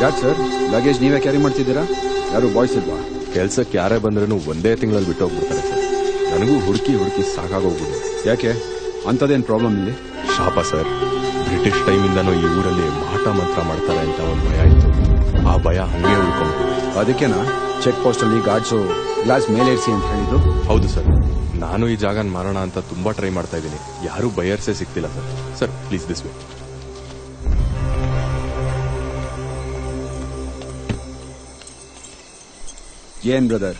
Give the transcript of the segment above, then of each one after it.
ಯಾಕೆ sir luggage ನೀವೇ carry ಮಾಡ್ತಿದ್ದೀರಾ? ಯಾರು ಬಾಯ್ಸ್ ಇಲ್ವಾ? ಕೆಲ್ಸಕ್ಕೆ ಯಾರೇ ಬಂದ್ರೂ ಒಂದೇ ತಿಂಗಳಲ್ಲಿ ಬಿಟ್ಟು ಹೋಗ್ಬಿಡ್ತಾರೆ ಸರ್. ನನಗೂ ಹುಡುಕಿ ಸಾಕಾಗೋಗ್ಬಿಡು. ಯಾಕೆ ಅಂಥದ್ದೇನು ಪ್ರಾಬ್ಲಮ್ ಇಲ್ಲಿ? ಶಾಪ ಸರ್. ಬ್ರಿಟಿಷ್ ಟೈಮಿಂದನೂ ಈ ಊರಲ್ಲಿ ಮಾಟ ಮಂತ್ರ ಮಾಡ್ತಾರೆ ಅಂತ ಒಂದು ಭಯ ಇತ್ತು. ಆ ಭಯ ಹಂಗೆ ಉಳ್ಕೊಂಡು ಅದಕ್ಕೆನಾ ಚೆಕ್ ಪೋಸ್ಟ್ ಅಲ್ಲಿ ಗಾರ್ಡ್ಸು ಗ್ಲಾಸ್ ಮೇಲೇರಿಸಿ ಅಂತ ಹೇಳಿದ್ದು? ಹೌದು ಸರ್. ನಾನು ಈ ಜಾಗನ ಮಾರೋಣ ಅಂತ ತುಂಬಾ ಟ್ರೈ ಮಾಡ್ತಾ ಇದ್ದೀನಿ. ಯಾರು ಬಯರ್ಸೇ ಸಿಗ್ತಿಲ್ಲ sir. Sir please this way. ಏನ್ ಬ್ರದರ್,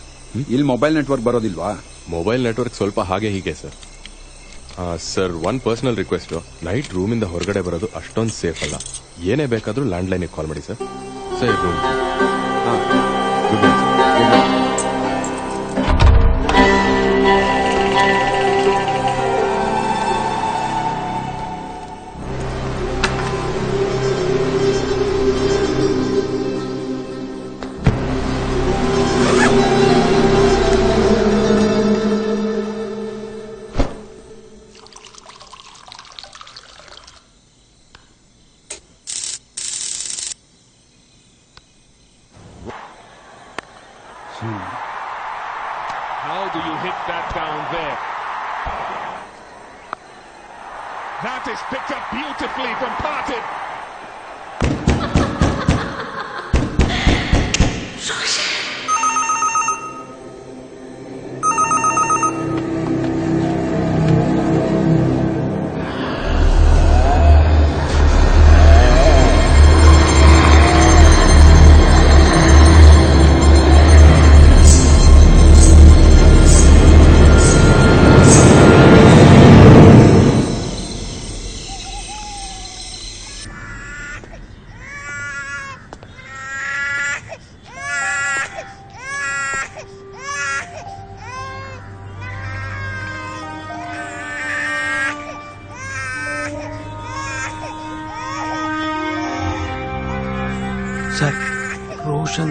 ಇಲ್ಲಿ ಮೊಬೈಲ್ ನೆಟ್ವರ್ಕ್ ಬರೋದಿಲ್ವಾ? ಮೊಬೈಲ್ ನೆಟ್ವರ್ಕ್ ಸ್ವಲ್ಪ ಹಾಗೆ ಹೀಗೆ sir. Sir one personal request, night ರೂಮಿಂದ ಹೊರಗಡೆ ಬರೋದು ಅಷ್ಟೊಂದು ಸೇಫ್ ಅಲ್ಲ. ಏನೇ ಬೇಕಾದ್ರೂ ಲ್ಯಾಂಡ್ ಲೈನ್ಗೆ ಕಾಲ್ ಮಾಡಿ sir. Sir room. Good night sir. How do you hit that down there? That is picked up beautifully from Partey. Sir Roshan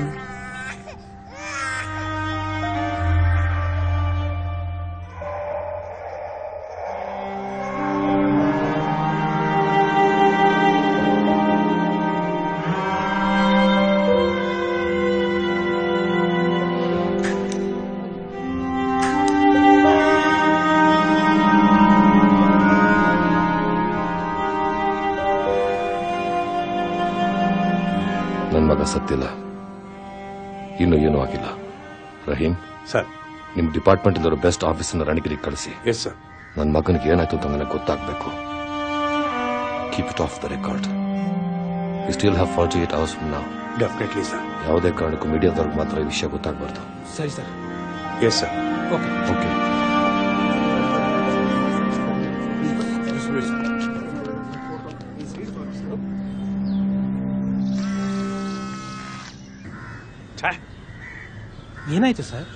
ನನ್ನ ಮಗ ಸತ್ತಿಲ್ಲ, ಇನ್ನೂ ಏನೂ ಆಗಿಲ್ಲ. ರಹೀಮ್ ಸರ್, ನಿಮ್ಮ ಡಿಪಾರ್ಟ್ಮೆಂಟ್ ಇಲ್ಲವರು ಬೆಸ್ಟ್ ಆಫೀಸರ್ ರಣಗಿರಿ ಕಳಿಸಿ. Yes sir. ನನ್ನ ಮಗನಿಗೆ ಏನಾಯ್ತು ಅಂತ ನನಗೆ ಗೊತ್ತಾಗಬೇಕು. Keep it off the record. You still have 48 hours from now. Definitely sir. ಯಾವುದೇ ಕಾರಣಕ್ಕೂ ಮೀಡಿಯಾದವ್ರಿಗೆ ಮಾತ್ರ ಈ ವಿಷಯ ಗೊತ್ತಾಗಬಾರ್ದು. ಸರಿ sir. Yes sir. Okay okay. ಏನಾಯ್ತು ಸರ್?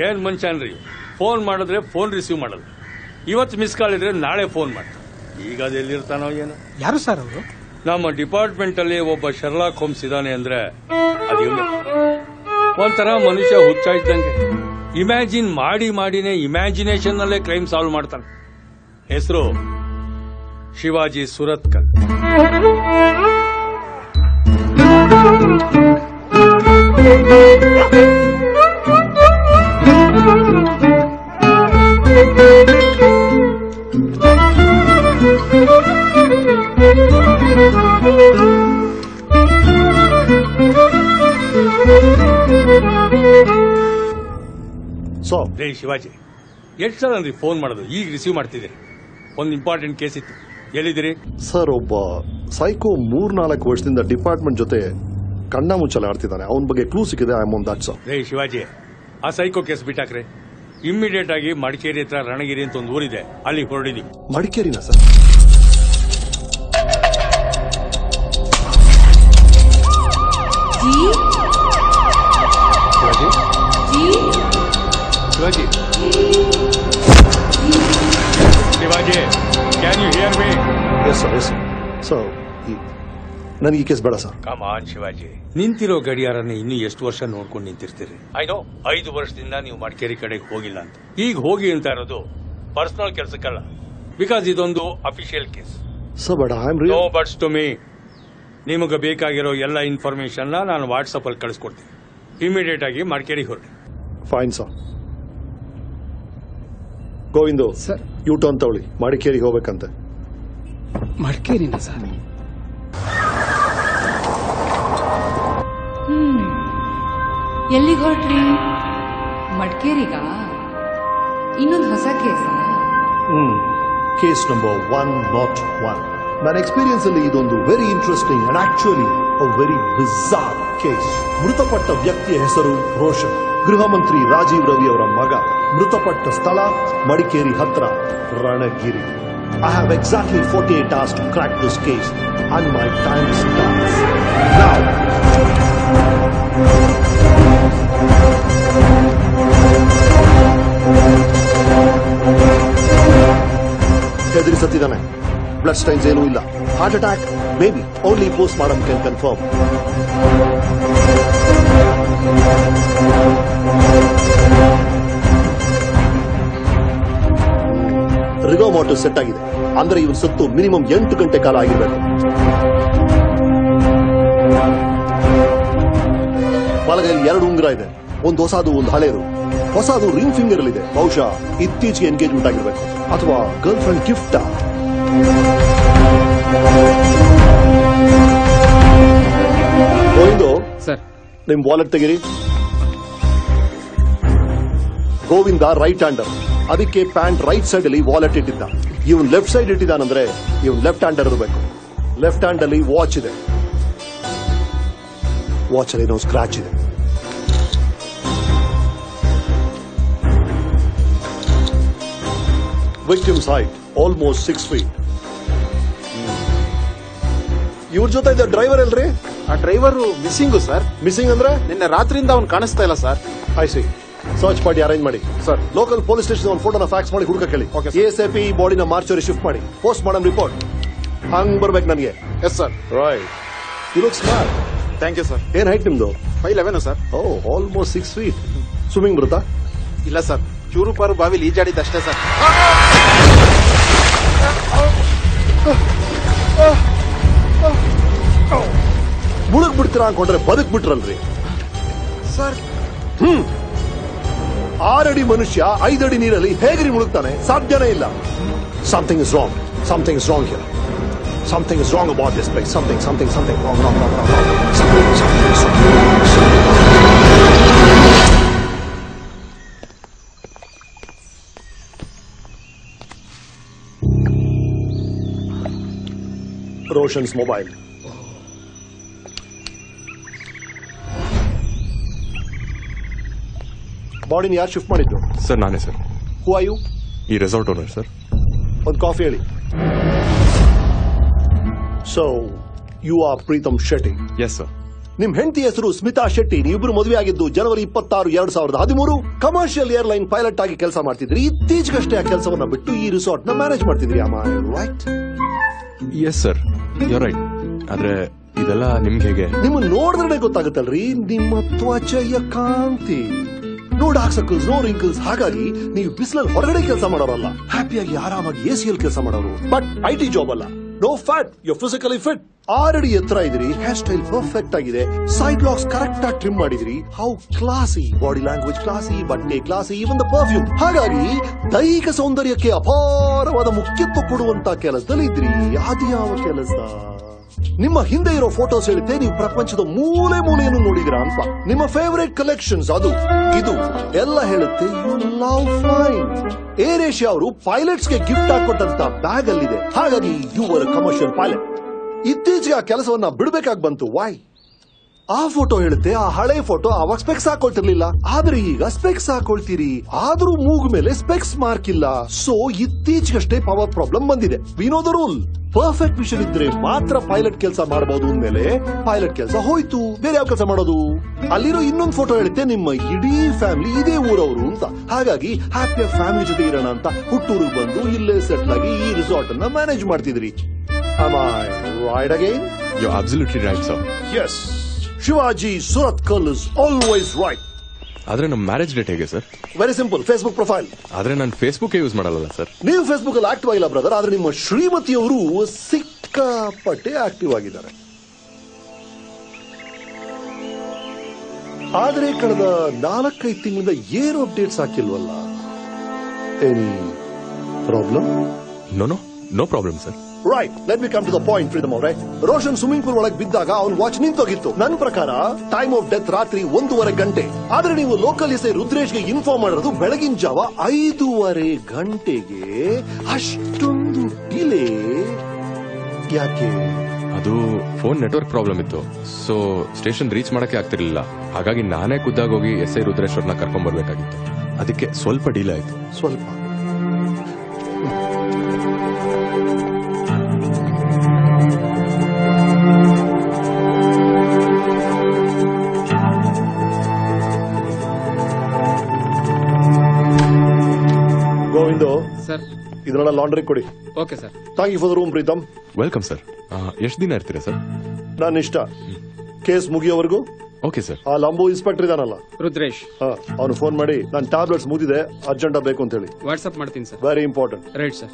ಏನ್ ಮನುಷ್ಯನ್ರಿ, ಫೋನ್ ಮಾಡಿದ್ರೆ ಫೋನ್ ರಿಸೀವ್ ಮಾಡಲ್ಲ. ಇವತ್ತು ಮಿಸ್ ಕಾಲ್ ಇದ್ರೆ ನಾಳೆ ಫೋನ್ ಮಾಡ್ತಾರೆ. ಈಗ ಅದೆಲ್ಲಿರ್ತಾನೋ ಏನೋ. ಯಾರು ಸರ್ ಅವರು? ನಮ್ಮ ಡಿಪಾರ್ಟ್ಮೆಂಟ್ ಅಲ್ಲಿ ಒಬ್ಬ ಶರ್ಲಾಕ್ ಹೋಮ್ಸ್ ಇದ್ದಾನೆ ಅಂದ್ರೆ ಅದು ಒಂಥರ ಮನುಷ್ಯ ಹುಚ್ಚ ಇದ್ದಂಗೆ. ಇಮ್ಯಾಜಿನ್ ಮಾಡಿನೇ ಇಮ್ಯಾಜಿನೇಷನ್ ನಲ್ಲೇ ಕ್ರೈಮ್ ಸಾಲ್ವ್ ಮಾಡ್ತಾನೆ. ಹೆಸರು ಶಿವಾಜಿ ಸುರತ್ಕಲ್. ಸೊ ರೇ ಶಿವಾಜಿ, ಎಷ್ಟು ಸಲ ಅಂದ್ರೆ ಫೋನ್ ಮಾಡೋದು, ಈಗ ರಿಸೀವ್ ಮಾಡ್ತಿದ್ದೀರಿ. ಒಂದು ಇಂಪಾರ್ಟೆಂಟ್ ಕೇಸ್ ಇತ್ತು. ಎಲ್ಲಿದ್ದೀರಿ ಸರ್? ಒಬ್ಬ ಸೈಕೋ 3-4 ವರ್ಷದಿಂದ ಡಿಪಾರ್ಟ್ಮೆಂಟ್ ಜೊತೆ ಕಣ್ಣ ಮುಚ್ಚಲೆ ಆಡ್ತಿದ್ದಾನೆ. ಅವನ ಬಗ್ಗೆ ಕ್ಲೂ ಸಿಕ್ಕಿದೆ. I am on that sir. ರೇ ಶಿವಾಜಿ, ಆ ಸೈಕೋ ಕೇಸ್ ಬಿಟ್ಟಾಕ್ರೆ. ಇಮ್ಮಿಡಿಯೇಟ್ ಆಗಿ ಮಡಿಕೇರಿ ಹತ್ರ ರಣಗಿರಿ ಅಂತ ಒಂದು ಊರಿದೆ, ಅಲ್ಲಿ ಹೊರಡಿದೀವಿ. ಮಡಿಕೇರಿನ sir? Shivaji, Shivaji, can you hear me? Yes sir, yes sir. ನನಗೆ ಈ ಕೇಸ್ ಬೇಡ ಸರ್. ಕಮ್ ಆನ್ ಶಿವಾಜಿ, ನಿಂತಿರೋ ಗಡಿಯಾರನ್ನ ಇನ್ನು ಎಷ್ಟು ವರ್ಷ ನೋಡ್ಕೊಂಡು ನಿಂತಿರ್ತೀರಿ? ಐ ನೋ 5 ವರ್ಷದಿಂದ ನೀವು ಮಡಿಕೇರಿ ಕಡೆಗೆ ಹೋಗಿಲ್ಲ ಅಂತ. ಈಗ ಹೋಗಿ ಅಂತ ಇರೋದು ಪರ್ಸನಲ್ ಕೆಲಸಕ್ಕಲ್ಲ, ಬಿಕಾಸ್ ಇದೊಂದು ಅಫಿಷಿಯಲ್ ಕೇಸ್. ಸರ್ ಬೇಡ. I am no buts to me. ನಿಮಗೆ ಬೇಕಾಗಿರೋ ಎಲ್ಲ ಇನ್ಫಾರ್ಮೇಶನ್ ನಾನು ವಾಟ್ಸಪ್ ಅಲ್ಲಿ ಕಳಿಸ್ಕೊಡ್ತೀನಿ. ಇಮಿಡಿಯೇಟ್ ಆಗಿ ಮಡಿಕೇರಿಗೆ ಹೊರಡಿ. Fine sir. Govindu sir. U turn ತಗೊಳ್ಳಿ, ಮಡಿಕೇರಿಗೆ ಹೋಗ್ಬೇಕಂತೆ. ಮಡಿಕೇರಿನ ಸರ್? ಎಲ್ಲಿಗೆ ಹೊರಟ್ರಿ? ಮಡಿಕೇರಿಗ? ಇನ್ನೊಂದು ಹೊಸ ಕೇಸ? Case number 101. ನನ್ನ ಎಕ್ಸ್ಪೀರಿಯನ್ಸ್ ಅಲ್ಲಿ ಇದೊಂದು very interesting and actually very ಬಿಜಾರ್ case. ಮೃತಪಟ್ಟ ವ್ಯಕ್ತಿಯ ಹೆಸರು ರೋಷನ್, ಗೃಹ ಮಂತ್ರಿ ರಾಜೀವ್ ರವಿ ಅವರ ಮಗ. ಮೃತಪಟ್ಟ ಸ್ಥಳ ಮಡಿಕೇರಿ ಹತ್ರ ರಣಗಿರಿ. I have exactly 48 hours to crack this case and my time starts now. ಹೆದರಿಸುತ್ತಿದ್ದಾನೆ. ಬ್ಲಡ್ ಸ್ಟೈನ್ಸ್ ಏನೂ ಇಲ್ಲ. Heart attack may be, only post mortem can confirm. Rigor mortis set ಆಗಿದೆ, ಅಂದ್ರೆ ಇವನು ಸತ್ತು ಮಿನಿಮಮ್ 8 ಗಂಟೆ ಕಾಲ ಆಗಿರಬೇಕು. ಬಲಗೈಲಿ 2 ಉಂಗುರ ಇದೆ, ಒಂದು ಹೊಸದು ಒಂದು ಹಳೇದು. ಹೊಸದು ರಿಂಗ್ ಫಿಂಗರ್ ಅಲ್ಲಿದೆ, ಬಹುಶಃ ಇತ್ತೀಚೆಗೆ ಎಂಗೇಜ್ಮೆಂಟ್ ಆಗಿರ್ಬೇಕು ಅಥವಾ girl friend gift. Govindu sir. ನಿಮ್ ವಾಲೆಟ್ ತೆಗೀರಿ. ಗೋವಿಂದ ರೈಟ್ ಹ್ಯಾಂಡರ್, ಅದಕ್ಕೆ ಪ್ಯಾಂಟ್ ರೈಟ್ ಸೈಡ್ ಅಲ್ಲಿ ವಾಲೆಟ್ ಇಟ್ಟಿದ್ದ. ಇವನ್ ಲೆಫ್ಟ್ ಸೈಡ್ ಇಟ್ಟಿದ್ದಾನಂದ್ರೆ ಇವನ್ ಲೆಫ್ಟ್ ಹ್ಯಾಂಡರ್ ಇರಬೇಕು. ಲೆಫ್ಟ್ ಹ್ಯಾಂಡ್ ಅಲ್ಲಿ ವಾಚ್ ಇದೆ, ವಾಚ್ ಅಲ್ಲಿ ಏನೋ ಸ್ಕ್ರಾಚ್ ಇದೆ. Victims height almost 6 feet. ಇವ್ರ ಜೊತೆ ಇದ್ದ ಡ್ರೈವರ್ ಅಲ್ರಿ? ಆ ಡ್ರೈವರ್ ಮಿಸ್ಸಿಂಗು ಸರ್. ಮಿಸ್ಸಿಂಗ್ ಅಂದ್ರೆ ನಿನ್ನೆ ರಾತ್ರಿಯಿಂದ ಅವ್ನು ಕಾಣಿಸ್ತಾ ಇಲ್ಲ ಸರ್. I see. ಸರ್ಚ್ ಮಾಡಿ ಅರೇಂಜ್ ಮಾಡಿ ಸರ್. ಲೋಕಲ್ ಪೊಲೀಸ್ ಸ್ಟೇಷನ್ ಒಂದು ಫೋಟೋನ ಫ್ಯಾಕ್ಸ್ ಮಾಡಿ ಹುಡುಕ ಕೇಳಿ. ASAP ಬಾಡಿನ ಮಾರ್ಚರಿ ಶಿಫ್ಟ್ ಮಾಡಿ ಪೋಸ್ಟ್ ಮಾಡಮ್ ರಿಪೋರ್ಟ್. ಹಂಗ್ ಬರ್ಬೇಕು ನನಗೆ. Yes sir. Right, you look smart. Thank you sir. ಏನ್ ಹೈಟ್ ನಿಮ್ದು? 5'11" sir. Oh, almost 6 feet. Swimming ಬರುತ್ತಾ? ಇಲ್ಲ ಸರ್, ಚೂರು ಪಾರು ಬಾವಿಲಿ ಈಜಾಡಿದ್ದಷ್ಟೇ ಸರ್. ಮುಳುಗ್ ಬಿಡ್ತೀರಾ ಅನ್ಕೊಂಡ್ರೆ ಬದುಕ್ ಬಿಟ್ರಲ್ರಿ ಸರ್. 6 ಅಡಿ ಮನುಷ್ಯ 5 ಅಡಿ ನೀರಲ್ಲಿ ಹೇಗ್ರಿ ಮುಳುಗ್ತಾನೆ? ಸಾಧ್ಯನೇ ಇಲ್ಲ. Something is wrong. Something is wrong here. Something is wrong about this place. Something wrong. Something is wrong. Roshan's mobile. ಬಾಡಿನ ಯಾರು ಶಿಫ್ಟ್ ಮಾಡಿದ್ದು? ಸರ್ ನಾನೇ ಸರ್. Who are you? ಈ ರೆಸಾರ್ಟ್ ಓನರ್ ಸರ್. ಒಂದು ಕಾಫಿ ಹೇಳಿ. So you are Preetham Shetty? Yes sir. ನಿಮ್ ಹೆಂಡತಿ ಹೆಸರು ಸ್ಮಿತಾ ಶೆಟ್ಟಿ. ನೀವಿಬ್ರು ಮದುವೆ ಆಗಿದ್ದು ಜನವರಿ 26, 2013. ಕಮರ್ಷಿಯಲ್ ಏರ್ಲೈನ್ ಪೈಲಟ್ ಆಗಿ ಕೆಲಸ ಮಾಡ್ತಿದ್ರಿ. ಇತ್ತೀಚೆಗಷ್ಟೇ ಆ ಕೆಲಸವನ್ನ ಬಿಟ್ಟು ಈ ರಿಸಾರ್ಟ್ ನ ಮ್ಯಾನೇಜ್ ಮಾಡ್ತಿದ್ರಿ. Right? Yes sir, you right. ಆದ್ರೆ ಇದೆಲ್ಲ ನಿಮ್ಗೆ ಹೇಗೆ? ನಿಮ್ಮನ್ನ ನೋಡಿದ್ರೆ ಗೊತ್ತಾಗುತ್ತಲ್ರಿ, ನಿಮ್ಮ ತ್ವಚೆಯ ಕಾಂತಿ. No dark circles, no wrinkles. ಹಾಗಾಗಿ ನೀವು ಬಿಸಿಲಲ್ಲಿ ಹೊರಗಡೆ ಕೆಲಸ ಮಾಡೋರಲ್ಲ, ಹ್ಯಾಪಿಯಾಗಿ ಆರಾಮಾಗಿ ಎಸಿಯಲ್ಲಿ ಕೆಲಸ ಮಾಡೋರು. ಬಟ್ IT ಜಾಬ್ ಅಲ್ಲ. No fat, you physically fit. 6 ಅಡಿ ಎತ್ತರ ಇದ್ರಿ, ಹೇರ್ ಸ್ಟೈಲ್ ಪರ್ಫೆಕ್ಟ್ ಆಗಿದೆ, ಸೈಡ್ ಲಾಕ್ಸ್ ಕರೆಕ್ಟ್ ಆಗಿ ಟ್ರಿಮ್ ಮಾಡಿದ್ರಿ. How classy, body language classy, ಬಟ್ಟೆ ಕ್ಲಾಸಿ, ಇವನ್ ದ ಪರ್ಫ್ಯೂಮ್. ಹಾಗಾಗಿ ದೈಹಿಕ ಸೌಂದರ್ಯಕ್ಕೆ ಅಪಾರವಾದ ಮುಖ್ಯತ್ವ ಕೊಡುವಂತ ಕೆಲಸದಲ್ಲಿ ಇದ್ರಿ. ಅದು ಯಾವ ಕೆಲಸ? ನಿಮ್ಮ ಹಿಂದೆ ಇರೋ ಫೋಟೋಸ್ ಹೇಳುತ್ತೆ ನೀವು ಪ್ರಪಂಚದ ಮೂಲೆ ಮೂಲೆಯನ್ನು ನೋಡಿದಿರಾ ಅಂತ. ನಿಮ್ಮ ಫೇವರೇಟ್ ಕಲೆಕ್ಷನ್ಸ್ ಅದು ಇದು ಎಲ್ಲ ಹೇಳುತ್ತೆ you love flying. Air Asia ಅವರು ಪೈಲಟ್ಸ್ಗೆ ಗಿಫ್ಟ್ ಹಾಕೊಟ್ಟಂತ ಬ್ಯಾಗ್ ಅಲ್ಲಿದೆ. ಹಾಗಾಗಿ ಯು ವರ್ ಕಮರ್ಷಿಯಲ್ ಪೈಲಟ್. ಇತ್ತೀಚೆಗೆ ಆ ಕೆಲಸವನ್ನ ಬಿಡಬೇಕಾಗಿ ಬಂತು. ವೈ? ಆ ಫೋಟೋ ಹೇಳುತ್ತೆ ಆ ಹಳೆ ಫೋಟೋ ಅವಾಗ ಸ್ಪೆಕ್ಸ್ ಹಾಕೊಳ್ತಿರ್ಲಿಲ್ಲ, ಆದ್ರೆ ಈಗ ಸ್ಪೆಕ್ಸ್ ಹಾಕೊಳ್ತೀರಿ. ಆದ್ರೂ ಮೂಗು ಮೇಲೆ ಸ್ಪೆಕ್ಸ್ ಮಾರ್ಕ್ ಇಲ್ಲ. ಸೊ ಇತ್ತೀಚೆಗಷ್ಟೇ ಪವರ್ ಪ್ರಾಬ್ಲಮ್ ಬಂದಿದೆ. We know the rule. Perfect vision ಇದ್ರೆ ಮಾತ್ರ ಪೈಲಟ್ ಕೆಲಸ ಮಾಡಬಹುದು ಅಂದ್ಮೇಲೆ ಪೈಲಟ್ ಕೆಲಸ ಹೋಯ್ತು. ಬೇರೆ ಯಾವ ಕೆಲಸ ಮಾಡೋದು? ಅಲ್ಲಿರೋ ಇನ್ನೊಂದು ಫೋಟೋ ಹೇಳುತ್ತೆ ನಿಮ್ಮ ಇಡೀ ಫ್ಯಾಮಿಲಿ ಇದೇ ಊರವರು ಅಂತ. ಹಾಗಾಗಿ ಹ್ಯಾಪಿಯಾಗಿ ಫ್ಯಾಮಿಲಿ ಜೊತೆ ಇರೋಣ ಅಂತ ಹುಟ್ಟೂರಿಗೆ ಬಂದು ಇಲ್ಲೇ ಸೆಟ್ಲ್ ಆಗಿ ಈ ರಿಸಾರ್ಟ್ ಅನ್ನ ಮ್ಯಾನೇಜ್ ಮಾಡ್ತಿದ್ರಿ. Am I right again? You're absolutely right, sir. Yes. Shivaji Suratkal is always right. ಆದ್ರೆ ನಮ್ಮ ಮ್ಯಾರೇಜ್ ಡೇಟ್ ಹೇಗೆ sir? Very simple, Facebook profile. ಆದ್ರೆ ನಾನು ಫೇಸ್ಬುಕ್ ಯೂಸ್ ಮಾಡಲ್ಲ ಸರ್. ನೀವು ಫೇಸ್ಬುಕ್ ಅಲ್ಲಿ ಆಕ್ಟಿವ್ ಆಗಿಲ್ಲ ಬ್ರದರ್, ಆದ್ರೆ ನಿಮ್ಮ ಶ್ರೀಮತಿಯವರು ಸಿಕ್ಕಾಪಟ್ಟೆ ಆಕ್ಟಿವ್ ಆಗಿದ್ದಾರೆ. ಆದ್ರೆ ಕಳೆದ 4-5 ತಿಂಗಳಿಂದ ಏನು ಅಪ್ಡೇಟ್ಸ್ ಹಾಕಿಲ್ವಲ್ಲ. Any problem? No problem sir. Right, let me come to the point freedom ಅವರೇ. ರೋಷನ್ ಸ್ವಿಮ್ಮಿಂಗ್ ಪೂಲ್ ಒಳಗೆ ಬಿದ್ದಾಗ ಅವನ ವಾಚ್ ನಿಂತೋಗಿತ್ತು. ನನ್ನ ಪ್ರಕಾರ ಟೈಮ್ ಆಫ್ ಡೆತ್ ರಾತ್ರಿ 1:30 ಗಂಟೆ. ಆದ್ರೆ ನೀವು ಲೋಕಲ್ ಎಸ್ಐ ರುದ್ರೇಶ್ಗೆ ಇನ್ಫಾರ್ಮ್ ಮಾಡಿರೋದು ಬೆಳಗಿನ ಜಾವ 5:30 ಗಂಟೆಗೆ. ಅಷ್ಟೊಂದು ಡಿಲೇ ಯಾಕೆ? ಅದು ಫೋನ್ ನೆಟ್ವರ್ಕ್ ಪ್ರಾಬ್ಲಮ್ ಇತ್ತು. ಸೊ ಸ್ಟೇಷನ್ ರೀಚ್ ಮಾಡಕ್ಕೆ ಆಗ್ತಿರ್ಲಿಲ್ಲ. ಹಾಗಾಗಿ ನಾನೇ ಖುದ್ದಾಗಿ ಹೋಗಿ ಎಸ್ ಐ ರುದ್ರೇಶ್ವರ್ನ ಕರ್ಕೊಂಡ್ ಬರ್ಬೇಕಾಗಿತ್ತು. ಅದಕ್ಕೆ ಸ್ವಲ್ಪ ಡಿಲೇ ಆಯ್ತು. ಸ್ವಲ್ಪ ಗೋವಿಂದು ಸರ್. ಇದನ್ನೆಲ್ಲ ಲಾಂಡ್ರಿ ಕೊಡಿ. Okay sir. Thank you for the room Pritam. Welcome sir. ಎಷ್ಟು ದಿನ ಇರ್ತೀರಾ ಸರ್? ನನ್ನ ಇಷ್ಟ. ಕೇಸ್ ಮುಗಿಯೋವರೆಗೂ. Okay sir. ಆ ಲಂಬು ಇನ್ಸ್ಪೆಕ್ಟರ್ ಇದಾನಲ್ಲ ರುದ್ರೇಶ್, ಅವನು ಫೋನ್ ಮಾಡಿ ನನ್ನ ಟ್ಯಾಬ್ಲೆಟ್ಸ್ ಮುಗಿದಿದೆ, ಅರ್ಜೆಂಟ್ ಬೇಕು ಅಂತ ಹೇಳಿ. ವಾಟ್ಸ್ಆಪ್ ಮಾಡ್ತೀನಿ sir. Very important. Right sir.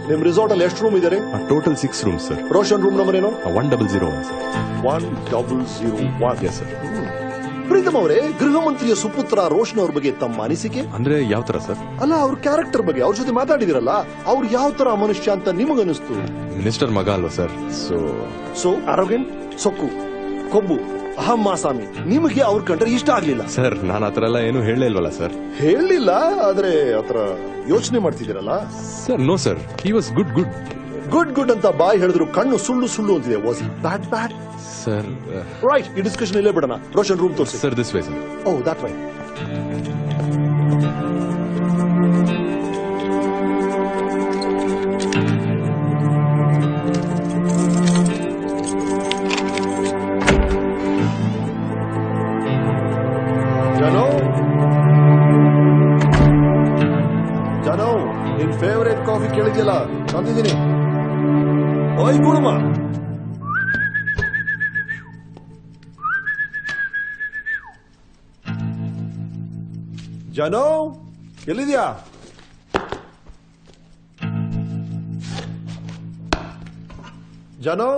ನಿಮ್ ರಿಸಾರ್ಟ್ ಅಲ್ಲಿ ಎಷ್ಟು ರೂಮ್ ಇದೆ? Total 6 rooms sir. Roshan room number ಏನು? 1001 ಸರ್. 1001. Yes sir. ಪ್ರೀತಮ್ ಅವರೇ, ಗೃಹ ಮಂತ್ರಿಯ ಸುಪುತ್ರ ರೋಷನ್ ಅವ್ರ ಬಗ್ಗೆ ತಮ್ಮ ಅನಿಸಿಕೆ? ಅಂದ್ರೆ ಯಾವ ತರ ಸರ್? ಅಲ್ಲ, ಅವ್ರ ಕ್ಯಾರೆಕ್ಟರ್ ಬಗ್ಗೆ ಅವ್ರ ಜೊತೆ ಮಾತಾಡಿದಿರಲ್ಲ, ಅವ್ರು ಯಾವ ತರ ಮನುಷ್ಯ ಅಂತ ನಿಮಗನಿಸ್ತು? ಮಿನಿಸ್ಟರ್ ಮಗ ಅಲ್ವಾ ಸರ್? ಸೊ ಅರೋಗೆಂಟ್, ಸೊಕ್ಕು, ಕೊಬ್ಬು, ಅಹಮ್ಮಾಸಾಮಿ. ನಿಮಗೆ ಅವ್ರ ಕಂಡ್ರೆ ಇಷ್ಟ ಆಗ್ಲಿಲ್ಲ? ಸರ್, ನಾನು ಆತರ ಎಲ್ಲ ಏನು ಹೇಳಲೇ ಇಲ್ವಲ್ಲ ಸರ್. ಹೇಳಿಲ್ಲ, ಆದ್ರೆ ಆತರ ಯೋಚನೆ ಮಾಡ್ತಿದ್ದೀರಲ್ಲ sir. No sir, he was good good ಅಂತ ಬಾಯ್ ಹೇಳಿದ್ರು ಕಣ್ಣು ಸುಳ್ಳು ಅಂತಿದೆ. Was bad sir? ರೈಟ್, ಈ ಡಿಸ್ಕಷನ್ ಇಲ್ಲೇ ಬಿಡೋಣ. ರೋಷನ್ ರೂಮ್ ತೋರಿಸಿ sir. This way sir. Oh, that way. Jano, ನಿನ್ ಫೇವರೇಟ್ ಕಾಫಿ ಕೇಳಿದ್ಯಲ್ಲ, ತಂದಿದ್ದೀನಿ. ಓಯ್ ಗುಡುಮ. ಜಾನೋ, ಎಲ್ಲಿದ್ಯಾ? ಜಾನೋ,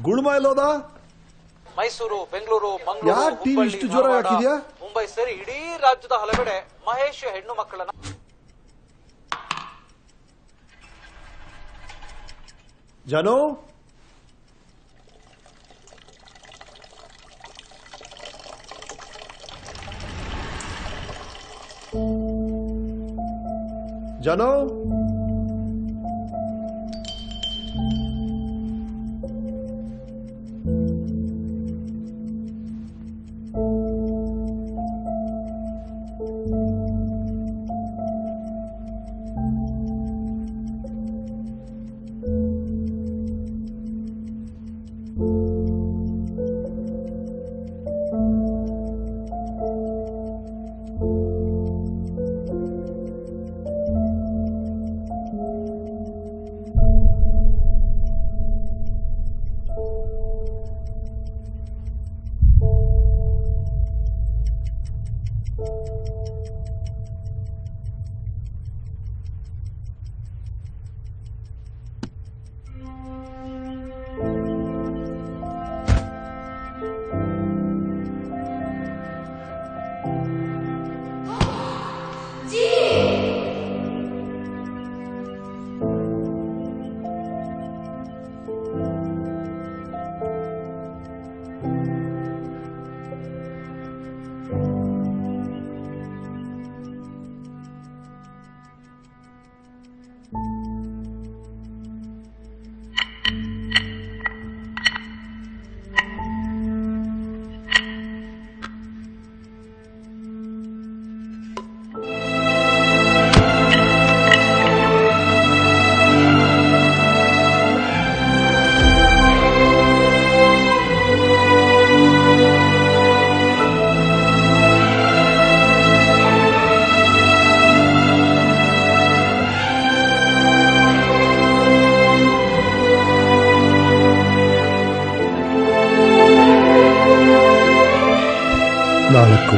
ಗುಳುಮ ಎಲ್ಲೋದ? ಮೈಸೂರು, ಬೆಂಗಳೂರು, ಮಂಗಳೂರು, ಯಾಕೆ ಟಿವಿ ಇಷ್ಟು ಜೋರ ಹಾಕಿದ್ಯಾ? ಮುಂಬೈ ಸೇರಿ ಇಡೀ ರಾಜ್ಯದ ಹಲವೆಡೆ ಮಹೇಶ್ ಹೆಣ್ಣು ಮಕ್ಕಳನ್ನ ಜಾನೋ, ಜಾನೋ,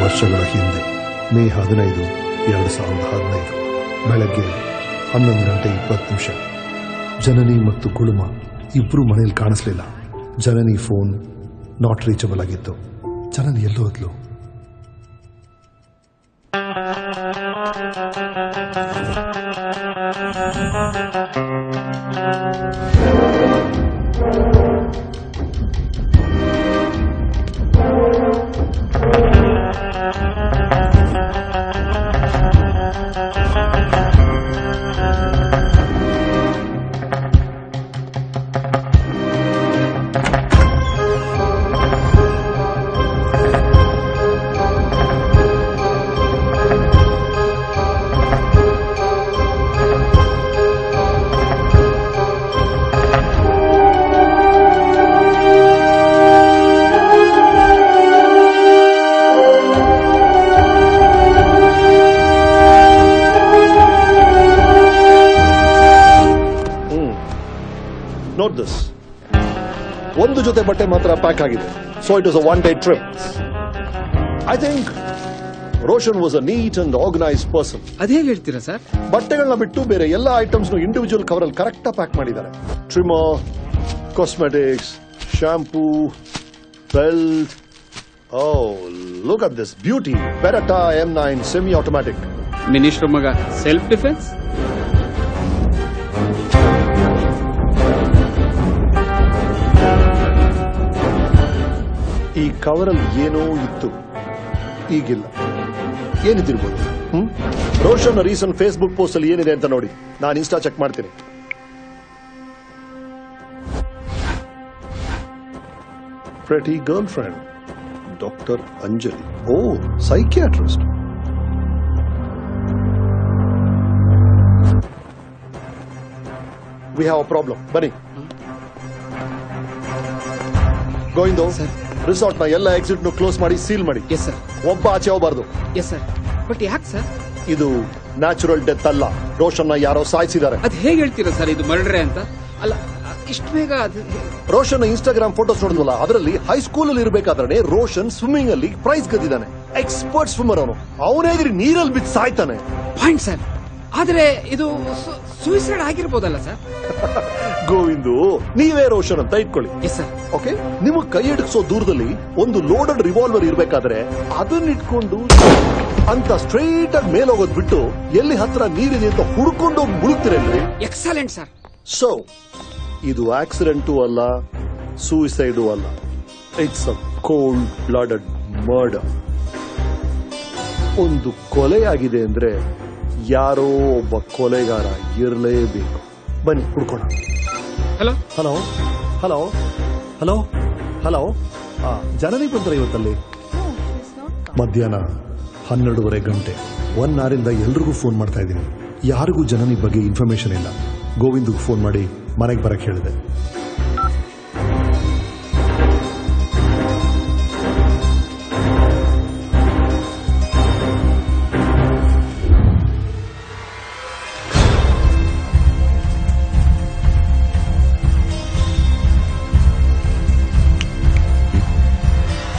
ವರ್ಷಗಳ ಹಿಂದೆ ಮೇ 15, 2015 ಬೆಳಗ್ಗೆ 11:20 ಜನನಿ ಮತ್ತು ಗುಳುಮ ಇಬ್ರು ಮನೇಲಿ ಕಾಣಿಸ್ಲಿಲ್ಲ. ಜನನಿ ಫೋನ್ ನಾಟ್ ರೀಚಬಲ್ ಆಗಿತ್ತು. ಜನನಿ ಎಲ್ಲೋ ಹೋದ್ಲು. Note this. ಒಂದು ಜೊತೆ ಬಟ್ಟೆ ಮಾತ್ರ ಪ್ಯಾಕ್ ಆಗಿದೆ. So it was a one-day trip. I think Roshan was a neat and organised person. ಅದೇ ಹೇಳ್ತೀರಾ ಸರ್? ಬಟ್ಟೆಗಳನ್ನ ಬಿಟ್ಟು ಬೇರೆ ಎಲ್ಲ ಐಟಮ್ಸ್ ಇಂಡಿವಿಜುವಲ್ ಕವರ್ ಅಲ್ಲಿ ಕರೆಕ್ಟ್ ಪ್ಯಾಕ್ ಮಾಡಿದ್ದಾರೆ. Trimmer, cosmetics, shampoo, belt. Look at this beauty Beretta M9 semi automatic. Minister ಮಗ self defence. ಈ ಕವರಲ್ಲಿ ಏನೋ ಇತ್ತು, ಈಗಿಲ್ಲ. ಏನಿದ್ದಿರ್ಬೋದು? ರೋಷನ್ ರೀಸೆಂಟ್ ಫೇಸ್ಬುಕ್ ಪೋಸ್ಟ್ ಅಲ್ಲಿ ಏನಿದೆ ಅಂತ ನೋಡಿ. ನಾನು ಇನ್ಸ್ಟಾ ಚೆಕ್ ಮಾಡ್ತೀನಿ. Pretty girlfriend doctor Anjali. Oh, psychiatrist. We have a problem. ಬನ್ನಿ. ಗೋವಿಂದು, ರಿಸಾರ್ಟ್ ನ ಎಲ್ಲ ಎಕ್ಸಿಟ್ ನು ಕ್ಲೋಸ್ ಮಾಡಿ ಸೀಲ್ ಮಾಡಿ. Yes sir. ಒಬ್ಬ ಆಚೆ ಹೋಗಬಾರ್ದು. Yes sir. ಬಟ್ ಯಾಕೆ ಸರ್? ಇದು ನ್ಯಾಚುರಲ್ ಡೆತ್ ಅಲ್ಲ. ರೋಷನ್ ನ ಯಾರೋ ಸಾಯಿಸಿದ್ದಾರೆ. ಅದ್ ಹೇಗೆ ಹೇಳ್ತೀರಾ ಸರ್ ಇದು ಮರ್ಡರ್ ಅಂತ? ಅಲ್ಲ, ಇಷ್ಟು ಬೇಗ ರೋಷನ್ ಇನ್ಸ್ಟಾಗ್ರಾಮ್ ಫೋಟೋಸ್ ನೋಡಿದ್ವಲ್ಲ, ಅದರಲ್ಲಿ ಹೈಸ್ಕೂಲ್ ಅಲ್ಲಿ ಇರಬೇಕಾದ್ರೆ ರೋಷನ್ ಸ್ವಿಮ್ಮಿಂಗ್ ಅಲ್ಲಿ ಪ್ರೈಸ್ ಗೆದ್ದಿದ್ದಾನೆ. ಎಕ್ಸ್ಪರ್ಟ್ ಸ್ವಿಮ್ಮರ್ ಅವನು. ಅವನೇಗ್ರಿ ನೀರಲ್ಲಿ ಬಿದ್ದು ಸಾಯ್ತಾನೆ. Point sir. ಆದ್ರೆ ಇದು ಸೂಸೈಡ್ ಆಗಿರ್ಬೋದಲ್ಲ ಸರ್? ಗೋವಿಂದು, ನೀವೇ ರೋಷನ್ ಅಂತ ಇಟ್ಕೊಳ್ಳಿ. S sir. ಓಕೆ, ನಿಮಗೆ ಕೈ ಹಿಡಿಸೋ ದೂರದಲ್ಲಿ ಒಂದು ಲೋಡೆಡ್ ರಿವಾಲ್ವರ್ ಇರಬೇಕಾದ್ರೆ ಅದನ್ನ ಇಟ್ಕೊಂಡು ಅಂತ ಸ್ಟ್ರೈಟ್ ಆಗಿ ಮೇಲೆ ಹೋಗೋದ್ ಬಿಟ್ಟು ಎಲ್ಲಿ ಹತ್ರ ನೀರಿದೆ ಅಂತ ಹುಡ್ಕೊಂಡು ಹೋಗಿ ಮುಳುಗ್ತಿರಲ್ರಿ. Excellent sir. ಸೊ ಇದು ಆಕ್ಸಿಡೆಂಟು ಅಲ್ಲ, ಸೂಸೈಡು ಅಲ್ಲ. It's a cold blooded murder. ಒಂದು ಕೊಲೆಯಾಗಿದೆ ಅಂದ್ರೆ ಯಾರೋ ಒಬ್ಬ ಕೊಲೆಗಾರ ಇರಲೇಬೇಕು. ಬನ್ನಿ ಹುಡ್ಕೋಣ. Hello hello hello hello hello. Janani ಬಂದ್ರೆ ಇವತ್ತಲ್ಲಿ ಮಧ್ಯಾಹ್ನ 12:30 ಗಂಟೆ 1 hour ಎಲ್ರಿಗೂ ಫೋನ್ ಮಾಡ್ತಾ ಇದ್ದೀನಿ. ಯಾರಿಗೂ ಜನನಿ ಬಗ್ಗೆ ಇನ್ಫಾರ್ಮೇಶನ್ ಇಲ್ಲ. ಗೋವಿಂದ್ಗೆ ಫೋನ್ ಮಾಡಿ ಮನೆಗೆ ಬರಕ್ ಹೇಳಿದೆ.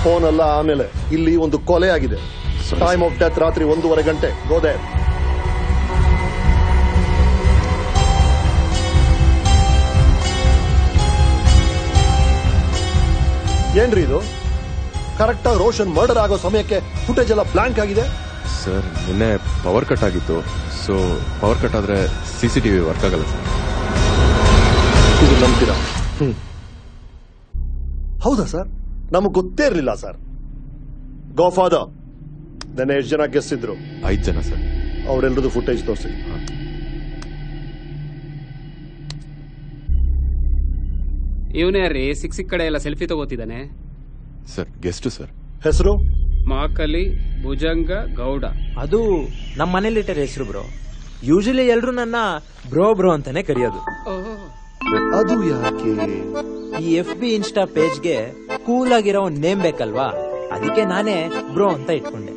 ಫೋನ್ ಅಲ್ಲ, ಆಮೇಲೆ ಇಲ್ಲಿ ಒಂದು ಕೊಲೆ ಆಗಿದೆ. ಟೈಮ್ ಆಫ್ ಡೆತ್ ರಾತ್ರಿ 1:30 ಗಂಟೆ. ಗೋದೆ. ಏನ್ರಿ ಇದು? ಕರೆಕ್ಟ್ ಆಗಿ ರೋಷನ್ ಮರ್ಡರ್ ಆಗೋ ಸಮಯಕ್ಕೆ ಫುಟೇಜ್ ಎಲ್ಲ ಬ್ಲಾಂಕ್ ಆಗಿದೆ. ಸರ್, ನಿನ್ನೆ ಪವರ್ ಕಟ್ ಆಗಿತ್ತು. ಸೊ ಪವರ್ ಕಟ್ ಆದ್ರೆ CCTV ವರ್ಕ್ ಆಗಲ್ಲ ಸರ್. ಇದು ನಂಬ್ತೀರಾ? ಹೌದಾ ಸರ್? ನಮಗ್ ಗೊತ್ತೇ ಇರಲಿಲ್ಲ ಸರ್. ಗೋಫಾದರ್ ನೆನ್ನೆ ಎಷ್ಟು ಜನ ಗೆಸ್ಟ್ ಇದ್ರು? 5 ಜನ ಸರ್. ಅವರೆಲ್ಲರದು ಫುಟೇಜ್ ತೋರಿಸಿ. ಇವನೇ ರೀ ಸಿಕ್ ಕಡೆ ಎಲ್ಲ ಸೆಲ್ಫಿ ತಗೋತಿದ್ದಾನೆ ಸರ್. Guest sir. ಹೆಸರು? ಮಾಕಲಿ ಭುಜಂಗ ಗೌಡ. ಅದು ನಮ್ಮ ಮನೇಲಿಟ್ಟರ ಹೆಸರು ಬ್ರೋ. ಯೂಶಲಿ ಎಲ್ರು ನನ್ನ ಬ್ರೋ ಅಂತಾನೆ ಕರೆಯೋದು. ಅದು ಯಾಕೆ? ಈ FB ಇನ್ಸ್ಟಾ ಪೇಜ್ಗೆ ಕೂಲ್ ಆಗಿರೋ ಒಂದು ನೇಮ್ ಬೇಕಲ್ವಾ, ಅದಕ್ಕೆ ನಾನೇ ಬ್ರೋ ಅಂತ ಇಟ್ಕೊಂಡೆ.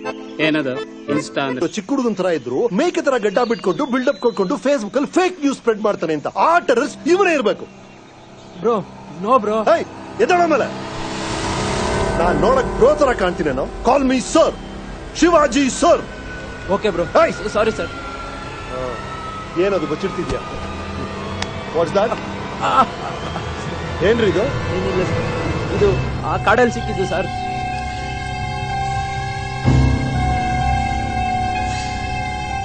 ಏನದು ಇನ್ಸ್ಟಾ ಅಂದ್ರೆ? ಚಿಕ್ಕ ಹುಡುಗನ್ ತರ ಇದ್ರು, ಮೇಕೆ ತರ ಗಡ್ಡ ಬಿಟ್ಕೊಂಡು ಬಿಲ್ಡಪ್ ಕೊಟ್ಕೊಂಡು ಫೇಸ್ಬುಕ್ ಅಲ್ಲಿ ಫೇಕ್ ನ್ಯೂಸ್ ಸ್ಪ್ರೆಡ್ ಮಾಡ್ತಾನೆ ಅಂತ. ಆ ಟೆರರಿಸ್ಟ್ ಇವನೇ ಇರಬೇಕು. Bro no bro. ಎದಳ ಮೇಲೆ ನಾನ್ ನೋಡಕ್ ಬ್ರೋ ತರ ಕಾಣ್ತೀನೇನೋ? Call me sir, Shivaji sir. Okay bro. Sorry sir. ಏನದು ಬಚ್ಚಿಡ್ತಿದ್ಯಾ? What's that? ಏನ್ರಿ ಇದು? ಇದು ಆ ಕಾಡಲ್ಲಿ ಸಿಕ್ಕಿದ್ದು ಸರ್.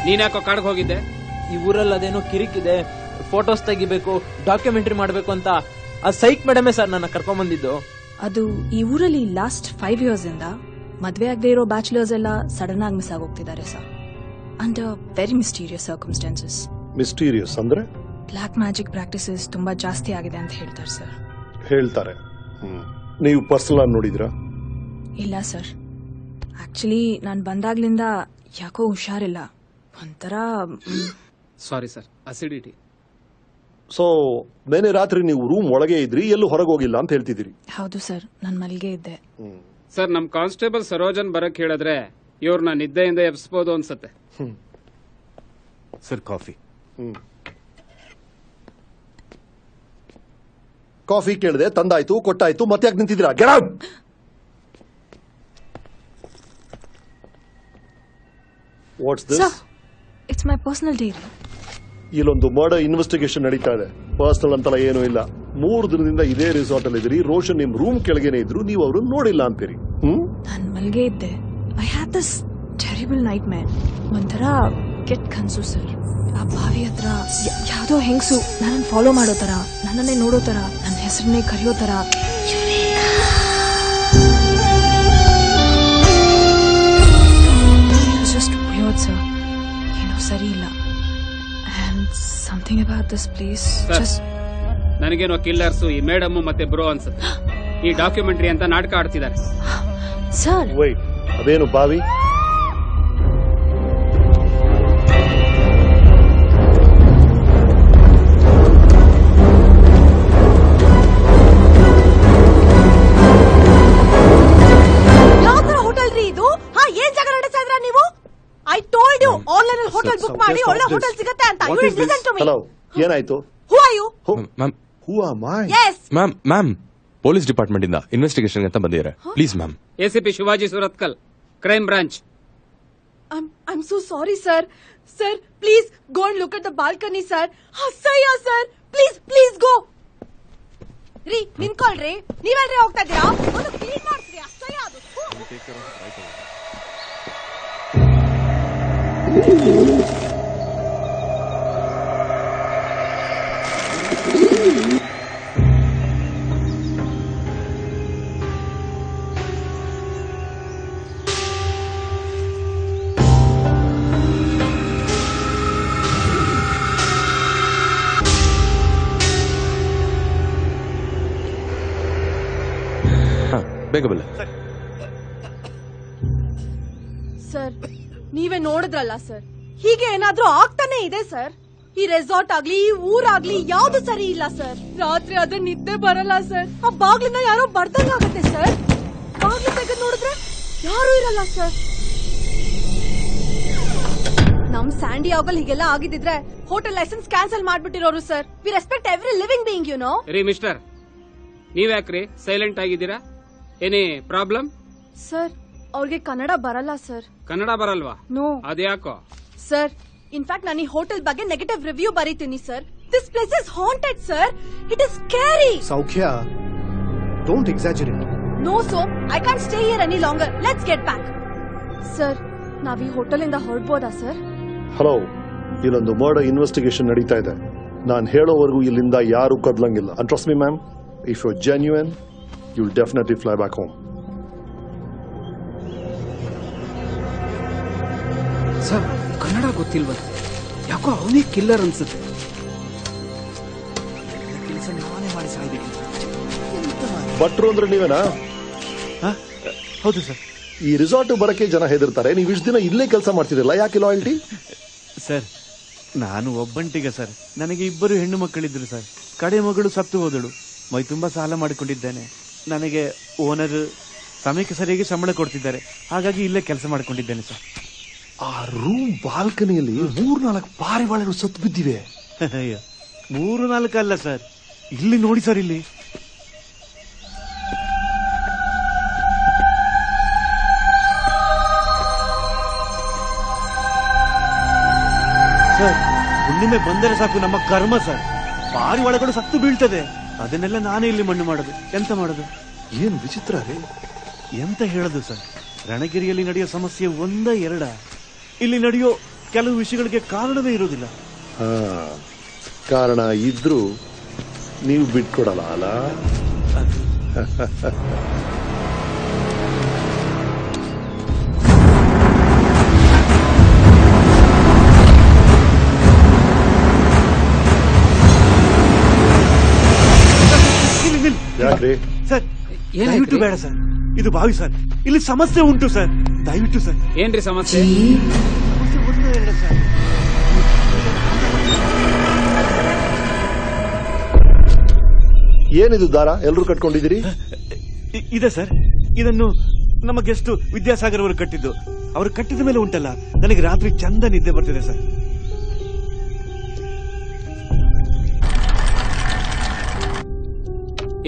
ನೀನ್ಯಾಕೋ ಕಾಡ್ಗೆ ಹೋಗಿದ್ದೆ? ಈ ಊರಲ್ಲಿ ಅದೇನೋ ಕಿರಿಕಿದೆ, ಫೋಟೋಸ್ ತೆಗಿಬೇಕು, ಡಾಕ್ಯುಮೆಂಟರಿ ಮಾಡ್ಬೇಕು ಅಂತ ಆ ಸೈಕ್ ಮೇಡಮೇ ಸರ್ ನನ್ನ ಕರ್ಕೊಂಡ್ ಬಂದಿದ್ದು. ಅದು ಈ ಊರಲ್ಲಿ ಲಾಸ್ಟ್ 5 years ಇಂದ ಮದ್ವೆ ಆಗದೆ ಇರೋ ಬ್ಯಾಚುಲರ್ಸ್ ಎಲ್ಲ ಸಡನ್ ಆಗಿ ಮಿಸ್ ಆಗೋಗ್ತಿದ್ದಾರೆ sir, under very mysterious circumstances. Mysterious ಅಂದ್ರೆ? ಬ್ಲಾಕ್ ಮ್ಯಾಜಿಕ್ ಪ್ರಾಕ್ಟೀಸಸ್ ತುಂಬಾ ಜಾಸ್ತಿ ಆಗಿದೆ ಅಂತ ಹೇಳ್ತಾರೆ ಸರ್. ಹೇಳ್ತಾರೆ. ನೀವು ಪರ್ಸನಲ್ ಆಗಿ ನೋಡಿದ್ರಾ? ಇಲ್ಲ ಸರ್, ಆಕ್ಚುಲಿ ನಾನು ಬಂದಾಗ್ಲಿಂದ ಯಾಕೋ ಹುಷಾರಿಲ್ಲ, ಒಂಥರ. Sorry sir, acidity. ಸೊ ನೆನೆ ರಾತ್ರಿ ನೀವು ರೂಮ್ ಒಳಗೆ ಇದ್ರಿ, ಎಲ್ಲೂ ಹೊರಗೆ ಹೋಗಿಲ್ಲ ಅಂತ ಹೇಳ್ತಿದ್ದೀರಿ? ಹೌದು ಸರ್, ನಾನು ಮಲ್ಗೆ ಇದ್ದೆ. ಸರ್, ನಮ್ ಕಾನ್ಸ್ಟೇಬಲ್ ಸರೋಜನ್ ಬರಕ್ ಹೇಳಿದ್ರೆ ಇವ್ರನ್ನ ನಿದ್ದೆಯಿಂದ ಎಬ್ಸ್ಬೋದು ಅನ್ಸತ್ತೆ. Sir coffee. ಕಾಫಿ ಕೇಳಿದೆ, ತಂದಾಯ್ತು, ಕೊಟ್ಟಾಯ್ತು, ಮತ್ತೆ ಯಾಕೆ ನಿಂತಿದ್ದೀರಾ? Get out! What's this? It's my personal diary. ಇಲ್ಲೊಂದು ಮರ್ಡರ್ ಇನ್ವೆಸ್ಟಿಗೇಷನ್ ನಡೀತಾ ಇದೆ. ಪರ್ಸನಲ್ ಅಂತಲ್ಲ ಏನೂ ಇಲ್ಲ. 3 ದಿನದಿಂದ ಇದೇ ರಿಸಾರ್ಟ್ ಅಲ್ಲಿ ಇದ್ರಿ. ರೋಷನ್ ನಿಮ್ ರೂಮ್ ಕೆಳಗೇನೆ ಇದ್ರು, ನೀವು ಅವ್ರನ್ನ ನೋಡಿಲ್ಲ ಅಂತೀರಿ. ನಾನು ಮಲ್ಗೆ ಇದ್ದೆ. I had this terrible night man. ಒಂಥರ ಕೆಟ್ಟ ಕನ್ಸು ಸರ್. ಆ ಬಾವಿ ಹತ್ರ ಯಾವ್ದೋ ಹೆಂಗ್ಸು ನನ್ನನ್ನು ಫಾಲೋ ಮಾಡೋ ತರ, ನನ್ನನ್ನೇ ನೋಡೋ ತರ, ನನ್ನ ಹೆಸರನ್ನೇ ಕರೆಯೋ ತರ. ಜಸ್ಟ್ ವಿಯರ್ಡ್ ಸರ್, ಏನೋ ಸರಿ ಇಲ್ಲ. And something about this place just. ನನಗೇನೋ ಕಿಲ್ಲರ್ಸು ಈ ಮೇಡಮ್ ಮತ್ತೆ ಬ್ರೋ ಅನ್ಸುತ್ತೆ. ಈ ಡಾಕ್ಯುಮೆಂಟರಿ ಅಂತ ನಾಟಕ ಆಡ್ತಿದ್ದಾರೆ ಸರ್. ವೈಟ್, ಅದೇನು ಬಾವಿ? ಹೋಟೆಲ್ ರೀ ಇದು? ಏನ್ ಜಾಗ ನಡೆಸ್ತಾ ಇದ್ರ ನೀವು? ಐ ಟೋಲ್ಡ್ ಯು ಆನ್ಲೈನ್ ಅಲ್ಲಿ ಹೋಟೆಲ್ ಬುಕ್ ಮಾಡಿ ಒಳ್ಳೆ ಹೋಟೆಲ್ ಸಿಗುತ್ತೆ ಅಂತ. You did listen to me. Hello, ಏನಾಯ್ತು? Who are you? Ma'am, who am I? Yes ma'am, police department ಇಂದ ಇನ್ವೆಸ್ಟಿಗೇಷನ್ ಅಂತ ಬಂದಿದ್ದಾರೆ. Please ma'am. ACP Shivaji Surathkal, crime branch. I'm so sorry, sir. Sir, please go and look at the balcony, sir. Asaya, sir. Please go. ರೀ, ನಿಂತ್ಕೊಳ್ರಿ. ನೀವೆಲ್ರಿ ಹೋಗ್ತಾ ಇದ್ದೀರಾ? ಒಂದು clean ಮಾಡ್ತೀರಿ. ಅಸಹ್ಯ ಅದು. ಬೇಗ ಬಲ್ಲ. ಸರ್, ನೀವೇ ನೋಡಿದ್ರಲ್ಲ ಸರ್, ಹೀಗೆ ಏನಾದ್ರೂ ಆಗ್ತಾನೆ ಇದೆ ಸರ್. ಈ ರೆಸಾರ್ಟ್ ಆಗ್ಲಿ, ಈ ಊರಾಗ್ಲಿ ಯಾವ್ದು ಸರಿ ಇಲ್ಲ ಸರ್. ರಾತ್ರಿ ಅದ್ರ ನಿದ್ದೆ ಬರಲ್ಲ ಸರ್. ಆ ಬಾಗ್ಲಿಂದ ಯಾರೋ ಬರ್ದಂಗಾಗತ್ತೆ ಸರ್. ಬಾಗ್ಲು ತೆಗೆದು ನೋಡಿದ್ರೆ ಯಾರು ಇರಲ್ಲ ಸರ್. ನಮ್ ಸ್ಯಾಂಡಿ ಆಗಲ್ ಹೀಗೆಲ್ಲ ಆಗಿದ್ರೆ ಹೋಟೆಲ್ ಲೈಸೆನ್ಸ್ ಕ್ಯಾನ್ಸಲ್ ಮಾಡ್ಬಿಟ್ಟಿರೋರು sir. We respect every living being, you know. ರೀ ಮಿಸ್ಟರ್, ನೀವ್ಯಾಕ್ರಿ ಸೈಲೆಂಟ್ ಆಗಿದ್ದೀರಾ? ಏನೇ ಪ್ರಾಬ್ಲಮ್? ಸರ್, ಅವ್ರಿಗೆ ಕನ್ನಡ ಬರಲ್ಲ ಸರ್. ಕನ್ನಡ ಬರಲ್ವಾ? ನೋ. ಅದ್ಯಾಕೋ? ಸರ್, ಇನ್ಫ್ಯಾಕ್ಟ್ ನಾನು ಈ ಹೋಟೆಲ್ ಬಗ್ಗೆ ನೆಗೆಟಿವ್ ರಿವ್ಯೂ ಬರೀತೀನಿ sir. This place is haunted sir. It is scary. Saukhya, don't exaggerate. No soap, I can't stay here any longer. Let's get back. Sir, ನಾವ್ ಈ hotel ಇಂದ ಹೊರಡ್ಬೋದಾ sir? Hello, ಇಲ್ಲೊಂದು murder investigation ನಡೀತಾ ಇದೆ. ನಾನು ಹೇಳೋವರೆಗೂ ಇಲ್ಲಿಂದ ಯಾರು ಕದ್ಲಂಗಿಲ್ಲ. And trust me ma'am, if you are genuine, you will definitely fly back home. Sir, Kannada ಗೊತ್ತಿಲ್ವ? ಯಾಕೋ ಅವನೇ ಕಿಲ್ಲರ್ ಅನ್ಸುತ್ತೆ. ಕೆಲಸ ನಾನೇ ಮಾಡಿ ಸಾಯ್ಬೇಕು. ಭಟ್ರು ಅಂದ್ರೆ ನೀವೇನಾ? ಹೌದು ಸರ್. ಈ ರಿಸಾರ್ಟ್ ಬರಕ್ಕೆ ಜನ ಹೆದರ್ತಾರೆ. ನೀವು ಇಷ್ಟು ದಿನ ಇಲ್ಲೇ ಕೆಲಸ ಮಾಡ್ತಿದ್ರಲ್ಲ, ಯಾಕೆ ಲಾಯಲ್ಟಿ? ಸರ್, ನಾನು ಒಬ್ಬಂಟಿಗ ಸರ್. ನನಗೆ 2 ಹೆಣ್ಣು ಮಕ್ಕಳಿದ್ರು ಸರ್. ಕಡೆ ಮಗಳು ಸತ್ತು ಹೋದಳು. ಮೈ ತುಂಬಾ ಸಾಲ ಮಾಡಿಕೊಂಡಿದ್ದೇನೆ. ನನಗೆ ಓನರ್ ಸಮಯಕ್ಕೆ ಸರಿಯಾಗಿ ಸಂಬಳ ಕೊಡ್ತಿದ್ದಾರೆ. ಹಾಗಾಗಿ ಇಲ್ಲೇ ಕೆಲಸ ಮಾಡಿಕೊಂಡಿದ್ದೇನೆ ಸರ್. ಆ ರೂಮ್ ಬಾಲ್ಕನಿಯಲ್ಲಿ 3-4 ಪಾರಿವಾಳಗಳು ಸತ್ತು ಬಿದ್ದಿವೆ. 3-4 ಅಲ್ಲ ಸರ್, ಇಲ್ಲಿ ನೋಡಿ ಸರ್. ಇಲ್ಲಿ ಸರ್, ಹುಣ್ಣಿಮೆ ಬಂದರೆ ಸಾಕು ನಮ್ಮ ಕರ್ಮ ಸರ್. ಪಾರಿವಾಳಗಳು ಸತ್ತು ಬೀಳ್ತದೆ. ಅದನ್ನೆಲ್ಲ ನಾನೇ ಇಲ್ಲಿ ಮಣ್ಣು ಮಾಡೋದು. ಎಂತ ಮಾಡೋದು? ಏನ್ ವಿಚಿತ್ರ ರೀ. ಎಂತ ಹೇಳೋದು ಸರ್, ರಣಗಿರಿಯಲ್ಲಿ ನಡೆಯೋ ಸಮಸ್ಯೆ ಒಂದ ಎರಡ, ಇಲ್ಲಿ ನಡೆಯೋ ಕೆಲವು ವಿಷಯಗಳಿಗೆ ಕಾರಣವೇ ಇರೋದಿಲ್ಲ. ಕಾರಣ ಇದ್ರೂ ನೀವು ಬಿಟ್ಕೊಡಲ್ಲ ಅಲ್ಲ. ಯಾಕ್ರಿ ಸರ್, ದಯವಿಟ್ಟು ಬೇಡ ಸರ್, ಇದು ಬಾವಿ ಸರ್, ಇಲ್ಲಿ ಸಮಸ್ಯೆ ಉಂಟು ಸರ್, ದಯವಿಟ್ಟು ಸರ್. ಏನ್ರಿ ಸಮಸ್ಯೆ? ಒಂದೇ ಎರಡ ಸರ್. ಏನಿದು ದಾರ ಎಲ್ರು ಕಟ್ಕೊಂಡಿದ್ದೀರಿ? ಇದೆ ಸರ್, ಇದನ್ನು ನಮ್ಮ ಗೆಸ್ಟ್ ವಿದ್ಯಾಸಾಗರ್ ಅವರು ಕಟ್ಟಿದ್ದು. ಅವರು ಕಟ್ಟಿದ ಮೇಲೆ ಉಂಟಲ್ಲ, ನನಗೆ ರಾತ್ರಿ ಚಂದ ನಿದ್ದೆ ಬರ್ತಿದೆ ಸರ್.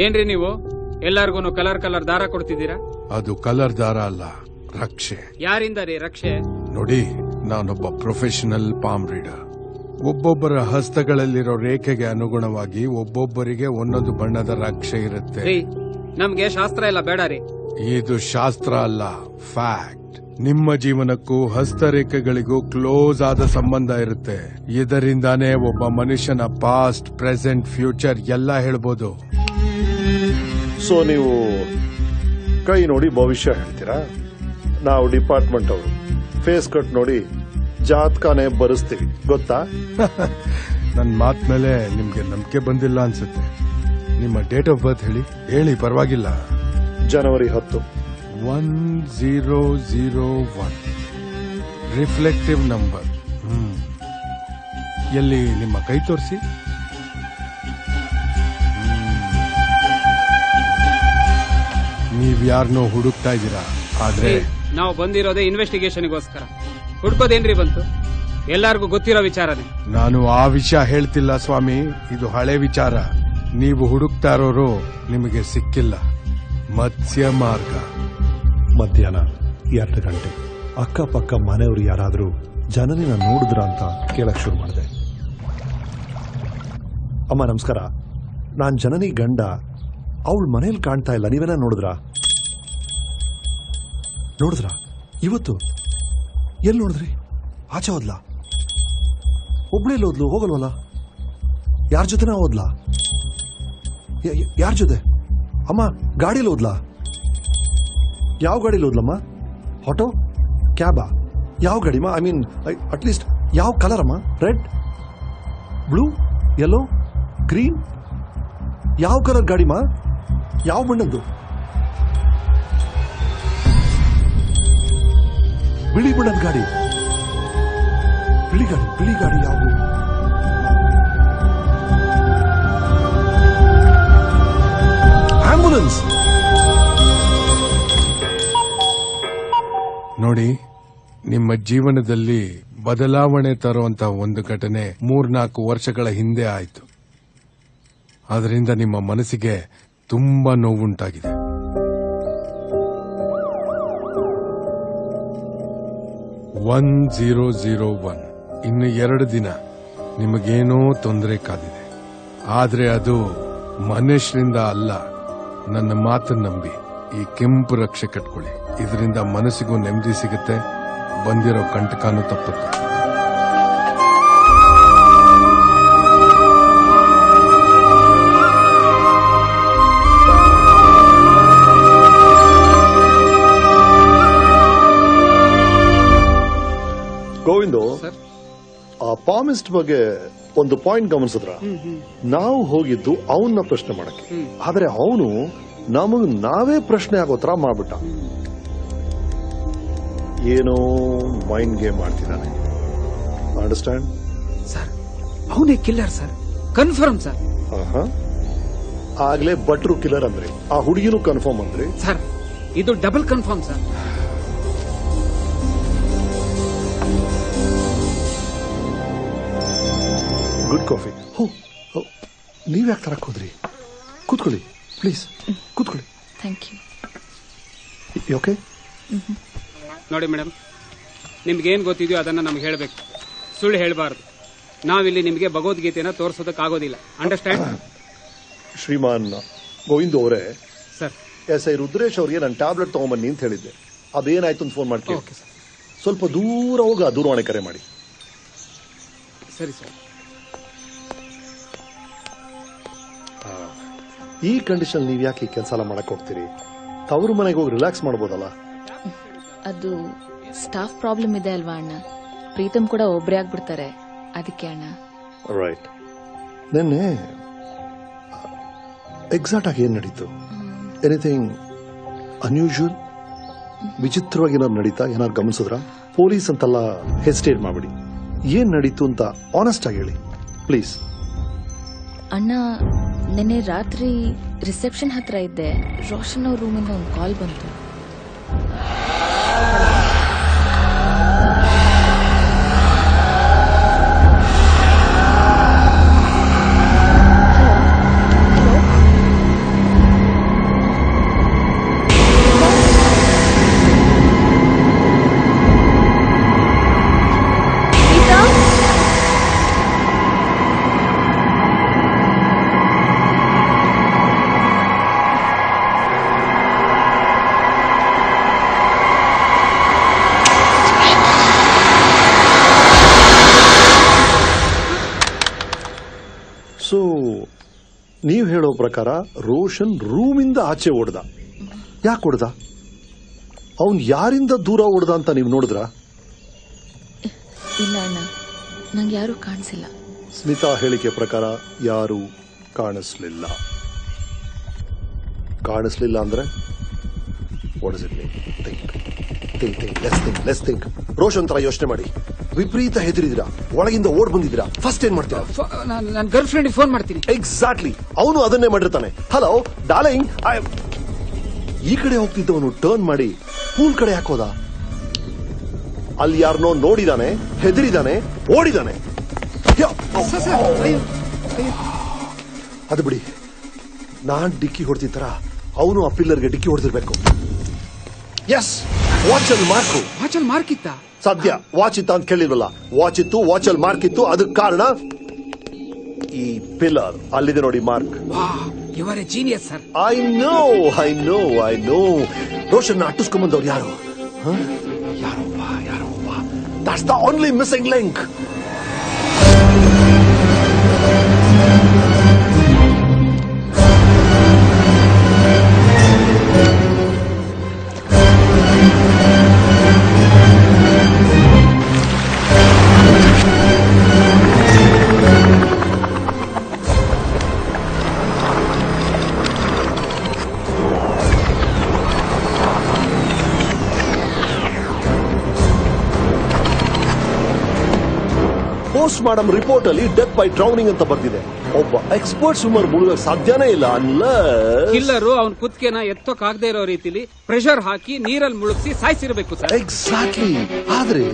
ಏನ್ರಿ ನೀವು ಎಲ್ಲಾರ್ಗು ಕಲರ್ ದಾರ ಕೊಡ್ತಿದ್ದೀರಾ? ಅದು ಕಲರ್ ದಾರ ಅಲ್ಲ, ರಕ್ಷೆ. ಯಾರಿಂದ ರೀ ರಕ್ಷೆ? ನೋಡಿ, ನಾನೊಬ್ಬ ಪ್ರೊಫೆಷನಲ್ ಪಾಮ್ ರೀಡರ್. ಒಬ್ಬೊಬ್ಬರ ಹಸ್ತಗಳಲ್ಲಿರೋ ರೇಖೆಗೆ ಅನುಗುಣವಾಗಿ ಒಬ್ಬೊಬ್ಬರಿಗೆ ಒಂದೊಂದು ಬಣ್ಣದ ರಕ್ಷೆ ಇರುತ್ತೆ. ನಮ್ಗೆ ಶಾಸ್ತ್ರ ಎಲ್ಲ ಬೇಡ ರೀ. ಇದು ಶಾಸ್ತ್ರ ಅಲ್ಲ, ಫ್ಯಾಕ್ಟ್. ನಿಮ್ಮ ಜೀವನಕ್ಕೂ ಹಸ್ತರೇಖೆಗಳಿಗೂ ಕ್ಲೋಸ್ ಆದ ಸಂಬಂಧ ಇರುತ್ತೆ. ಇದರಿಂದಾನೇ ಒಬ್ಬ ಮನುಷ್ಯನ ಪಾಸ್ಟ್, ಪ್ರೆಸೆಂಟ್, ಫ್ಯೂಚರ್ ಎಲ್ಲ ಹೇಳ್ಬೋದು. ಸೊ ನೀವು ಕೈ ನೋಡಿ ಭವಿಷ್ಯ ಹೇಳ್ತೀರಾ? ನಾವು ಡಿಪಾರ್ಟ್ಮೆಂಟ್ ಅವರು ಫೇಸ್ ಕಟ್ ನೋಡಿ ಜಾತಕನೇ ಬರೆಸ್ತೀವಿ, ಗೊತ್ತಾ? ನನ್ನ ಮಾತ್ ಮೇಲೆ ನಿಮ್ಗೆ ನಂಬಿಕೆ ಬಂದಿಲ್ಲ ಅನ್ಸುತ್ತೆ. ನಿಮ್ಮ ಡೇಟ್ ಆಫ್ ಬರ್ತ್ ಹೇಳಿ, ಪರವಾಗಿಲ್ಲ. ಜನವರಿ 10, 1001. Reflective number. ಎಲ್ಲಿ ನಿಮ್ಮ ಕೈ ತೋರಿಸಿ. ನೀವ್ಯಾರನ್ನೋ ಹುಡುಕ್ತಾ ಇದ್ದೀರಾ, ಆದ್ರೆ ನಾವು ಬಂದಿರೋದೇ ಇನ್ವೆಸ್ಟಿಗೇಷನ್ಗೋಸ್ಕರ. ಹುಡ್ಕೋದೇನ್ರಿ ಬಂತು? ಎಲ್ಲಾರ್ಗೂ ಗೊತ್ತಿರೋ ವಿಚಾರನೇ. ನಾನು ಆ ವಿಷಯ ಹೇಳ್ತಿಲ್ಲ ಸ್ವಾಮಿ, ಇದು ಹಳೆ ವಿಚಾರ. ನೀವು ಹುಡುಕ್ತಾ ಇರೋರು ನಿಮಗೆ ಸಿಕ್ಕಿಲ್ಲ. ಮತ್ಸ್ಯ ಮಾರ್ಗ. ಮಧ್ಯಾಹ್ನ 2 ಗಂಟೆ. ಅಕ್ಕಪಕ್ಕ ಮನೆಯವರು ಯಾರಾದ್ರೂ ಜನನಿನ ನೋಡಿದ್ರ ಅಂತ ಕೇಳಕ್ ಶುರು ಮಾಡಿದೆ. ಅಮ್ಮ ನಮಸ್ಕಾರ, ನಾನ್ ಜನನಿ ಗಂಡ. ಅವಳ ಮನೇಲಿ ಕಾಣ್ತಾ ಇಲ್ಲ, ನೀವೇನ ನೋಡಿದ್ರಾ? ಇವತ್ತು ಎಲ್ಲಿ ನೋಡಿದ್ರಿ? ಆಚೆ ಹೋದ್ಲಾ? ಒಬ್ಳೇಲಿ ಹೋದ್ಲು? ಹೋಗಲ್ವಲ್ಲ? ಯಾರ ಜೊತೆನ ಹೋದ್ಲಾ? ಯಾರ ಜೊತೆ? ಅಮ್ಮ ಗಾಡಿಯಲ್ಲಿ ಹೋದ್ಲಾ? ಯಾವ ಗಾಡಿಲಿ ಹೋದ್ಲಮ್ಮ? ಆಟೋ, ಕ್ಯಾಬಾ? ಯಾವ ಗಾಡಿಮ್ಮ? ಐ ಮೀನ್ ಅಟ್ಲೀಸ್ಟ್ ಯಾವ ಕಲರ್ ಅಮ್ಮ? Red, blue, yellow, green? ಯಾವ ಕಲರ್ ಗಾಡಿಮ್ಮ? ಯಾವ ಬಣ್ಣದ್ದು? ಬಿಳಿ ಬಣ್ಣದ ಗಾಡಿ. ಬಿಳಿ ಗಾಡಿ ಯಾವುದು? ಆಂಬ್ಯುಲೆನ್ಸ್. ನೋಡಿ, ನಿಮ್ಮ ಜೀವನದಲ್ಲಿ ಬದಲಾವಣೆ ತರುವಂತ ಒಂದು ಘಟನೆ 3-4 ವರ್ಷಗಳ ಹಿಂದೆ ಆಯಿತು. ಅದರಿಂದ ನಿಮ್ಮ ಮನಸ್ಸಿಗೆ ತುಂಬಾ ನೋವುಂಟಾಗಿದೆ. $1001. ಇನ್ನು 2 ದಿನ ನಿಮಗೇನೋ ತೊಂದರೆ ಕಾದಿದೆ. ಆದ್ರೆ ಅದು ಮನುಷ್ಯರಿಂದ ಅಲ್ಲ. ನನ್ನ ಮಾತನ್ನು ನಂಬಿ ಈ ಕೆಂಪು ರಕ್ಷೆ ಕಟ್ಕೊಳ್ಳಿ. ಇದರಿಂದ ಮನಸ್ಸಿಗೂ ನೆಮ್ಮದಿ ಸಿಗುತ್ತೆ, ಬಂದಿರೋ ಕಂಟಕನೂ ತಪ್ಪುತ್ತೆ. ಗೋವಿಂದು, ಆ ಪಾಮಿಸ್ಟ್ ಬಗ್ಗೆ ಒಂದು ಪಾಯಿಂಟ್ ಗಮನಿಸಿದ್ರ? ನಾವು ಹೋಗಿದ್ದು ಅವನ್ನ ಪ್ರಶ್ನೆ ಮಾಡಕ್ಕೆ, ಆದ್ರೆ ಅವನು ನಮಗ್ ನಾವೇ ಪ್ರಶ್ನೆ ಆಗೋ ತರ ಮಾಡ್ಬಿಟ್ಟ. ಏನೋ ಮೈಂಡ್ ಗೇಮ್ ಮಾಡ್ತಿದ್ದಾನೆ. ಅಂಡರ್ಸ್ಟ್ಯಾಂಡ್? ಸರ್, ಅವನೇ ಕಿಲ್ಲರ್ ಸರ್, ಕನ್ಫರ್ಮ್ ಸರ್. ಆಗ್ಲೇ ಭಟ್ರು ಕಿಲ್ಲರ್ ಅಂದ್ರಿ, ಆ ಹುಡುಗಿನೂ ಕನ್ಫರ್ಮ್ ಅಂದ್ರಿ. ಸರ್, ಇದು double confirm sir. Good coffee. ನೀವ್ಯಾಕೆ ತರಕ್ ಹೋದ್ರಿ? ಕೂತ್ಕೊಳ್ಳಿ ಪ್ಲೀಸ್, ಕೂತ್ಕೊಳ್ಳಿ. Thank you. ಓಕೆ. ನೋಡಿ ಮೇಡಮ್, ನಿಮ್ಗೇನು ಗೊತ್ತಿದೆಯೋ ಅದನ್ನ ನಮ್ಗೆ ಹೇಳಬೇಕು, ಸುಳ್ಳು ಹೇಳಬಾರ್ದು. ನಾವಿಲ್ಲಿ ನಿಮಗೆ ಭಗವದ್ಗೀತೆನ ತೋರಿಸೋದಕ್ಕಾಗೋದಿಲ್ಲ. ಅಂಡರ್ಸ್ಟ್ಯಾಂಡ್? ಶ್ರೀಮಾನ್ ಗೋವಿಂದ್ ಅವರೇ, ಸರ್, SI ರುದ್ರೇಶ್ ಅವ್ರಿಗೆ ನಾನು ಟ್ಯಾಬ್ಲೆಟ್ ತಗೊಂಬನ್ನಿ ಅಂತ ಹೇಳಿದ್ದೆ. ಅದೇನಾಯ್ತು ಅಂತ ಫೋನ್ ಮಾಡ್ತೀನಿ. ಸ್ವಲ್ಪ ದೂರ ಹೋಗ ದೂರವಾಣಿ ಕರೆ ಮಾಡಿ. ಸರಿ ಸರ್. ಈ ಕಂಡೀಷನ್ ನೀವ್ ಯಾಕೆ ಈ ಕೆಲಸ ಎಲ್ಲ ಮಾಡಕ್ ಹೋಗ್ತೀರಿ? ತವರು ಮನೆಗೆ ಹೋಗಿ ರಿಲ್ಯಾಕ್ಸ್ ಮಾಡ್ಬೋದಲ್ಲ. ಅದು ಸ್ಟಾಫ್ ಪ್ರಾಬ್ಲಮ್ ಇದೆ ಅಲ್ವಾ ಅಣ್ಣ, ಪ್ರೀತಮ್ ಕೂಡ ಒಬ್ರೇ ಆಗ್ಬಿಡ್ತಾರೆ, ಅದಕ್ಕೆ ಅಣ್ಣ. ರೈಟ್. ನೆನ್ನೆ ಎಕ್ಸಾಕ್ಟ್ ಆಗಿ ಏನ್ ನಡೀತು? ಎನಿಥಿಂಗ್ ಅನ್ಯೂಶುವಲ್, ವಿಚಿತ್ರವಾಗಿ ಏನಾದ್ರು ನಡೀತಾ? ಏನಾದ್ರು ಗಮನಿಸಿದ್ರ? ಪೊಲೀಸ್ ಅಂತೆಲ್ಲ ಹೆಸಿಟೇಟ್ ಮಾಡ್ಬಿಡಿ. ಏನ್ ನಡೀತು ಅಂತ ಆನೆಸ್ಟ್ ಆಗಿ ಹೇಳಿ ಪ್ಲೀಸ್. ಅಣ್ಣ, ನೆನ್ನೆ ರಾತ್ರಿ ರಿಸೆಪ್ಷನ್ ಹತ್ರ ಇದ್ದೆ, ರೋಷನ್ ಅವ್ರ ರೂಮಿಂದ ಒಂದು ಕಾಲ್ ಬಂತು. ಸೊ ನೀವ್ ಹೇಳೋ ಪ್ರಕಾರ ರೋಷನ್ ರೂಮಿಂದ ಆಚೆ ಓಡ್ದ. ಯಾಕೆ ಓಡ್ದ? ಅವನ್ ಯಾರಿಂದ ದೂರ ಓಡ್ದ ಅಂತ ನೀವು ನೋಡಿದ್ರ? ಇಲ್ಲ ಅಣ್ಣ, ನಂಗೆ ಯಾರು ಕಾಣಿಸಿಲ್ಲ. ಸ್ಮಿತಾ ಹೇಳಿಕೆ ಪ್ರಕಾರ ಯಾರು ಕಾಣಿಸ್ಲಿಲ್ಲ. ಕಾಣಿಸ್ಲಿಲ್ಲ ಅಂದ್ರೆ ರೋಷನ್ ತರ ಯೋಚನೆ ಮಾಡಿ. ವಿಪರೀತ ಹೆದರಿದಿರಾ, ಒಳಗಿಂದ ಓಡ್ ಬಂದಿದ್ದೀರಾ, ಫಸ್ಟ್ ಏನ್ ಮಾಡ್ತೀರಾ? ನನ್ನ ಗರ್ಲ್ ಫ್ರೆಂಡ್ ಫೋನ್ ಮಾಡ್ತೀನಿ. ಎಕ್ಸಾಕ್ಟ್ಲಿ, ಅವನು ಅದನ್ನೇ ಮಾಡಿರ್ತಾನೆ. ಹಲೋ ಡಾರ್ಲಿಂಗ್, ಈ ಕಡೆ ಹೋಗ್ತಿದ್ದವನು ಟರ್ನ್ ಮಾಡಿ ಪೂಲ್ ಕಡೆ ಹಾಕೋದ. ಅಲ್ಲಿ ಯಾರನ್ನೋ ನೋಡಿದಾನೆ, ಹೆದರಿದಾನೆ, ಓಡಿದಾನೆ. ಅದು ಬಿಡಿ, ನಾನ್ ಡಿಕ್ಕಿ ಹೊಡೆದಿತ್ತರ ಅವನು ಆ ಪಿಲ್ಲರ್ಗೆ ಡಿಕ್ಕಿ ಹೊಡೆದಿರ್ಬೇಕು. ಎಸ್, ವಾಚ್ ಅಲ್ಲಿ ಮಾರ್ಕು. ವಾಚ್ ಅಲ್ಲಿ ಮಾರ್ಕ್ ಇತ್ತ? ಸದ್ಯ ವಾಚ್ ಇತ್ತ ಅಂತ ಕೇಳಿಲ್ವಲ್ಲ, ವಾಚ್ ಇತ್ತು, ವಾಚ್ ಅಲ್ಲಿ ಮಾರ್ಕ್ ಇತ್ತು. ಅದಕ್ಕೆ ಕಾರಣ ಈ ಪಿಲ್ಲರ್ ಅಲ್ಲಿದೆ ನೋಡಿ, mark. You are a genius sir. I know. Roshan ಅಟ್ಟಿಸ್ಕೊಂಬಂದವ್ರು ಯಾರು? ಯಾರೊಬ್ಬ. That's the only missing link. Post mortem report ಅಲ್ಲಿ ಡೆತ್ ಬೈ ಡ್ರೌನಿಂಗ್ ಅಂತ ಬರ್ತಿದೆ. ಒಬ್ಬ ಎಕ್ಸ್ಪರ್ಟ್ ಸ್ವಿಮ್ಮರ್ ಮುಳುಗಕ್ಕೆ ಸಾಧ್ಯನೇ ಇಲ್ಲ. ಕಿಲ್ಲರು ಅವನ್ ಕುತ್ತಿಗೆನ ಎತ್ತೋಕಾಗದೇ ಇರೋ ರೀತಿಲಿ ಪ್ರೆಷರ್ ಹಾಕಿ ನೀರಲ್ಲಿ ಮುಳುಗಿಸಿ ಸಾಯಿಸಿರ್ಬೇಕು ಸರ್. ಎಕ್ಸಾಕ್ಟ್ಲಿ. ಆದ್ರೆ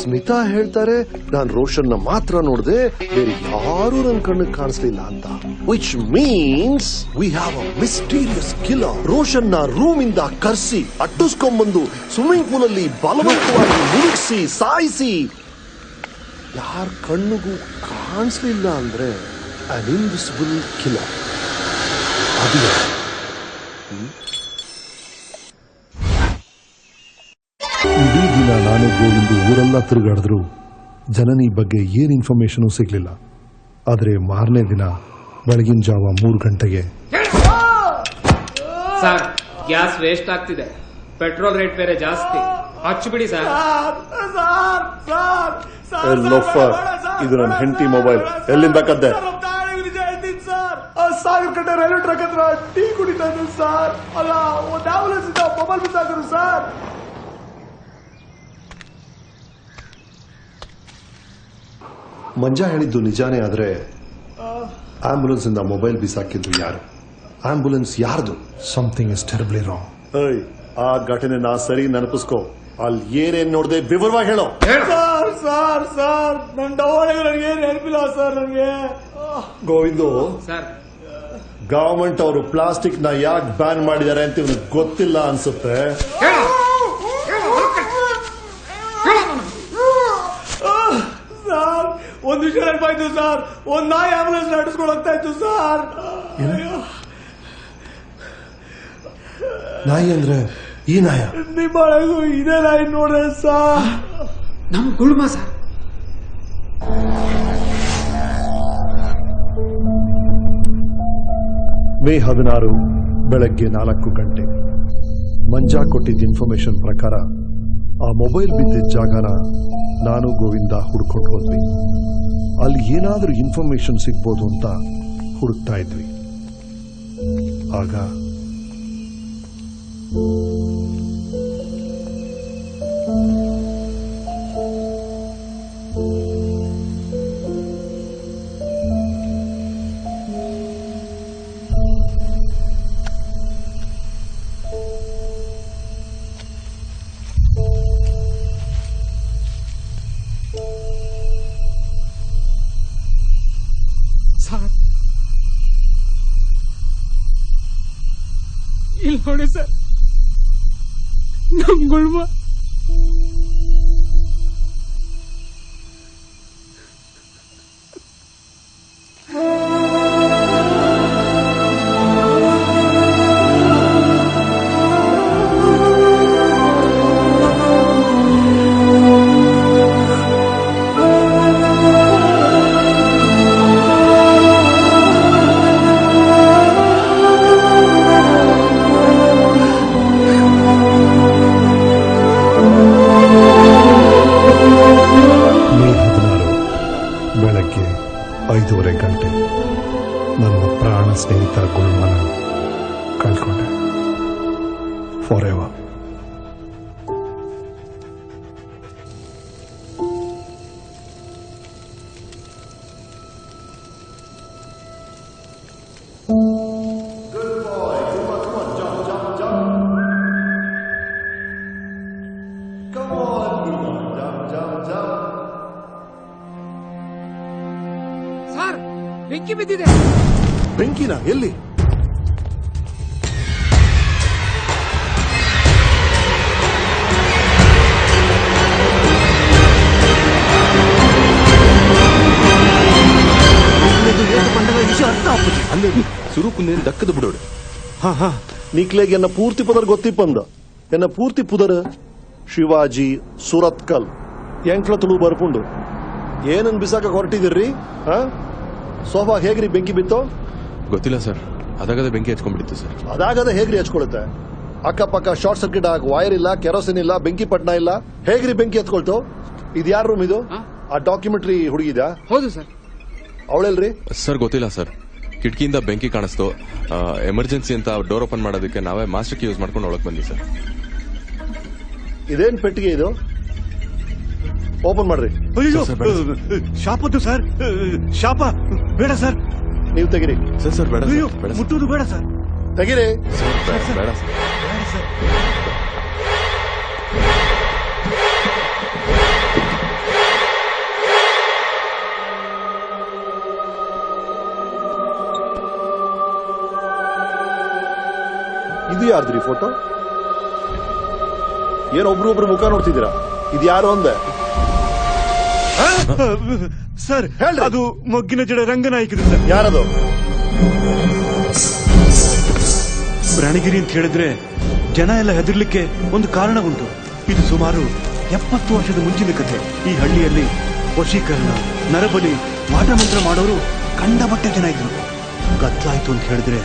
ಸ್ಮಿತಾ ಹೇಳ್ತಾರೆ, ನಾನ್ ರೋಷನ್ ನ ಮಾತ್ರ ನೋಡಿದೆ, ಬೇರೆ ಯಾರು ನನ್ ಕಣ್ಣಿಗೆ ಕಾಣಿಸ್ಲಿಲ್ಲ ಅಂತ. Which means we have a mysterious killer. Roshan ನ ರೂಮ್ ಇಂದ ಕರ್ಸಿ ಅಟ್ಟಿಸ್ಕೊಂಡ್ಬಂದು ಸ್ವಿಮ್ಮಿಂಗ್ ಪೂಲ್ ಅಲ್ಲಿ ಬಲವಂತವಾಗಿ ಮುಳುಗಿಸಿ ಸಾಯಿಸಿ ಯಾರ ಕಣ್ಣಿಗೂ ಕಾಣಿಸ್ಲಿಲ್ಲ ಅಂದ್ರೆ ಅನ್ ಇನ್ವಿಸಿಬಲ್ ಕಿಲ್ಲರ್. ಅದು ಇಡೀ ದಿನ ನಾನೇ ಗೋವಿಂದು ಊರೆಲ್ಲ ತಿರುಗಾಡಿದ್ರು ಜನನಿ ಬಗ್ಗೆ ಏನ್ ಇನ್ಫಾರ್ಮೇಶನ್ ಸಿಗ್ಲಿಲ್ಲ. ಆದ್ರೆ ಮಾರನೇ ದಿನ ಬೆಳಗಿನ ಜಾವ 3 ಗಂಟೆಗೆ ಸರ್, ಗ್ಯಾಸ್ ವೇಸ್ಟ್ ಆಗ್ತಿದೆ, ಪೆಟ್ರೋಲ್ ರೇಟ್ ಬೇರೆ ಜಾಸ್ತಿ, ಹಚ್ಚಿಬಿಡಿ ಸರ್. ಲೋಫರ್, ಇದು ನನ್ನ ಹೆಂಡತಿ ಮೊಬೈಲ್. ಎಲ್ಲಿಂದ ಕದ್ದೆ? ಸಾಗರ್ ಕಟ್ಟೆ ರೈಲ್ವೆ ಟ್ರ್ಯಾಕ್ ಹತ್ರ ಟೀ ಕುಡಿತಾ ಇದ್ರು ಸರ್. ಅಲ್ಲ, ಒಂದು ಆಂಬುಲೆನ್ಸ್ ಇಂದ ಮೊಬೈಲ್ ಮಿಸ್ ಆಗಿದ್ರು ಸರ್. ಮಂಜಾ ಹೇಳಿದ್ದು ನಿಜಾನೇ. ಆದ್ರೆ ಆಂಬುಲೆನ್ಸ್ ಇಂದ ಮೊಬೈಲ್ ಬಿಸಾಕಿದ್ದು ಯಾರು? ಆಂಬುಲೆನ್ಸ್ ಯಾರ್ದು? Something is terribly wrong. ಆ ಘಟನೆ ನಾ ಸರಿ ನೆನಪಿಸ್ಕೋ. ಅಲ್ಲಿ ಏನೇನ್ ನೋಡ್ದೆ ವಿವರವಾಗಿ ಹೇಳೋ. ಸರ್ ನನ್ನ ಡವಳಿಗೆ ನನಗೆ ಏನು ನೆನಪಿಲ್ಲ ಸರ್. ನನಗೆ ಗೋವಿಂದು ಸರ್, ಗವರ್ಮೆಂಟ್ ಅವರು ಪ್ಲಾಸ್ಟಿಕ್ ನ ಯಾಕೆ ಬ್ಯಾನ್ ಮಾಡಿದ್ದಾರೆ ಅಂತ ಇವ್ನಿಗೆ ಗೊತ್ತಿಲ್ಲ ಅನ್ಸುತ್ತೆ. ಸರ್, ಒಂದು ವಿಷಯ ನೆನಪಾಯ್ತು ಸರ್. ಒಂದ್ ನಾಯಿ ಆಂಬುಲೆನ್ಸ್ ನಡೆಸ್ಕೊಂಡು ಹೋಗ್ತಾ ಇತ್ತು ಸರ್. ನಾಯಿ ಅಂದ್ರೆ ಈ ನಾಯ? ನಿಮ್ಮೊಳಗೂ ಇದೇ ನಾಯಿ ನೋಡ್ರೆ ಸಾರ್. ನಮ್ ಗುಳ್ಮ ಸರ್. ಮೇ 16 ಬೆಳಗ್ಗೆ 4 ಗಂಟೆ. ಮಂಜಾ ಕೊಟ್ಟಿದ್ದ ಇನ್ಫಾರ್ಮೇಶನ್ ಪ್ರಕಾರ ಆ ಮೊಬೈಲ್ ಬಿದ್ದಿದ್ದ ಜಾಗನ ನಾನು ಗೋವಿಂದ ಹುಡ್ಕೊಂಡು ಹೋದ್ವಿ. ಅಲ್ಲಿ ಏನಾದ್ರೂ ಇನ್ಫಾರ್ಮೇಶನ್ ಸಿಗ್ಬೋದು ಅಂತ ಹುಡುಕ್ತಾ ಇದ್ವಿ. ಆಗ ಸರ್ ಇಲ್ಲಿ ನೋಡಿ ಸರ್, ನಮ್ ಗುಳ್ಮ ಬೆಳಗ್ಗೆ 5:30 ಗಂಟೆ ನನ್ನ ಪ್ರಾಣ ಸ್ನೇಹಿತ ಗುಳ್ಮನ ಕಳ್ಕೊಂಡೆ ಫಾರ್ ಎವರ್. ಸರ್ ಬೆಂಕಿ ಬಿದ್ದಿದೆ. ಬೆಂಕಿನ ಎಲ್ಲಿ? ಅಂದ್ರೆ ಸುರುಕುಂದೇನು ದಕ್ಕದು ಬಿಡೋಡು. ನೀಕ್ಲೆಗೆ ಎನ್ನ ಪೂರ್ತಿ ಪುದರ್ ಗೊತ್ತಿಪ್ಪಂದ. ಎನ್ನ ಪೂರ್ತಿ ಪುದರ್ ಶಿವಾಜಿ ಸುರತ್ಕಲ್ ಎಂಕ್ಲ ತುಳು ಬರ್ಪುಂಡು. ಏನನ್ ಬಿಸಾಕ ಹೊರಟಿದಿರ್ರಿ? ಸೋಫಾ ಹೇಗ್ರಿ ಬೆಂಕಿ ಬಿತ್ತೋ? ಗೊತ್ತಿಲ್ಲ ಸರ್, ಅದಾಗದ ಬೆಂಕಿ ಹಚ್ಕೊಂಡ್ಬಿಟ್ಟಿತ್ತು ಸರ್. ಅದಾಗದ ಹೇಗ್ರಿ ಹಚ್ಕೊಳುತ್ತೆ? ಅಕ್ಕಪಕ್ಕ ಶಾರ್ಟ್ ಸರ್ಕ್ಯೂಟ್ ಆಗ ವೈರ್ ಇಲ್ಲ, ಕೆರೋಸಿನ್ ಇಲ್ಲ, ಬೆಂಕಿ ಪಟ್ನ ಇಲ್ಲ, ಹೇಗ್ರಿ ಬೆಂಕಿ ಹತ್ಕೊಳ್ತು? ಇದು ಯಾರ ರೂಮ್ ಇದು? ಆ ಡಾಕ್ಯುಮೆಂಟ್ರಿ ಹುಡುಗಿದ? ಹೌದು ಸರ್. ಅವಳೆಲ್ರಿ? ಸರ್ ಗೊತ್ತಿಲ್ಲ ಸರ್, ಕಿಟಕಿಯಿಂದ ಬೆಂಕಿ ಕಾಣಿಸ್ತು. ಎಮರ್ಜೆನ್ಸಿ ಅಂತ ಡೋರ್ ಓಪನ್ ಮಾಡೋದಕ್ಕೆ ನಾವೇ ಮಾಸ್ಟರ್ ಕೀ ಯೂಸ್ ಮಾಡ್ಕೊಂಡು ಒಳಗೆ ಬಂದ್ವಿ ಸರ್. ಇದೇನ್ ಪೆಟ್ಟಿಗೆ ಇದು? ಓಪನ್ ಮಾಡ್ರಿ. ಶಾಪದ್ದು ಸರ್, ಶಾಪ ಬೇಡ ಸರ್. ನೀವು ತೆಗಿರಿ. ಸರ್ ಬೇಡ, ಮುಟ್ಟುವುದು ಬೇಡ ಸರ್. ತೆಗಿರಿ. ಬೇಡ ಸರ್. ಇದು ಯಾರ್ದ್ರಿ ಫೋಟೋ? ಏನ್ ಒಬ್ರು ಮುಖ ನೋಡ್ತಿದ್ದೀರಾ? ಇದು ಯಾರು ಅಂದೆ? ಸರ್ ಅದು ಮೊಗ್ಗಿನ ಜಡ ರಂಗನಾಯಕರು. ಯಾರದು? ಪ್ರಾಣಿಗಿರಿ ಅಂತ ಹೇಳಿದ್ರೆ ಜನ ಎಲ್ಲ ಹೆದರ್ಲಿಕ್ಕೆ ಒಂದು ಕಾರಣ ಉಂಟು. ಇದು ಸುಮಾರು 70 ವರ್ಷದ ಮುಂಚಿನ ಕಥೆ. ಈ ಹಳ್ಳಿಯಲ್ಲಿ ವಶೀಕರಣ, ನರಬಲಿ, ಮಾಟಮಂತ್ರ ಮಾಡೋರು ಕಂಡಬಟ್ಟೆ ಜನ ಇದ್ರು. ಕತ್ಲಾಯ್ತು ಅಂತ ಹೇಳಿದ್ರೆ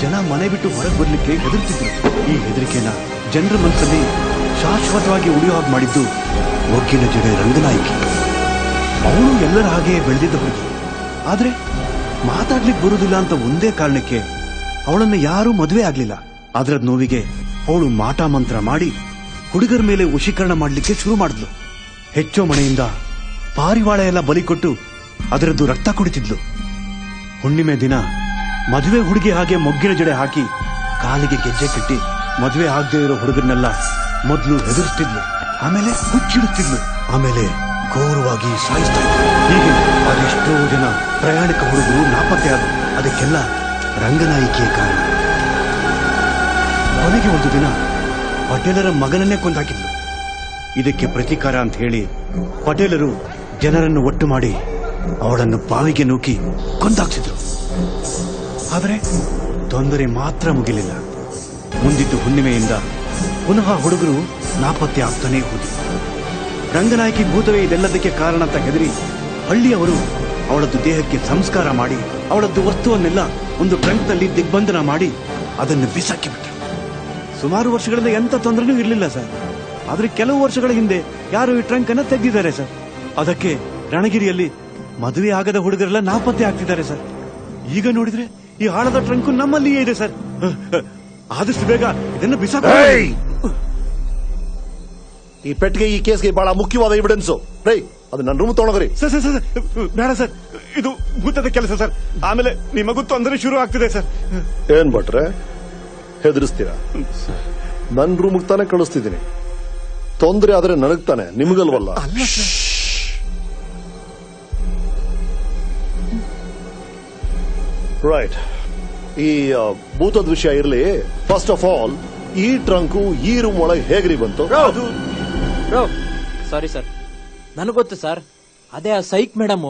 ಜನ ಮನೆ ಬಿಟ್ಟು ಹೊರಗೆ ಬರ್ಲಿಕ್ಕೆ ಹೆದರ್ತಿದ್ರು. ಈ ಹೆದರಿಕೆನ ಜನರ ಮನಸ್ಸಲ್ಲಿ ಶಾಶ್ವತವಾಗಿ ಉಳಿಯೋ ಹಾಗೆ ಮಾಡಿದ್ದು ಒಗ್ಗಿನ ಜಡೆ ರಂಗನಾಯಕಿ. ಅವಳು ಎಲ್ಲರ ಹಾಗೆಯೇ ಬೆಳೆದಿದ್ದ ಹುಡುಗಿ. ಆದ್ರೆ ಮಾತಾಡ್ಲಿಕ್ಕೆ ಬರುವುದಿಲ್ಲ ಅಂತ ಒಂದೇ ಕಾರಣಕ್ಕೆ ಅವಳನ್ನ ಯಾರೂ ಮದುವೆ ಆಗ್ಲಿಲ್ಲ. ಅದರ ನೋವಿಗೆ ಅವಳು ಮಾಟ ಮಂತ್ರ ಮಾಡಿ ಹುಡುಗರ ಮೇಲೆ ವಶೀಕರಣ ಮಾಡಲಿಕ್ಕೆ ಶುರು ಮಾಡಿದ್ಲು. ಹೆಚ್ಚೋ ಮನೆಯಿಂದ ಪಾರಿವಾಳ ಎಲ್ಲ ಬಲಿ ಕೊಟ್ಟು ಅದರದ್ದು ರಕ್ತ ಕುಡಿತಿದ್ಲು. ಹುಣ್ಣಿಮೆ ದಿನ ಮದುವೆ ಹುಡುಗಿ ಹಾಗೆ ಮೊಗ್ಗಿನ ಜಡೆ ಹಾಕಿ ಕಾಲಿಗೆ ಗೆಜ್ಜೆ ಕಟ್ಟಿ ಮದುವೆ ಆಗದೆ ಇರೋ ಹುಡುಗರನ್ನೆಲ್ಲ ಮೊದಲು ಹೆದರ್ಸ್ತಿದ್ಲು, ಆಮೇಲೆ ಹುಚ್ಚಿಡುತ್ತಿದ್ಲು, ಆಮೇಲೆ ಘೋರವಾಗಿ ಸಾಯಿಸ್ತಾ ಇದ್ಲು. ಹೀಗೆ ಅದೆಷ್ಟೋ ಜನ ಪ್ರಯಾಣಿಕ ಹುಡುಗರು ನಾಪತ್ತೆಯಾದರು. ಅದಕ್ಕೆಲ್ಲ ರಂಗನಾಯಿಕೆಯ ಕಾರಣ. ಕೊನೆಗೆ ಒಂದು ದಿನ ಪಟೇಲರ ಮಗನನ್ನೇ ಕೊಂದಾಕಿದ್ಲು. ಇದಕ್ಕೆ ಪ್ರತೀಕಾರ ಅಂತ ಹೇಳಿ ಪಟೇಲರು ಜನರನ್ನು ಒಟ್ಟು ಮಾಡಿ ಅವಳನ್ನು ಬಾವಿಗೆ ನೂಕಿ ಕೊಂದಾಕ್ಸಿದ್ರು. ಆದರೆ ತೊಂದರೆ ಮಾತ್ರ ಮುಗಿಲಿಲ್ಲ. ಮುಂದಿದ್ದು ಹುಣ್ಣಿಮೆಯಿಂದ ಪುನಃ ಹುಡುಗರು ನಾಪತ್ತೆ ಆಗ್ತಾನೇ ಹೋದ್ರು. ರಂಗನಾಯಕಿ ಭೂತವೇ ಇದೆಲ್ಲದಕ್ಕೆ ಕಾರಣ ಅಂತ ಹೆದರಿ ಹಳ್ಳಿಯವರು ಅವಳದ್ದು ದೇಹಕ್ಕೆ ಸಂಸ್ಕಾರ ಮಾಡಿ ಅವಳದ್ದು ವಸ್ತುವನ್ನೆಲ್ಲ ಒಂದು ಟ್ರಂಕ್ನಲ್ಲಿ ದಿಗ್ಬಂಧನ ಮಾಡಿ ಅದನ್ನು ಬಿಸಾಕಿಬಿಟ್ರು. ಸುಮಾರು ವರ್ಷಗಳಿಂದ ಎಂತ ತೊಂದರೆನೂ ಇರಲಿಲ್ಲ ಸರ್. ಆದ್ರೆ ಕೆಲವು ವರ್ಷಗಳ ಹಿಂದೆ ಯಾರು ಈ ಟ್ರಂಕ್ ಅನ್ನ ತೆಗೆದಿದ್ದಾರೆ ಸರ್. ಅದಕ್ಕೆ ರಣಗಿರಿಯಲ್ಲಿ ಮದುವೆ ಆಗದ ಹುಡುಗರೆಲ್ಲ ನಾಪತ್ತೆ ಆಗ್ತಿದ್ದಾರೆ ಸರ್. ಈಗ ನೋಡಿದ್ರೆ ಈ ಹಾಳದ ಟ್ರಂಕ್ ನಮ್ಮಲ್ಲಿಯೇ ಇದೆ ಸರ್. ಆದಷ್ಟು ಬೇಗ ಇದನ್ನು ಬಿಸಾಕ. ಈ ಪೆಟ್ಟಿಗೆ ಈ ಕೇಸ್ಗೆ ಬಹಳ ಮುಖ್ಯವಾದ ಎವಿಡೆನ್ಸ್. ರೈ ಅದು ನನ್ನ ರೂಮ್ ತಗೊಂಡ್ರಿ. ಸರ್ ಸರ್ ಸರ್ ಬೇಡ ಸರ್, ಇದು ಭೂತದ ಕೆಲಸ ಸರ್. ಆಮೇಲೆ ನಿಮಗೂ ತೊಂದರೆ ಶುರು ಆಗ್ತಿದೆ ಸರ್. ಏನ್ ಭಟ್ರೆ ಹೆದರಿಸ್ತೀರಾ? ನನ್ ರೂಮ್ಗೆ ತಾನೇ ಕಳಿಸ್ತಿದ್ದೀನಿ. ತೊಂದರೆ ಆದ್ರೆ ನನಗ್ ತಾನೆ, ನಿಮಗಲ್ವಲ್ಲ. ರೈಟ್, ಈ ಭೂತದ ವಿಷಯ ಇರ್ಲಿ. ಫಸ್ಟ್ ಆಫ್ ಆಲ್ ಈ ಟ್ರಂಕು ಈ ರೂಮ್ ಒಳಗೆ ಹೇಗ್ರಿ ಬಂತು? ಸಾರಿ ಸರ್, ನನಗ್ ಗೊತ್ತು ಸರ್. ಅದೇ ಆ ಸೈಕ್ ಮೇಡಮ್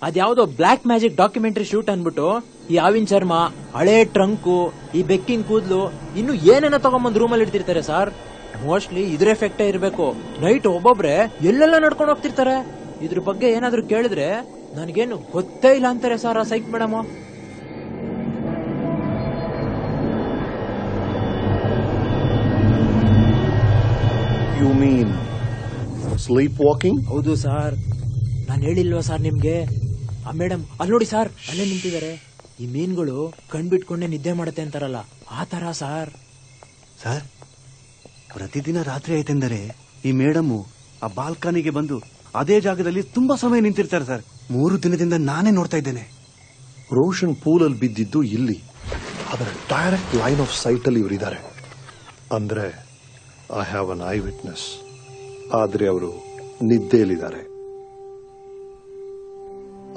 ಅದ್ಯಾವ್ದೋ ಬ್ಲಾಕ್ ಮ್ಯಾಜಿಕ್ ಡಾಕ್ಯುಮೆಂಟರಿ ಶೂಟ್ ಅನ್ಬಿಟ್ಟು ಈ ಆವಿನ್ ಚರ್ಮ, ಹಳೆ ಟ್ರಂಕು, ಈ ಬೆಕ್ಕಿನ ಕೂದ್ಲು, ಇನ್ನು ಏನೇನೋ ತಗೊಂಬಂದ್ ರೂಮಲ್ಲಿ ಇಡ್ತಿರ್ತಾರೆ ಸರ್. ಮೋಸ್ಟ್ಲಿ ಇದ್ರ ಎಫೆಕ್ಟೇ ಇರ್ಬೇಕು. ನೈಟ್ ಒಬ್ಬೊಬ್ರೆ ಎಲ್ಲೆಲ್ಲ ನಡ್ಕೊಂಡು ಹೋಗ್ತಿರ್ತಾರೆ. ಇದ್ರ ಬಗ್ಗೆ ಏನಾದ್ರು ಕೇಳಿದ್ರೆ ನನಗೇನು ಗೊತ್ತೇ ಇಲ್ಲ ಅಂತಾರೆ ಸರ್ ಆ psych madam. You mean sleepwalking? ಹೌದು ಸರ್. ನಾನು ಹೇಳಿಲ್ವಾ ಸರ್ ನಿಮ್ಗೆ? ಆ ಮೇಡಮ್ ಅಲ್ಲಿ ನೋಡಿ ಸರ್, ಅಲ್ಲೇ ನಿಂತಿದ್ದಾರೆ. ಈ ಮೀನ್ಗಳು ಕಣ್ಬಿಟ್ಕೊಂಡೆ ನಿದ್ದೆ ಮಾಡುತ್ತೆ ಅಂತಾರಲ್ಲ, ಆ ತರ ಸರ್. ಸರ್, ಪ್ರತಿದಿನ ರಾತ್ರಿ ಆಯ್ತೆಂದರೆ ಈ ಮೇಡಮ್ಮು ಆ ಬಾಲ್ಕನಿಗೆ ಬಂದು ಅದೇ ಜಾಗದಲ್ಲಿ ತುಂಬಾ ಸಮಯ ನಿಂತಿರ್ತಾರೆ ಸರ್. 3 ದಿನದಿಂದ ನಾನೇ ನೋಡ್ತಾ ಇದ್ದೇನೆ. ರೋಷನ್ ಪೂಲಲ್ಲಿ ಬಿದ್ದಿದ್ದು ಇಲ್ಲಿ, ಅದರ ಡೈರೆಕ್ಟ್ ಲೈನ್ ಆಫ್ ಸೈಟ್ ಅಲ್ಲಿ ಇವರಿದ್ದಾರೆ. ಅಂದ್ರೆ I have an eyewitness. ಆದ್ರೆ ಅವರು ನಿದ್ದೆಯಲ್ಲಿದ್ದಾರೆ.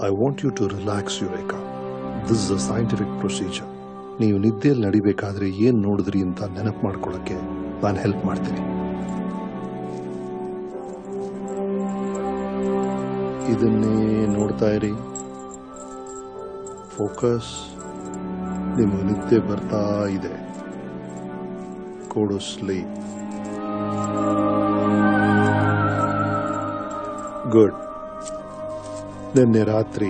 I want you to relax Eureka. This is a scientific procedure. ನೀವು ನಿದ್ದೆಯಲ್ಲಿ ನಡಿಬೇಕಾದ್ರೆ ಏನ್ ನೋಡಿದ್ರಿ ಅಂತ ನೆನಪು ಮಾಡ್ಕೊಳ್ಳಕ್ಕೆ ನಾನು ಹೆಲ್ಪ್ ಮಾಡ್ತೀನಿ. ಇದನ್ನೇ ನೋಡ್ತಾ ಇರಿ. ಫೋಕಸ್. ನಿಮಗೆ ನಿದ್ದೆ ಬರ್ತಾ ಇದೆ. Go to sleep. ಗುಡ್. ನಿನ್ನೆ ರಾತ್ರಿ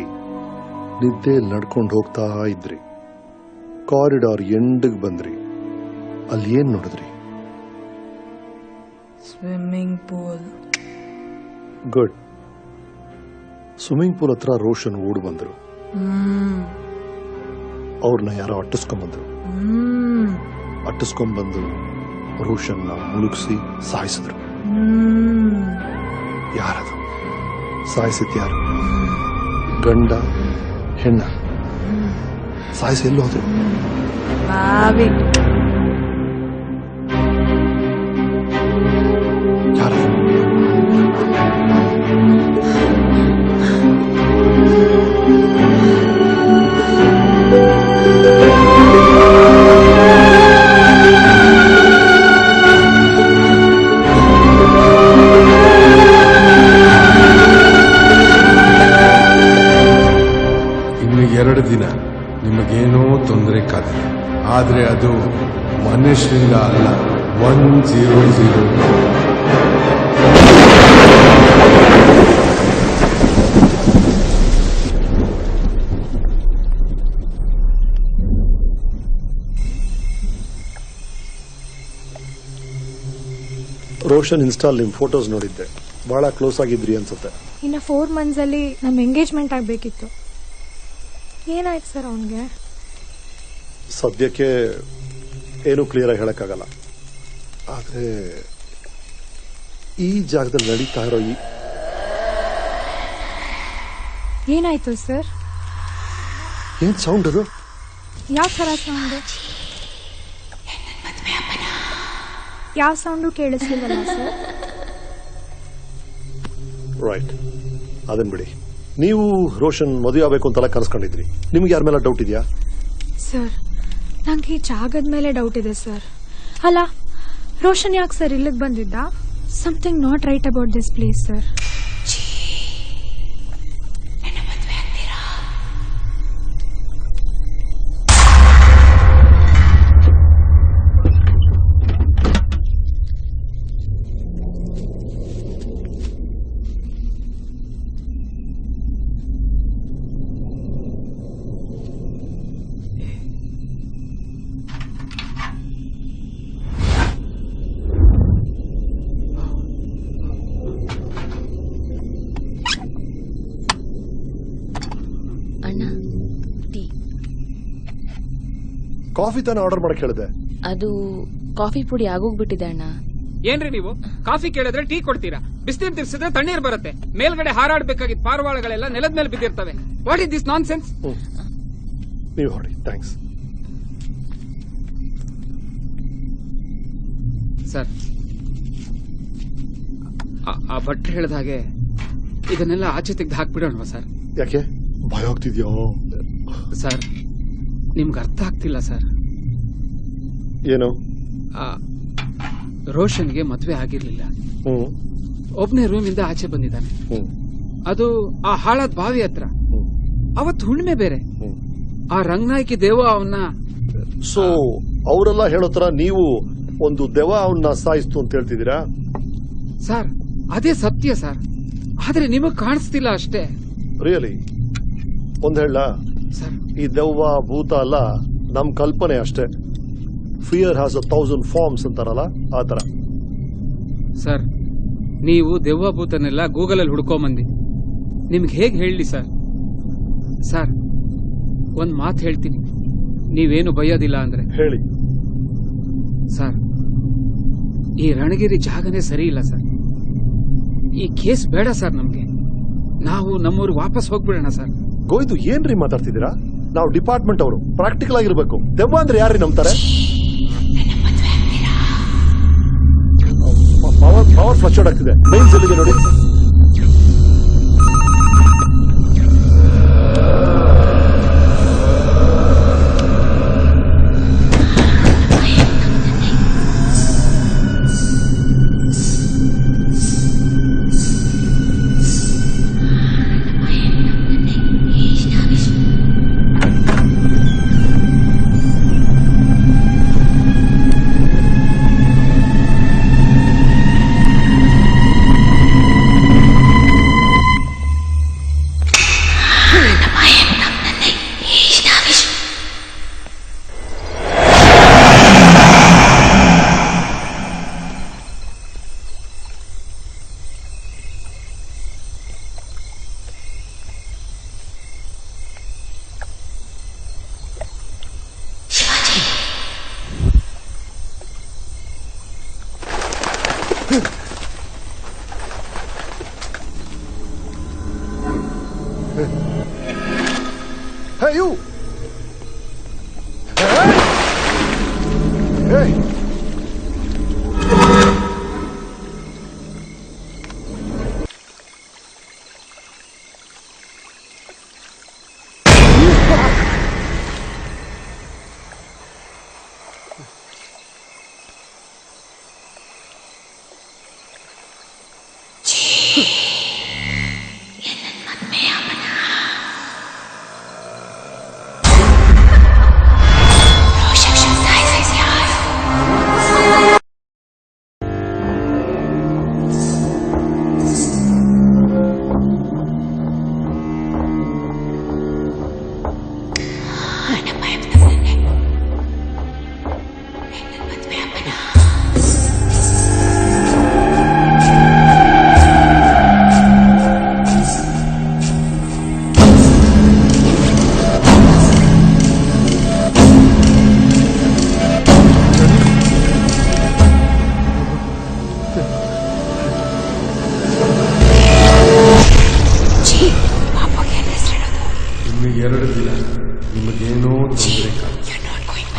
ನಿದ್ದೆಯಲ್ಲಿ ನಡ್ಕೊಂಡು ಹೋಗ್ತಾ ಇದ್ರಿ. ಕಾರಿಡಾರ್ ಎಂಡ್ಗೆ ಬಂದ್ರಿ. ಅಲ್ಲಿ ಏನ್ ನೋಡಿದ್ರಿ? Swimming pool. Good. Swimming pool ಹತ್ರ ರೋಷನ್ ಓಡ್ ಬಂದ್ರು. ಅವ್ರನ್ನ ಯಾರೋ ಅಟ್ಟಿಸ್ಕೊಂಡ್ಬಂದ್ರು. ಅಟ್ಟಿಸ್ಕೊಂಡ್ಬಂದು ರೋಷನ್ನ ಮುಳುಗಿಸಿ ಸಾಯಿಸಿದ್ರು. ಯಾರದು? ಸಾಯಿಸಿದ್ಯಾರು? ಗಂಡ, ಹೆಣ್ಣ? ಸಾಯಿಸಿ ಎಲ್ಲೋ ಹೋದ್ರು? ಯಾರು? ಇನ್ನು 2 ದಿನ ನಿಮಗೇನೋ ತೊಂದರೆ ಕಾದಿದೆ. ಆದ್ರೆ ಅದು ಮನುಷ್ಯರಿಂದ ಅಲ್ಲ. 100. ರೋಷನ್ ಇನ್ಸ್ಟಾಲ್ ನಿಮ್ ಫೋಟೋಸ್ ನೋಡಿದ್ದೆ. ಬಹಳ ಕ್ಲೋಸ್ ಆಗಿದ್ರಿ ಅನ್ಸುತ್ತೆ. ಇನ್ನ 4 months ಅಲ್ಲಿ ನಮ್ ಎಂಗೇಜ್ಮೆಂಟ್ ಆಗ್ಬೇಕಿತ್ತು. ಏನಾಯ್ತು ಸರ್ ಅವನ್ಗೆ? ಸದ್ಯಕ್ಕೆ ಏನು ಕ್ಲಿಯರ್ ಆಗಿ ಹೇಳಕ್ಕಾಗಲ್ಲ. ಆದ್ರೆ ಈ ಜಾಗದಲ್ಲಿ ನಡೀತಾ ಇರೋ ಏನಾಯ್ತು ಸರ್? ಏನ್ ಸೌಂಡ್ ಅದು? ಯಾವ ತರ ಸೌಂಡ್? ಯಾವ ಸೌಂಡು ಕೇಳಿಸ್ಲಿಲ್ವಲ್ಲ ಸರ್? ರೈಟ್, ಅದನ್ ಬಿಡಿ. ನೀವು ರೋಷನ್ ಮದುವೆ ಆಗಬೇಕು ಅಂತೆಲ್ಲ ಕನ್ಸ್ಕೊಂಡಿದ್ರಿ. ನಿಮ್ಗೆ ಯಾರ ಮೇಲೆ ಡೌಟ್ ಇದೆಯಾ? ಸರ್, ನಂಗೆ ಈ ಜಾಗದ ಮೇಲೆ ಡೌಟ್ ಇದೆ ಸರ್. ಅಲ್ಲ, ರೋಷನ್ ಯಾಕೆ ಸರ್ ಇಲ್ಲಿಗೆ ಬಂದಿದ್ದ? Something not write about this place sir. Coffee ತಾನೇ ಆರ್ಡರ್ ಮಾಡಕ್ ಹೇಳಿದೆ. ಅದು ಕಾಫಿ ಪುಡಿ ಆಗೋಗ್ಬಿಟ್ಟಿದೆ ಅಣ್ಣ. ಏನ್ರಿ ನೀವು ಕಾಫಿ ಕೇಳಿದ್ರೆ ಟೀ ಕೊಡ್ತೀರಾ, ಬಿಸಿನೀರ್ ತಿರ್ಸಿದ್ರೆ ತಣ್ಣೀರ್ ಬರುತ್ತೆ, ಮೇಲ್ಗಡೆ ಹಾರಾಡ್ಬೇಕಾಗಿದ್ದ ಪಾರಿವಾಳಗಳೆಲ್ಲ ನೆಲದ ಮೇಲೆ ಬಿದ್ದಿರ್ತವೆ. What is this nonsense? ನೀವು ಹೊರಡಿ. Thanks sir. ಆ ಭಟ್ರು ಹೇಳಿದ ಹಾಗೆ ಇದನ್ನೆಲ್ಲ ಆಚೆ ತೆಗೆದು ಹಾಕ್ಬಿಡೋಣವಾ ಸರ್? ಯಾಕೆ ಭಯ ಆಗ್ತಿದ್ಯೋ? ಸರ್ ನಿಮ್ಗೆ ಅರ್ಥ ಆಗ್ತಿಲ್ಲ ಸರ್. ಏನು? ರೋಷನ್ಗೆ ಮದ್ವೆ ಆಗಿರ್ಲಿಲ್ಲ, ಒಬ್ನೇ ರೂಮಿಂದ ಆಚೆ ಬಂದಿದ್ದಾನೆ. ಅದು ಆ ಹಾಳಾದ ಬಾವಿ ಹತ್ರ. ಅವತ್ತು ಹುಣ್ಣಿಮೆ ಬೇರೆ. ಆ ರಂಗನಾಯ್ಕಿ ದೇವ ಅವನ್ನ. ಸೊ ಅವರೆಲ್ಲ ಹೇಳೋ ತರ ನೀವು ಒಂದು ದೆವ್ವ ಅವನ್ನ ಸಾಯಿಸ್ತು ಅಂತ ಹೇಳ್ತಿದ್ದೀರಾ? ಸರ್ ಅದೇ ಸತ್ಯ ಸರ್, ಆದ್ರೆ ನಿಮಗ್ ಕಾಣಿಸ್ತಿಲ್ಲ ಅಷ್ಟೇ. ರಿಯಲಿ? ಒಂದ್ ಹೇಳ, ಈ ದೆವ್ವ ಭೂತ ಅಲ್ಲ, ನಮ್ ಕಲ್ಪನೆ ಅಷ್ಟೇ. ಫಿಯರ್ ಹ್ಯಾಸ್ 1,000 ಫಾರ್ಮ್ಸ್ ಅಂತಾರಲ್ಲ, ಆ ತರ. ಸರ್ ನೀವು ದೆವ್ವ ಭೂತನೆಲ್ಲ ಗೂಗಲ್ ಅಲ್ಲಿ ಹುಡ್ಕೊಂಬಂದಿ, ನಿಮ್ಗೆ ಹೇಗ್ ಹೇಳಿ ಸರ್? ಸರ್ ಒಂದ್ ಮಾತು ಹೇಳ್ತೀನಿ, ನೀವೇನು ಬೈಯೋದಿಲ್ಲ ಅಂದ್ರೆ ಹೇಳಿ. ಸರ್ ಈ ರಣಗಿರಿ ಜಾಗನೇ ಸರಿ ಇಲ್ಲ ಸರ್. ಈ ಕೇಸ್ ಬೇಡ ಸರ್ ನಮ್ಗೆ. ನಾವು ನಮ್ಮೂರು ವಾಪಸ್ ಹೋಗ್ಬಿಡೋಣ ಸರ್. ಗೋಯ್ದು ಏನ್ರಿ ಮಾತಾಡ್ತಿದ್ದೀರಾ? ನಾವು ಡಿಪಾರ್ಟ್ಮೆಂಟ್ ಅವರು, ಪ್ರಾಕ್ಟಿಕಲ್ ಆಗಿರ್ಬೇಕು. ದೆವ್ವ ಅಂದ್ರೆ ಯಾರಿ ನಂಬ್ತಾರೆ? ಪವರ್ ಫ್ಲಕ್ಚುಯೇಟ್ ಆಗ್ತಿದೆ. ಮೈನ್ಸ್ ಎಲ್ಲಿಗೆ ನೋಡಿ. Hey, you! Hey!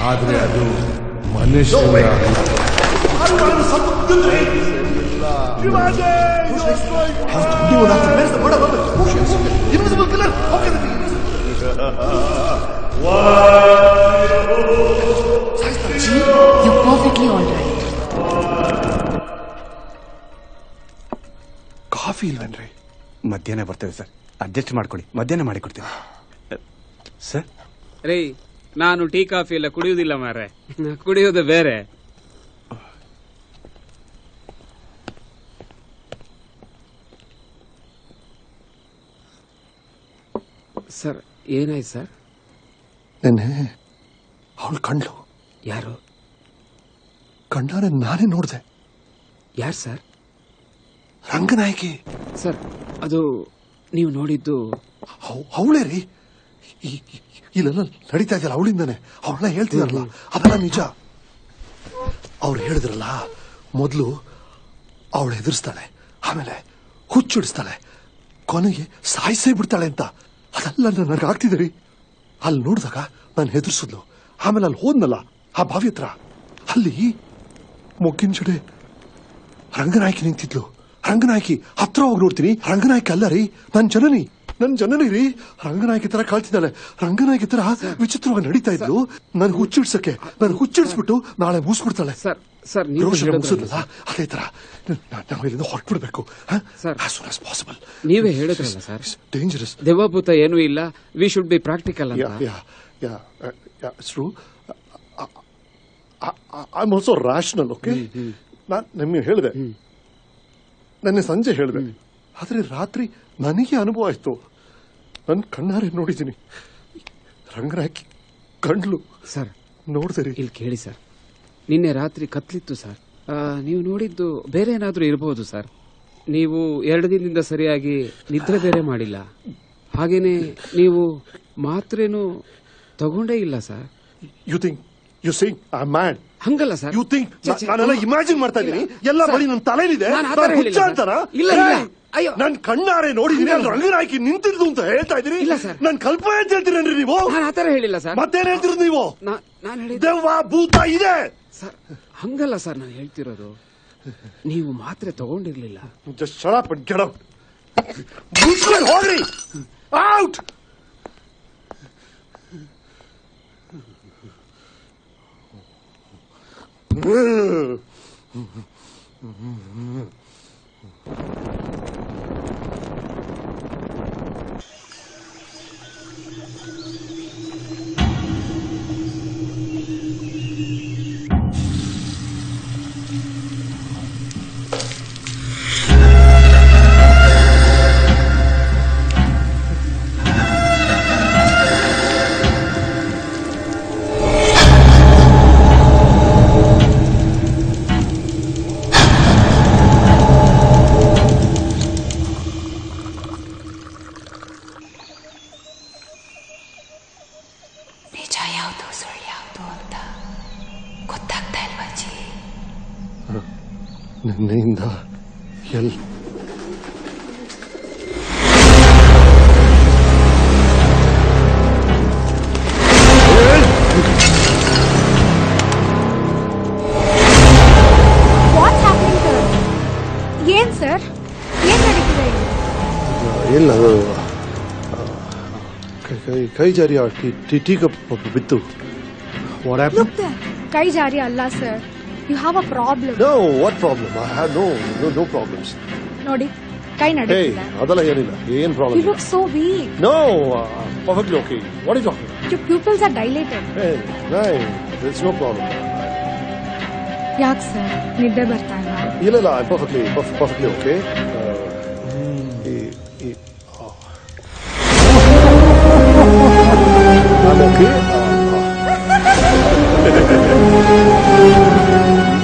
ಆದ್ರೆ ಅದು ಮನುಷ್ಯ ಕಾಫಿ ಇಲ್ವೇನ್ರಿ? ಮಧ್ಯಾಹ್ನ ಬರ್ತೇವೆ ಸರ್, ಅಡ್ಜಸ್ಟ್ ಮಾಡ್ಕೊಳ್ಳಿ, ಮಧ್ಯಾಹ್ನ ಮಾಡಿಕೊಡ್ತೀನಿ ಸರ್. ರೀ, ನಾನು ಟೀ ಕಾಫಿ ಎಲ್ಲ ಕುಡಿಯುವುದಿಲ್ಲ ಮಾರೆ, ಕುಡಿಯೋದು ಬೇರೆ. ಸರ್ ಏನಾಯ್ತು ಸರ್? ನೆನ್ನೆ ಅವಳು ಕಂಡ್ಲು. ಯಾರು? ಕಂಡಾರೆ ನಾನೇ ನೋಡ್ದೆ. ಯಾರು ಸರ್? ರಂಗನಾಯಕಿ. ಸರ್ ಅದು ನೀವು ನೋಡಿದ್ದು? ಅವಳೇ ರೀ. ಇಲ್ಲೆಲ್ಲ ನಡೀತಾ ಇದೆಯಲ್ಲ ಅವಳಿಂದಾನೆ, ಅವಳೆಲ್ಲ ಹೇಳ್ತಿದಾರಲ್ಲ ಅದೆಲ್ಲ ನಿಜ. ಅವ್ರು ಹೇಳಿದ್ರಲ್ಲ, ಮೊದಲು ಅವಳು ಎದುರಿಸ್ತಾಳೆ, ಆಮೇಲೆ ಹುಚ್ಚಿಡಿಸ್ತಾಳೆ, ಕೊನೆಗೆ ಸಾಯಿಸೇ ಬಿಡ್ತಾಳೆ ಅಂತ. ಅದೆಲ್ಲ ನನಗೆ ಆಗ್ತಿದೆ. ಅಲ್ಲಿ ನೋಡಿದಾಗ ನಾನು ಹೆದರ್ಸಿದ್ಲು. ಆಮೇಲೆ ಅಲ್ಲಿ ಹೋದ್ನಲ್ಲ ಆ ಬಾವಿ ಹತ್ರ, ಅಲ್ಲಿ ಮೊಗ್ಗಿನ ಜಡೆ ರಂಗನಾಯಕಿ ನಿಂತಿದ್ಲು. ರಂಗನಾಯಕಿ ಹತ್ರ ಹೋಗಿ ನೋಡ್ತೀನಿ, ರಂಗನಾಯಕಿ ಅಲ್ಲ ರೀ, ನನ್ ಜನನಿ ರೀ. ರಂಗನಾಯಕಿ ತರ ಕಾಳ್ತಿದ್ದಾಳೆ, ರಂಗನಾಯಕಿ ತರ ವಿಚಿತ್ರವಾಗಿ ನಡೀತಾ ಇದ್ಲು. ನನ್ ಹುಚ್ಚಿಡಿಸ್ಬಿಟ್ಟು ನಾಳೆ ಮುಗಿಸ್ಬಿಡ್ತಾಳೆ. ಮುಗಿಸಿದ್ಲಲ್ಲ ಅದೇ ತರ ನಾವು ಇಲ್ಲಿಂದ ಹೊರಟ್ಬಿಡ್ಬೇಕು. ಪಾಸಿಬಲ್. ನೀವೇ ಹೇಳಿದ್ರಲ್ಲ ಸರ್, ಡೇಂಜರಸ್, ದೆವ್ವಭೂತ ಏನೂ ಇಲ್ಲ, ವಿ ಶುಡ್ ಬಿ ಪ್ರಾಕ್ಟಿಕಲ್ ಅಂತ. It's true. I'm also rational, okay? ನಾನು ನಿಮಗೆ ಹೇಳಿದೆ, ನೆನ್ನೆ ಸಂಜೆ ಹೇಳಿದೆ, ಆದ್ರೆ ರಾತ್ರಿ ನನಗೆ ಅನುಭವ ಆಯ್ತು. ನನ್ನ ಕಣ್ಣಾರೆ ನೋಡಿದ್ದೀನಿ. ರಂಗನಾಯಕಿ ಕಂಡ್ಲು ಸರ್. ನೋಡಿದ್ರಿ? ಇಲ್ಲಿ ಕೇಳಿ ಸರ್, ನಿನ್ನೆ ರಾತ್ರಿ ಕತ್ಲಿತ್ತು ಸರ್. ನೀವು ನೋಡಿದ್ದು ಬೇರೆ ಏನಾದ್ರೂ ಇರಬಹುದು ಸರ್. ನೀವು 2 ದಿನದಿಂದ ಸರಿಯಾಗಿ ನಿದ್ರೆ ಬೇರೆ ಮಾಡಿಲ್ಲ, ಹಾಗೇನೆ ನೀವು ಮಾತ್ರೇನು ತಗೊಂಡೇ ಇಲ್ಲ sir. You think I'm mad? ಹಂಗಲ್ಲ ಸರ್. You think ನಾನೆಲ್ಲ ಇಮ್ಯಾಜಿನ್ ಮಾಡ್ತಾ ಇದ್ದೀನಿ, ಎಲ್ಲ ಬರೀ ನನ್ನ ತಲೆಲಿದೆ ಅಂತಾರ? ಇಲ್ಲ, ನನ್ ಕಣ್ಣಾರೆ ನೋಡಿದೀನಿ, ರಂಗನಾಯಕಿ ನಿಂತಿದ್ದು ಅಂತ ಹೇಳ್ತಾ ಇದೀನಿ. ನನ್ ಕಲ್ಪನೆ ಅಂತ ಹೇಳ್ತೀರೇನ್ರಿ ನೀವು? ನಾನು ಆತರ ಹೇಳಿಲ್ಲ ಸರ್. ಮತ್ತೇನ್ ಹೇಳ್ತಿರೋದು ನೀವು? ನಾನು ಹೇಳಿದ ದೆವ್ವ ಭೂತ ಇದೆ ಸರ್. ಹಂಗಲ್ಲ ಸರ್ ನಾನು ಹೇಳ್ತಿರೋದು, ನೀವು ಮಾತ್ರೆ ತಗೊಂಡಿರ್ಲಿಲ್ಲ. Just shut up and get out. ಮುಚ್ಕೊಂಡು ಹೋಗ್ರಿ. Out. ನಿನ್ನೆಯಿಂದ ಏನ್ ಸರ್, ಏನ್ ನಡೀತಿದೆ? ಇಲ್ಲ, ಅದು ಕೈ ಜಾರಿ ಟೀ ಕಪ್ ಬಿತ್ತು. ಕೈ ಜಾರಿ ಅಲ್ಲ sir, you have a problem. No, what problem? I have no problems. ನೋಡಿ, ಕೈ ನಡೀತಿದೆ. ಅದೆಲ್ಲ ಏನಿಲ್ಲ, ಏನ್ problem? You look so weak. No, perfectly okay. What are you talking? Your pupils are dilated. Hey, there's no problem. ಯಾಕೆ sir, ನಿದ್ದೆ ಬರ್ತಾ ಇಲ್ಲ? ಇಲ್ಲ, I'm perfectly okay.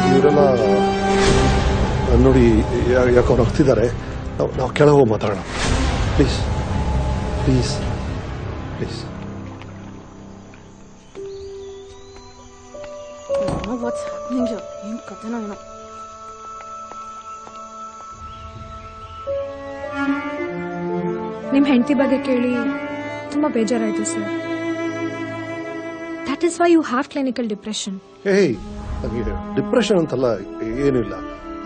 ಇವರೆಲ್ಲ ನೋಡಿ ಯಾಕೋ ನಗ್ತಿದ್ದಾರೆ. ನಾವು ಕೆಳಗೆ ಹೋಗಿ ಮಾತಾಡೋಣ, ಪ್ಲೀಸ್. ಏನ್ ಕಥೆನೋ ಏನೋ. ನಿಮ್ ಹೆಂಡತಿ ಬಗ್ಗೆ ಕೇಳಿ ತುಂಬಾ ಬೇಜಾರಾಯ್ತು sir. That is why you have clinical depression. ನನಗೆ ಡಿಪ್ರೆಷನ್ ಅಂತಲ್ಲ, ಏನೂ ಇಲ್ಲ.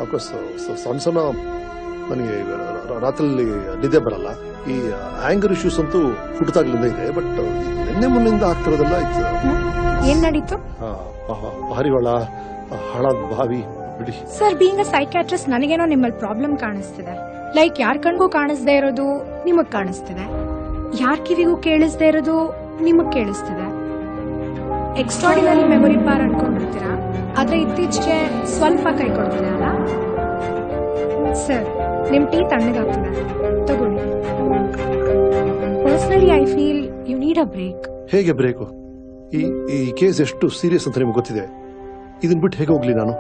ಅಫ್ಕೋರ್ಸ್ ಸಣ್ಣ ನನಗೆ ರಾತ್ರಿಯಲ್ಲಿ ನಿದ್ದೆ ಬರಲ್ಲ. ಈ ಆಂಗರ್ ಇಶ್ಯೂಸ್ ಅಂತೂ ಹುಟ್ಟದಾಗ್ಲಿಂದ ಇದೆ, ಬಟ್ ನಿನ್ನೆ ಮುನ್ನಿಂದ ಆಗ್ತಿರೋದೆಲ್ಲ ಏನ್ ನಡೀತು? ಪಾರಿವಾಳ, ಹಳದ ಬಾವಿ ಬಿಡಿ. ಸರ್, ಬೀಯಿಂಗ್ ಅ ಸೈಕ್ಯಾಟ್ರಿಸ್ಟ್ ನನಗೇನೋ ನಿಮ್ಮಲ್ಲಿ ಪ್ರಾಬ್ಲಮ್ ಕಾಣಿಸ್ತಿದೆ. ಲೈಕ್ ಯಾರ್ ಕಣ್ಗೂ ಕಾಣಿಸ್ದೇ ಇರೋದು ನಿಮಗ್ ಕಾಣಿಸ್ತಿದೆ, ಯಾರ್ ಕಿವಿಗೂ ಕೇಳಿಸ್ದೇ ಇರೋದು ನಿಮಗ್ ಕೇಳಿಸ್ತಿದೆ. ಎಕ್ಸ್ಟ್ರಾರ್ಡಿನರಿ ಮೆಮೊರಿ ಪಾರ್ ಅನ್ಕೊಂಡಿರ್ತೀರಾ, ಆದ್ರೆ ಇತ್ತೀಚೆಗೆ ಸ್ವಲ್ಪ ಕೈ ಕೊಡ್ತಿದೆ ಅಲ್ಲ ಸರ್. ನಿಮ್ ಟೀ ತಣ್ಣಗಾಗ್ತಿದೆ, ತಗೊಳ್ಳಿ. Personally I feel you need a break. ಹೇಗೆ ಬ್ರೇಕು? ಈ ಕೇಸ್ ಎಷ್ಟು ಸೀರಿಯಸ್ ಅಂತ ನಿಮ್ಗೆ ಗೊತ್ತಿದೆ. ಇದನ್ ಬಿಟ್ಟು ಹೇಗೆ ಹೋಗ್ಲಿ ನಾನು?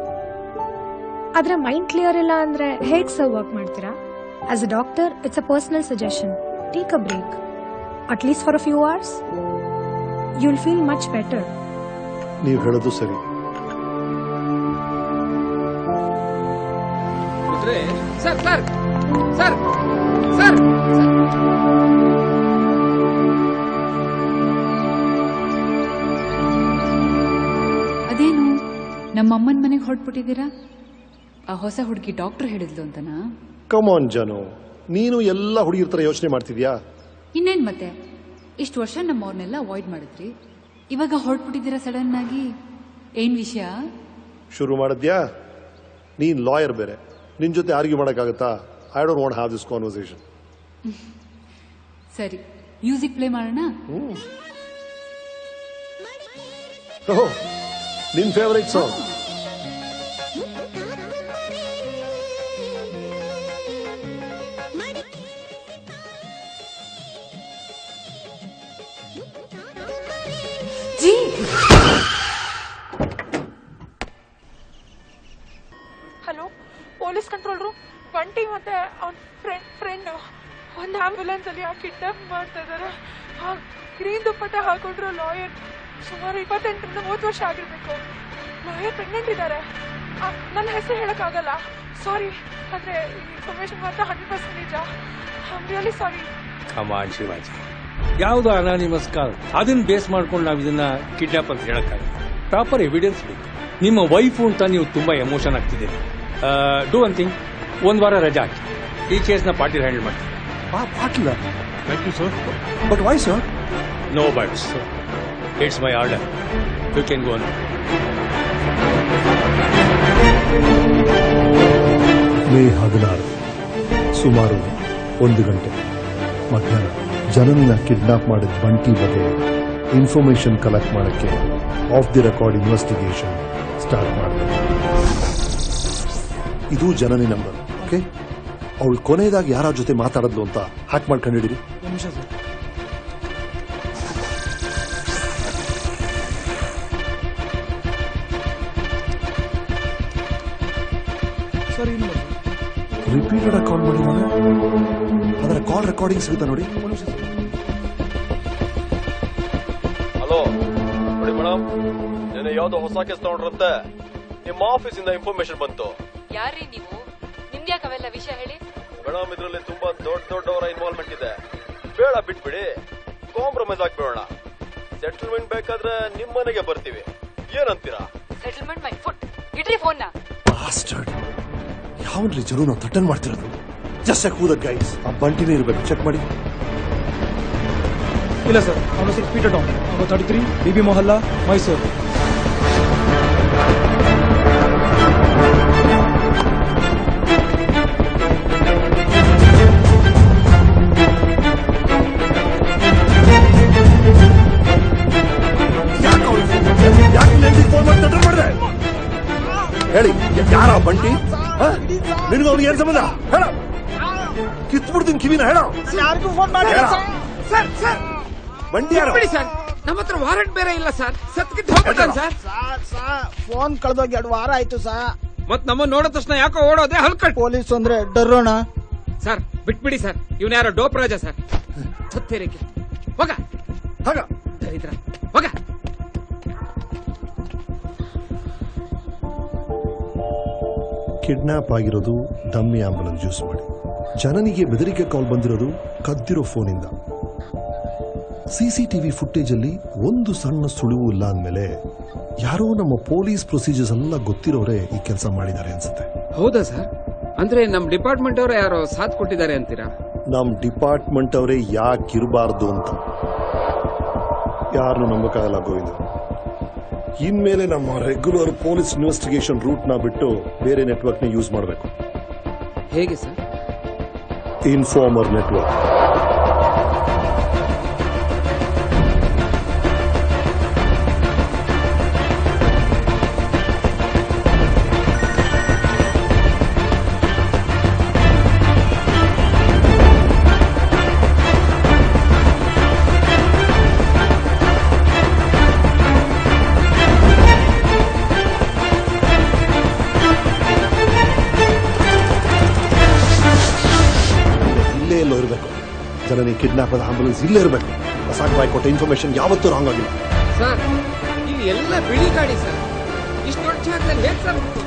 ಆದ್ರೆ ಮೈಂಡ್ ಕ್ಲಿಯರ್ ಇಲ್ಲ ಅಂದ್ರೆ ಹೇಗ್ ಸರ್ ವರ್ಕ್ ಮಾಡ್ತೀರಾ? As a doctor, it's a personal suggestion. Take a break. at least for a few hours, you'll feel much better. ನೀವು ಹೇಳೋದು ಸರಿ. ಸರ್ ಸರ್ ಸರ್ ಸರ್ ಅದೇನು ನಮ್ಮಮ್ಮನ ಮನೆಗೆ ಹೊರಟ್ಬಿಟ್ಟಿದ್ದೀರಾ? ಆ ಹೊಸ ಹುಡುಗಿ ಡಾಕ್ಟರ್ ಹೇಳಿದ್ಲು ಅಂತನಾ? ಕಮ್ ಆನ್ ಜಾನು, ನೀನು ಎಲ್ಲ ಹುಡುಗಿರ ತರ ಯೋಚನೆ ಮಾಡ್ತಿದ್ಯಾ? ಇನ್ನೇನ್ ಮತ್ತೆ, ಇಷ್ಟು ವರ್ಷ ನಮ್ಮವ್ರನ್ನೆಲ್ಲ ಅವಾಯ್ಡ್ ಮಾಡಿದ್ರಿ, ಇವಾಗ ಹೊರಟ್ಬಿಟ್ಟಿದ್ದೀರಾ ಸಡನ್ ಆಗಿ. ಏನ್ ವಿಷಯ? ಶುರು ಮಾಡಿದ್ಯಾ? ನೀನ್ ಲಾಯರ್ ಬೇರೆ, ನಿನ್ ಜೊತೆ ಆರ್ಗ್ಯೂ ಮಾಡಕ್ಕಾಗತ್ತಾ? I don't want have this conversation. ಸರಿ, ಮ್ಯೂಸಿಕ್ ಪ್ಲೇ ಮಾಡೋಣ. ಓಹ್, ನಿನ್ ಫೇವರೇಟ್ ಸಾಂಗ್. ಜಿ hello, police control room. Bunty ಮತ್ತೆ ಅವನ ಫ್ರೆಂಡ್ ಒಂದು ಆಂಬ್ಯುಲೆನ್ಸ್ ಅಲ್ಲಿ ಕಿಡ್ನಾಪ್ ಮಾಡ್ತಾ ಇದಾರೆ. ಗ್ರೀನ್ ದುಪ್ಪಟ್ಟ ಹಾಕೊಂಡ್ರು ಲಾಯರ್. ಸುಮಾರು 28-30 ವರ್ಷ ಆಗಿರ್ಬೇಕು. ಲಾಯರ್ ಪ್ರೆಗ್ನೆಂಟ್ ಇದ್ದಾರೆ. ನನ್ನ ಹೆಸರು ಹೇಳಕ್ಕಾಗಲ್ಲ, ಸಾರಿ. ಆದ್ರೆ ಇನ್ಫಾರ್ಮೇಶನ್ ಮಾತ್ರ 100% ನಿಜ. I am really sorry. Come on Shivaji, ಯಾವುದು ಅನಾನಿಮಸ್ ಕಾಲ್, ಅದನ್ನ ಬೇಸ್ ಮಾಡ್ಕೊಂಡು ನಾವು ಇದನ್ನ ಕಿಡ್ನಾಪ್ ಅಂತ ಹೇಳಕ್ಕಾಗಲ್ಲ. ಪ್ರಾಪರ್ ಎವಿಡೆನ್ಸ್ ಬೇಕು. ನಿಮ್ಮ ವೈಫು ಅಂತ ನೀವು ತುಂಬಾ ಎಮೋಷನ್ ಆಗ್ತಿದ್ದೀರಿ. ಡೂ ಒನ್ ಥಿಂಗ್, ಒಂದ್ ವಾರ ರಜಾ ಹಾಕಿ, ಈ ಕೇಸ್ನ ಪಾಟೀಲ್ ಹ್ಯಾಂಡಲ್ ಮಾಡ್ತೀವಿ. Patil? Thank you sir. But why sir? No buts, it's my order. You can go. May 16 ಸುಮಾರು 1 ಗಂಟೆ ಮಧ್ಯಾಹ್ನ ಜನನಿನ ಕಿಡ್ನಾಪ್ ಮಾಡಿದ ಬಂಟಿ ಬಗ್ಗೆ ಇನ್ಫಾರ್ಮೇಶನ್ ಕಲೆಕ್ಟ್ ಮಾಡಕ್ಕೆ of the record investigation start ಮಾಡಿದೆ. ಇದು ಜನನಿ ನಂಬರ್. ಓಕೆ, ಅವಳು ಕೊನೆಯದಾಗಿ ಯಾರ ಜೊತೆ ಮಾತಾಡಿದ್ಲು ಅಂತ ಹ್ಯಾಕ್ ಮಾಡ್ಕೊಂಡಿದ್ದೀರಿ. ರಿಪೀಟೆಡ್ ಆಗಿ ಕಾಲ್ ಮಾಡಿ ನಾನು ಅದರ ಕಾಲ್ ರೆಕಾರ್ಡಿಂಗ್ ಸಿಗುತ್ತಾ ನೋಡಿ. ಹಲೋ, ನೋಡಿ ಮೇಡಮ್, ನೆನೆ ಯಾವ್ದೋ ಹೊಸ ಕೇಸ್ ತಗೊಂಡ್ರಂತೆ. ನಿಮ್ಮ ಆಫೀಸಿಂದ ಇನ್ಫಾರ್ಮೇಶನ್ ಬಂತು. ಯಾರೀ ನೀವು? ನಿಮ್ದ್ಯಾಕೆ ಅವೆಲ್ಲ ವಿಷಯ ಹೇಳಿ? ಮೇಡಮ್, ಇದರಲ್ಲಿ ತುಂಬಾ ದೊಡ್ಡವರ ಇನ್ವಾಲ್ವ್ಮೆಂಟ್ ಇದೆ. ಬೇಡ, ಬಿಟ್ಬಿಡಿ, ಕಾಂಪ್ರಮೈಸ್ ಆಗ್ಬಿಡೋಣ. ಸೆಟಲ್ಮೆಂಟ್ ಬೇಕಾದ್ರೆ ನಿಮ್ ಮನೆಗೆ ಬರ್ತೀವಿ, ಏನಂತೀರಾ? Settlement my foot. ಇಡ್ರಿ ಫೋನ್ ನ. ಯಾವನ್ರಿ ಜರು ನಾವು ಥ್ರೆಟನ್ ಮಾಡ್ತಿರೋದು? Just check who the guys. ಆ ಬಂಟಿನೇ ಇರಬೇಕು, ಚೆಕ್ ಮಾಡಿ. ಇಲ್ಲ ಸರ್, ಅವನ ಹೆಸರು ಪೀಟರ್ ಡಾನ್, 33, ಬಿಬಿ ಮೊಹಲ್ಲಾ, ಮೈಸೂರು. ಹೇಳಿ, ಯಾರ ಬಂಟಿ? ನಿನ್ಗೆ ಅವ್ನಿಗೆ ಏನ್ ಸಂಬಂಧ? ಹೇಳ, ಕಿತ್ಬಿಡ್ತೀನಿ ಕಿವಿನ. ಹೇಳ, ಯಾರಿಗೂ ಫೋನ್ ಮಾಡಿ. ಸರ್ ಸರ್, ಬಂಟಿ ಯಾರು? ಸರ್, ನಮ್ಮ ಹತ್ರ ವಾರಂಟ್ ಬೇರೆ ಇಲ್ಲ ಸರ್. ಸತ್ಕಿತ್ತು ಹೋಗ್ಬಿಟ್ಟಾನ ಸರ್. ಫೋನ್ ಕಳೆದೋಗಿ 2 ವಾರ ಆಯ್ತು ಸರ್. ಮತ್ ನಮ್ಮ ನೋಡಿದ ತಕ್ಷಣ ಯಾಕೋ ಓಡೋದೆ ಹಲ್ಕಟ್. ಪೊಲೀಸ್ ಅಂದ್ರೆ ಡರೋಣ ಸರ್. ಬಿಟ್ಬಿಡಿ ಸರ್, ಇವನ್ ಯಾರೋ ಡೋಪ್ ರಾಜ ಸರ್. ಸತ್ತೇರಿಕೆ ಹೋಗ ಹಾಗ ದರಿದ್ರ ಹೋಗ. ಕಿಡ್ನಾಪ್ ಆಗಿರೋದು ಡಮ್ಮಿ ಆಂಬುಲೆನ್ಸ್ ಯೂಸ್ ಮಾಡಿ. ಜನನಿಗೆ ಬೆದರಿಕೆ ಕಾಲ್ ಬಂದಿರೋದು ಕದ್ದಿರೋ ಫೋನಿಂದ. ಸಿಸಿಟಿವಿ ಫುಟೇಜ್ ಅಲ್ಲಿ ಒಂದು ಸಣ್ಣ ಸುಳಿವು ಇಲ್ಲ ಅಂದ್ಮೇಲೆ ಯಾರೋ ನಮ್ಮ ಪೊಲೀಸ್ ಪ್ರೊಸೀಜರ್ಸ್ ಎಲ್ಲ ಗೊತ್ತಿರೋರೇ ಈ ಕೆಲಸ ಮಾಡಿದ್ದಾರೆ ಅನ್ಸುತ್ತೆ. ಹೌದಾ ಸರ್? ಅಂದ್ರೆ ನಮ್ ಡಿಪಾರ್ಟ್ಮೆಂಟ್ ಅವರೇ ಯಾರೋ ಸಾಥ್ ಕೊಟ್ಟಿದ್ದಾರೆ ಅಂತೀರಾ? ನಮ್ ಡಿಪಾರ್ಟ್ಮೆಂಟ್ ಅವರೇ ಯಾಕೆ ಇರಬಾರ್ದು ಅಂತ ಯಾರನ್ನು ನಂಬಕ್ಕಾಗಲ್ಲ ಗೋವಿಂದ. ಇನ್ಮೇಲೆ ನಮ್ಮ ರೆಗ್ಯುಲರ್ ಪೊಲೀಸ್ ಇನ್ವೆಸ್ಟಿಗೇಷನ್ ರೂಟ್ ನ ಬಿಟ್ಟು ಬೇರೆ ನೆಟ್ವರ್ಕ್ ನ ಯೂಸ್ ಮಾಡಬೇಕು. ಹೇಗೆ sir? Informer network. Janani kidnap ಆದ ಆಂಬುಲೆನ್ಸ್ ಇಲ್ಲೇ ಇರಬೇಕು. ಹೊಸಾಕ್ ಬಾಯ್ ಕೊಟ್ಟ ಇನ್ಫಾರ್ಮೇಶನ್ ಯಾವತ್ತೂ ರಾಂಗ್ ಆಗಿಲ್ಲ. ಸರ್ ಇಲ್ಲಿ ಎಲ್ಲ ಬಿಳಿ ಗಾಡಿ ಸರ್, ಇಷ್ಟು ದೊಡ್ಡ ಜಾಗದಲ್ಲಿ ಹೇಗೆ ಸರ್ ಹುಡ್ಕೋದು?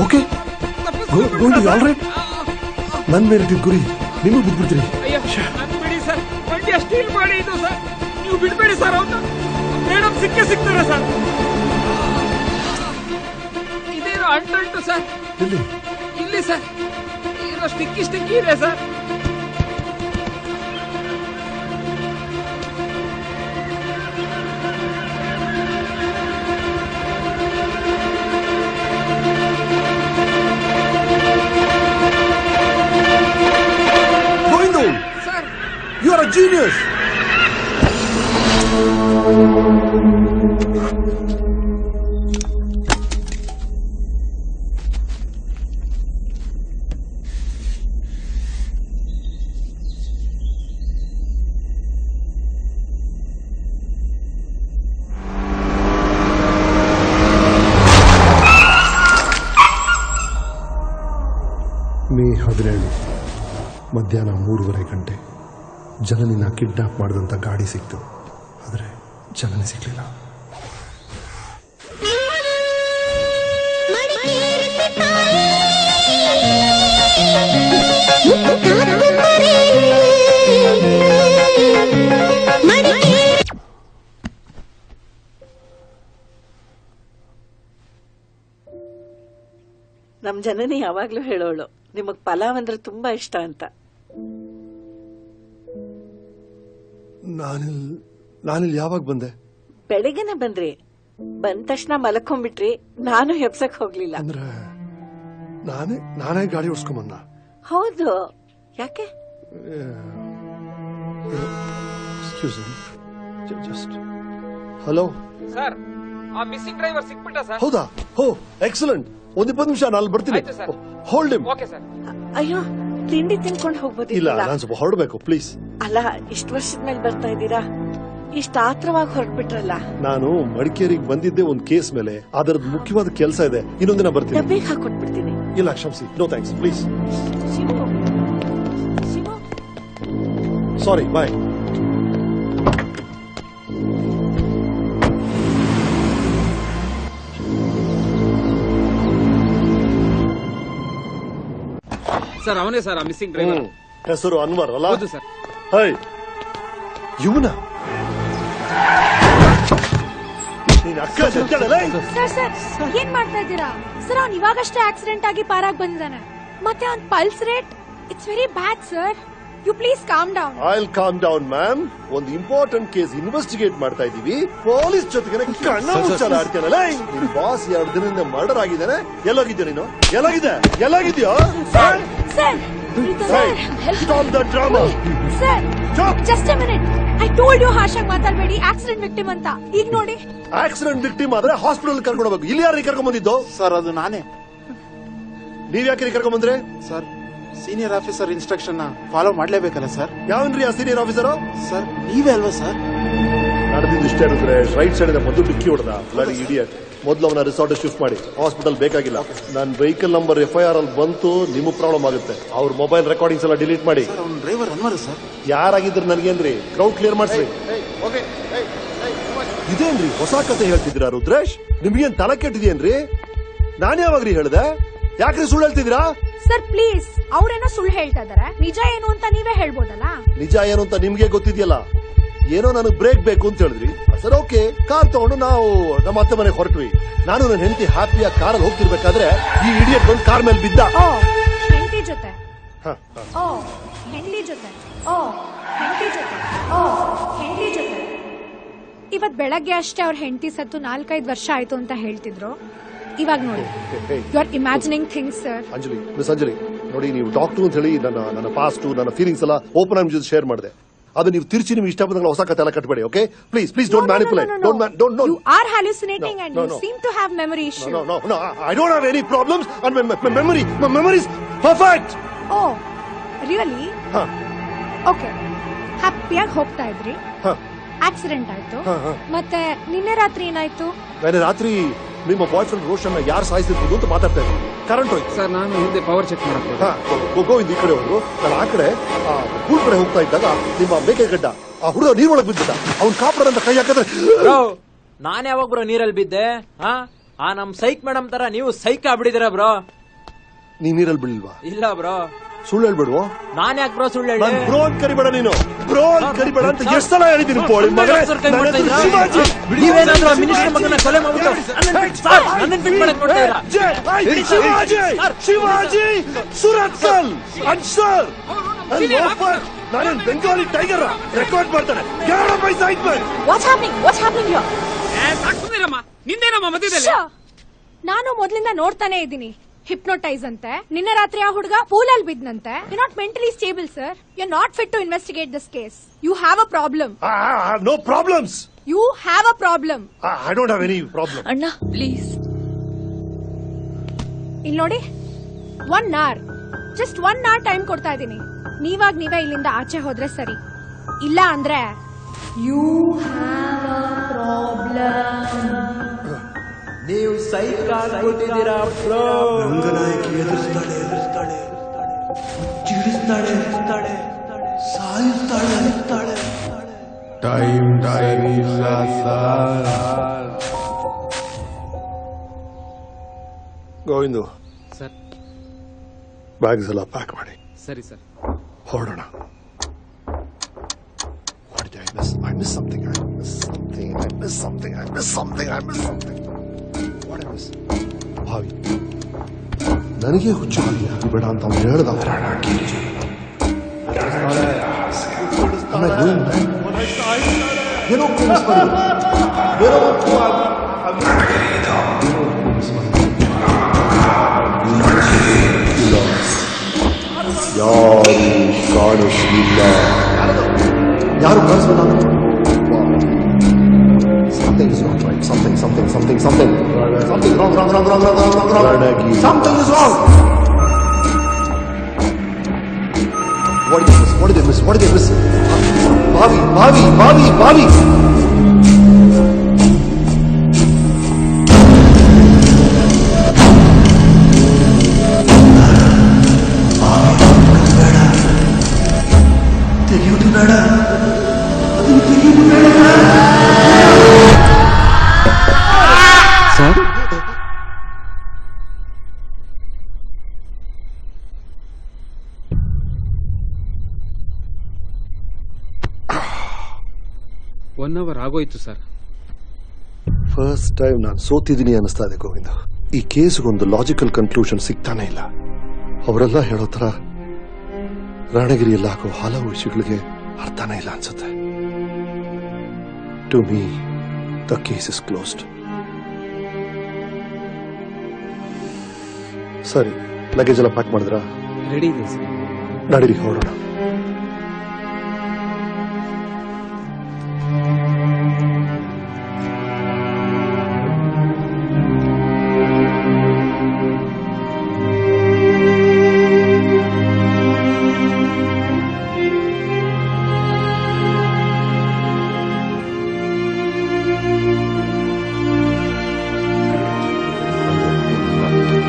Okay gold all right. ನನ್ ಮೇಲೆ ಇಟ್ಟಿದ್ ಗುರಿ ನಿಮಗ್ ಬಿದ್ಬಿಡ್ತೀರಿ. ಬಿಡಿ ಸರ್, ವಂಡಿಯ ಸ್ಟೀಲ್ ಮಾಡಿ ಇದು ಸರ್, ನೀವು ಬಿಡ್ಬೇಡಿ ಸರ್. ಅವನ್ನ ಮೇಡಮ್ ಸಿಗ್ತಾರೆ ಸರ್. ಇದೇನು ಅಂಟು ಸರ್, ಇಲ್ಲಿ ಸರ್ ಏನೋ ಸ್ಟಿಕ್ಕಿ ಇದೆ sir. You are a genius. May 17 ಮಧ್ಯಾಹ್ನ 3:30 ಗಂಟೆ ಜನನಿನ ಕಿಡ್ನಾಪ್ ಮಾಡಿದಂಥ ಗಾಡಿ ಸಿಕ್ತು. ಆದರೆ ಜನನಿ ಸಿಗ್ಲಿಲ್ಲ. ನಮ್ ಜನನಿ ಯಾವಾಗ್ಲೂ ಹೇಳೋಳು ನಿಮಗ್ ಪಲಾವ್ ಅಂದ್ರೆ ತುಂಬಾ ಇಷ್ಟ ಅಂತ. ನಾನಿಲ್ಲಿ ಯಾವಾಗ ಬಂದೆ? ಬೆಳಿಗ್ಗೆನೆ ಬಂದ್ರಿ. ಬಂದ ತಕ್ಷಣ ಮಲಕೊಂಡ್ಬಿಟ್ರಿ. ನಾನು ಹೆಪ್ಸಕ್ ಹೋಗ್ಲಿಲ್ಲ. ಅಂದ್ರೆ ನಾನೇ ಗಾಡಿ ಓಡಿಸ್ಕೊಂಡ್ ಬಂದ? ಹೌದು. ಯಾಕೆ? ಜಸ್ಟ್ ಹಲೋ ಸರ್, ಆ ಮಿಸ್ಸಿಂಗ್ ಡ್ರೈವರ್ ಸಿಕ್ಬಿಟ್ಟ ಸರ್. ಹೌದಾ? ಹೋ ಎಕ್ಸಲೆಂಟ್. ಒಂದು 20 ನಿಮಿಷ ನಾನು ಬರ್ತೀನಿ. Hold him. Okay sir. ಅಯ್ಯೋ, ತಿಂಡಿ ತಿನ್ಕೊಂಡು ಹೋಗ್ಬೋದಿಲ್ಲ? ಇಲ್ಲ, ನಾನು ಸ್ವಲ್ಪ ಹೊರಡ್ಬೇಕು ಪ್ಲೀಸ್. ಅಲ್ಲ, ಇಷ್ಟು ವರ್ಷದ ಮೇಲೆ ಬರ್ತಾ ಇದ್ದೀರಾ, ಇಷ್ಟ ಆತ್ರವಾಗಿ ಹೊರಟ್ಬಿಟ್ರಲ್ಲ. ನಾನು ಮಡಿಕೇರಿಗೆ ಬಂದಿದ್ದೆ ಒಂದು ಕೇಸ್ ಮೇಲೆ. ಅದರದ್ದು ಮುಖ್ಯವಾದ ಕೆಲಸ ಇದೆ. ಇನ್ನೊಂದಿನ ಬರ್ತೀನಿ. ಡಬ್ಬಿಗೆ ಹಾಕೊಟ್ಬಿಡ್ತೀನಿ. ಇಲ್ಲ ಕ್ಷಮಿಸಿ, no thanks please. Sorry, bye. Sir ಅವನೇ ಸರ್, ಆ ಮಿಸ್ಸಿಂಗ್ ಡ್ರೈವರ್. ಹೆಸರು ಅನ್ವರ್ ಅಲ್ಲ? ಹೌದು ಸರ್. ಹೈ, ಇವನ ಸರ್ ಏನ್ ಮಾಡ್ತಾ ಇದ್ದೀರಾ ಸರ್? ಅವ್ನು ಇವಾಗಷ್ಟೇ ಆಕ್ಸಿಡೆಂಟ್ ಆಗಿ ಪಾರಾಗ್ ಬಂದಿದ್ದಾನೆ. ಮತ್ತೆ ಅವ್ನ pulse rate it's very bad sir. You please calm down. I will calm down ma'am. ಒಂದು ಇಂಪಾರ್ಟೆಂಟ್ ಕೇಸ್ ಇನ್ವೆಸ್ಟಿಗೇಟ್ ಮಾಡ್ತಾ ಇದೀವಿ. ಪೊಲೀಸ್ ಜೊತೆಗೆ ಕಣ್ಣ ಮುಚ್ಚಾಲ ಆಡ್ತಾನಲ್ಲ. ನಿಮ್ ಬಾಸ್ 2 ದಿನದಿಂದ ಮರ್ಡರ್ ಆಗಿದ್ದಾನೆ. ಎಲ್ಲೋಗಿದ್ಯಾ ನೀನು? ಎಲ್ಲೋಗಿದ್ಯಾ? Stop the drama. Sir just a minute. I told you ಹಾಶಾಗಿ ಮಾತಾಡಬೇಡಿ. ಆಕ್ಸಿಡೆಂಟ್ ವಿಕ್ಟಿಮ್ ಅಂತ. ಈಗ ನೋಡಿ, ಆಕ್ಸಿಡೆಂಟ್ ವಿಕ್ಟಿಮ್ ಆದ್ರೆ ಹಾಸ್ಪಿಟಲ್ ಕರ್ಕೊಂಡು ಹೋಗ್ಬೇಕು. ಇಲ್ಲಿ ಯಾರು ಕರ್ಕೊಂಡ್ ಬಂದಿದ್ದು? ಸರ್ ಅದು ನಾನೇ. ನೀವ್ ಯಾಕೆ ಕರ್ಕೊಂಡ್ ಬಂದ್ರೆ? Sir senior officer instruction follow ಮಾಡ್ಲೇಬೇಕಲ್ಲ ಸರ್. ಯಾವನ್ರಿ ಆ ಸೀನಿಯರ್ ಆಫೀಸರ್? ಸರ್ ನೀವೇ ಅಲ್ವಾ ಸರ್? ನಡೆದಿದ್ದಷ್ಟೇ ಅಂದ್ರೆ ರೈಟ್ ಸೈಡ್ ಇಂದ ಮೊದಲು ಡಿಕ್ಕಿ ಹೊಡೆದ. Bloody idiot. ಮೊದಲು ಅವನ ರಿಸಾರ್ಟ್ ಶಿಫ್ಟ್ ಮಾಡಿ. ಹಾಸ್ಪಿಟಲ್ ಬೇಕಾಗಿಲ್ಲ. ನನ್ನ ವೆಹಿಕಲ್ ನಂಬರ್ FIR ಅಲ್ಲಿ ಬಂತು. ನಿಮಗ್ ಪ್ರಾಬ್ಲಮ್ ಆಗುತ್ತೆ. ಅವ್ರ ಮೊಬೈಲ್ ರೆಕಾರ್ಡಿಂಗ್ಸ್ ಎಲ್ಲ ಡಿಲೀಟ್ ಮಾಡಿ. Driver Anwar sir. ಯಾರಾಗಿದ್ರು ನನಗೇನ್ರಿ? ಕ್ರೌಡ್ ಕ್ಲಿಯರ್ ಮಾಡಿಸ್ರಿ. ಇದೇನ್ರಿ ಹೊಸ ಕತೆ ಹೇಳ್ತಿದ್ದೀರಾ ರುದ್ರೇಶ್? ನಿಮ್ಗೇನ್ ತಲೆ ಕೆಟ್ಟಿದೇನ್ರಿ? ನಾನ್ ಯಾವಾಗ್ರಿ ಹೇಳ್ದೆ? ಯಾಕ್ರಿ ಸುಳ್ಳು ಹೇಳ್ತಿದ್ದೀರಾ? ಸರ್ ಪ್ಲೀಸ್, ಅವ್ರೇನೋ ಸುಳ್ಳು ಹೇಳ್ತಾ ಇದಾರೆ. ನಿಜ ಏನು ಅಂತ ನೀವೇ ಹೇಳ್ಬೋದಲ್ಲ? ನಿಜ ಏನು ಅಂತ ನಿಮ್ಗೆ ಗೊತ್ತಿದ್ಯಲ್ಲ. ಏನೋ ನನಗೆ ಬ್ರೇಕ್ ಬೇಕು ಅಂತ ಹೇಳಿದ್ರಿ. ಸರ್ ಓಕೆ, ಕಾರ್ ತಗೊಂಡು ನಾವು ನಮ್ಮ ಅತ್ತೆ ಮನೆಗೆ ಹೊರಟ್ವಿ. ನಾನು ನನ್ನ ಹೆಂಡತಿ ಹ್ಯಾಪಿಯಾಗಿ ಕಾರಲ್ಲಿ ಹೋಗ್ತಿರ್ಬೇಕಾದ್ರೆ ಈ ಇಡಿಯಟ್ ಬಂದು ಕಾರ್ ಮೇಲೆ ಬಿದ್ದ. ಹೆಂಡತಿ ಜೊತೆ? ಹೆಂಡತಿ ಜೊತೆ? ಇವತ್ ಬೆಳಗ್ಗೆ ಅಷ್ಟೇ ಅವ್ರ ಹೆಂಡತಿ ಸತ್ತು 4-5 ವರ್ಷ ಆಯ್ತು ಅಂತ ಹೇಳ್ತಿದ್ರು. ಇವಾಗ ನೋಡಿ, you are imagining things sir. Anjali, miss Anjali, ನೋಡಿ ನೀವು ಡಾಕ್ಟರ್ ಅಂತ ಹೇಳಿ ನನ್ನ ಪಾಸ್ಟ್ ನನ್ನ ಫೀಲಿಂಗ್ಸ್ ಎಲ್ಲ ಓಪನ್ ಆಗಿ ಶೇರ್ ಮಾಡಿದೆ. ಅದು ನೀವು ತಿರ್ಚಿ ನಿಮ್ಗೆ ಇಷ್ಟ ಬಂದಂಗೆ ಹೊಸ ಕತೆ ಎಲ್ಲ ಕಟ್ಬೇಡಿ. Okay, please please don't manipulate. Don't you are hallucinating and you seem to have memory issue. No, I don't have any problems and my memory is perfect. Oh, really? Okay, ಹ್ಯಾಪಿಯಾಗಿ ಹೋಗ್ತಾ ಇದ್ರಿ, ಆಕ್ಸಿಡೆಂಟ್ ಆಯ್ತು, ಮತ್ತೆ ನಿನ್ನೆ ರಾತ್ರಿ ಏನಾಯ್ತು? ನಿನ್ನೆ ರಾತ್ರಿ ನಿಮ್ಮ ಬಾಯ್ ಫ್ರೆಂಡ್ ರೋಷನ್ ಯಾರು ಸಾಯಿಸಿರ್ಬೋದು ಅಂತ ಮಾತಾಡ್ತಾ ಇದ್ದೀನಿ. ಕರೆಂಟ್ ಹೋಯ್ತು ಸರ್. ನಾನು ಹಿಂದೆ ಪವರ್ ಚೆಕ್ ಮಾಡಕ್ಕೆ ಗೋವಿಂದ್ ಈ ಕಡೆ ಹೋದ್ರು, ನಾನು ಆ ಕಡೆ ಪೂಲ್ ಕಡೆ ಹೋಗ್ತಾ ಇದ್ದಾಗ ನಿಮ್ಮ ಮೇಕೆಗಡ್ಡ ಆ ಹುಡುಗ ನೀರೊಳಗೆ ಬಿದ್ದಿದ್ದ. ಅವ್ನು ಕಾಪಾಡಂತ ಕೈ ಹಾಕಿದ್ರೆ ನಾನು ಯಾವಾಗ ಬ್ರೋ ನೀರಲ್ಲಿ ಬಿದ್ದೆ? ಆ ನಮ್ ಸೈಕ್ ಮೇಡಮ್ ತರ ನೀವು ಸೈಕ್ ಆಗ್ಬಿಟ್ಟಿದ್ದೀರಾ ಬ್ರೋ. ನೀ ನೀರಲ್ಲಿ ಬೀಳಿಲ್ವಾ? ಇಲ್ಲ ಬ್ರೋ. ಸುಳ್ಳು ಹೇಳ್ಬೇಡುವ. ನಾನ್ ಯಾಕೆ ಬ್ರೋ ಸುಳ್ಳು ಹೇಳಿ? ಬ್ರೋ ಅಂತ ಕರಿಬೇಡ ನೀನು, ಬ್ರೋ ಅಂತ ಕರಿಬೇಡ ಅಂತ ಎಷ್ಟು ಸಲ ಹೇಳಿದ್ದೀನಿ. ನೀವೇನಾದ್ರೂ ಮಿನಿಸ್ಟರ್ ಮಗನ ಕೊಲೆ ಮಾಡ್ಬಿಟ್ಟು ನನ್ನನ್ನು ಬಿಟ್ ಮಾಡಕ್ ನೋಡ್ತಾ ಇದ್ದೀರಾ? ಶಿವಾಜಿ ಸುರತ್ಕಲ್ ಅನ್ಸರ್ ನಾನೇನ್ ಬೆಂಗಾಲಿ ಟೈಗರ್ ರೆಕಾರ್ಡ್ ಮಾಡ್ತಾನೆ. ನಾನು ಮೊದ್ಲಿಂದ ನೋಡ್ತಾನೆ ಇದ್ದೀನಿ. ಹಿಪ್ನೋಟೈಸ್ ಅಂತೆ, ನಿನ್ನೆ ರಾತ್ರಿ ಆ ಹುಡುಗ ಪೂಲಲ್ಲಿ ಬಿದ್ದಂತೆ. You not mentally stable sir. You are not fit to investigate this case. You have a problem. No problems. You have a problem. I don't have any problem. ಅಣ್ಣ ಪ್ಲೀಸ್. ಇಲ್ಲಿ ನೋಡಿ, 1 hour, ಜಸ್ಟ್ 1 hour ಟೈಮ್ ಕೊಡ್ತಾ ಇದ್ದೀನಿ. ನೀವೇ ಇಲ್ಲಿಂದ ಆಚೆ ಹೋದ್ರೆ ಸರಿ, ಇಲ್ಲ ಅಂದ್ರೆ ಯು ಹ್ಯಾವ್ ಅ ಪ್ರಾಬ್ಲಮ್. ನೀವು ಸೈಕ್ ಆಗ್ಬಿಟ್ಟಿದ್ದೀರಾ ಬ್ರೋ. ರಂಗನಾಯಕಿ ಎದುರಿಸ್ತಾಳೆ, ಚಿಡಿಸ್ತಾಳೆ, ಸಾಯಿಸ್ತಾಳೆ. ಟೈಮ್ ಇಲ್ಲ ಸರ್. ಗೋವಿಂದು ಸರ್, ಬ್ಯಾಗ್ಸ್ ಎಲ್ಲ ಪ್ಯಾಕ್ ಮಾಡಿ. ಸರಿ ಸರ್, ಹೊರಡೋಣ. I miss something. ಭಾವಿ ನನಗೆ ಹುಚ್ಚು ಬೇಡ ಅಂತ ಅವ್ನು ಹೇಳ್ದ. ಏನೋ ಮಿಸ್ ಮಾಡಿದ್ರು, ಯಾರು ಕಾಣಿಸ್ಲಿಲ್ಲ. Something is wrong, right? Something wrong. Something is wrong. What did they miss? Bobby. ತೆಗೆಯುವುದು ಬೇಡ. ಸರ್, 1 hour ಆಗೋಯ್ತು ಸರ್. ಫಸ್ಟ್ ಟೈಮ್ ನಾನು ಸೋತಿದ್ದೀನಿ ಅನಿಸ್ತಾ ಇದೆ ಗೋವಿಂದ. ಈ ಕೇಸ್ಗೊಂದು ಲಾಜಿಕಲ್ ಕನ್ಕ್ಲೂಷನ್ ಸಿಗ್ತಾನೆ ಇಲ್ಲ. ಅವರೆಲ್ಲ ಹೇಳೋ ತರ ರಾಣಗಿರಿಯಲ್ಲಿ ಹಾಕೋ ಹಲವು ವಿಷಯಗಳಿಗೆ ಅರ್ಥನೇ ಇಲ್ಲ ಅನ್ಸುತ್ತೆ. To me the case is closed. ಸರಿ, ಲಗೇಜ್ ಎಲ್ಲ ಪ್ಯಾಕ್ ಮಾಡಿದ್ರಾ? ರೆಡಿ ಇದೆ ಸರ್. ನಡೀರಿ ಹೊರಡೋಣ.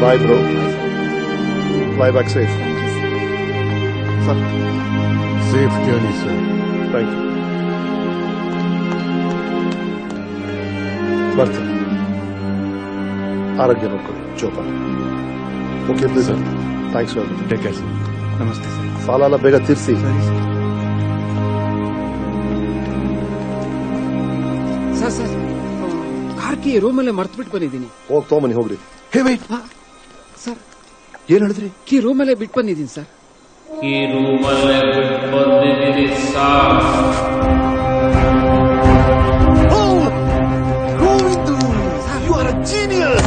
Bye, bro. Fly back safe. Sir. Safe journey, sir. Thank you. ಬರ್ತೀನಿ. ಆರೋಗ್ಯ ನೋಡ್ಕೊಳ್ಳಿ, ಜೋಪಾನ. Okay sir, thanks for take care sir. ನಮಸ್ತೆ ಸರ್. ಸಾಲ ಎಲ್ಲ ಬೇಗ ತೀರಿಸಿ. ಸರ್, ಕಾರ್ ಕೀ ರೂಮಲ್ಲೇ ಮರ್ತ್ಬಿಟ್ಟು ಬಂದಿದ್ದೀನಿ. ಹೋಗಿ ತಗೊಂಬನ್ನಿ, ಹೋಗ್ರಿ. ಹೇ ವೇಟ್ ಸರ್, ಏನ್ ಹೇಳಿದ್ರಿ? ಕೀ ರೂಮಲ್ಲೇ ಬಿಟ್ಟು ಬಂದಿದ್ದೀನಿ ಸರ್. ಈ ರೂಮಲ್ಲೇ ಬಿಟ್ಟು ಬಂದಿದ್ದೀನಿ sir. You are a genius.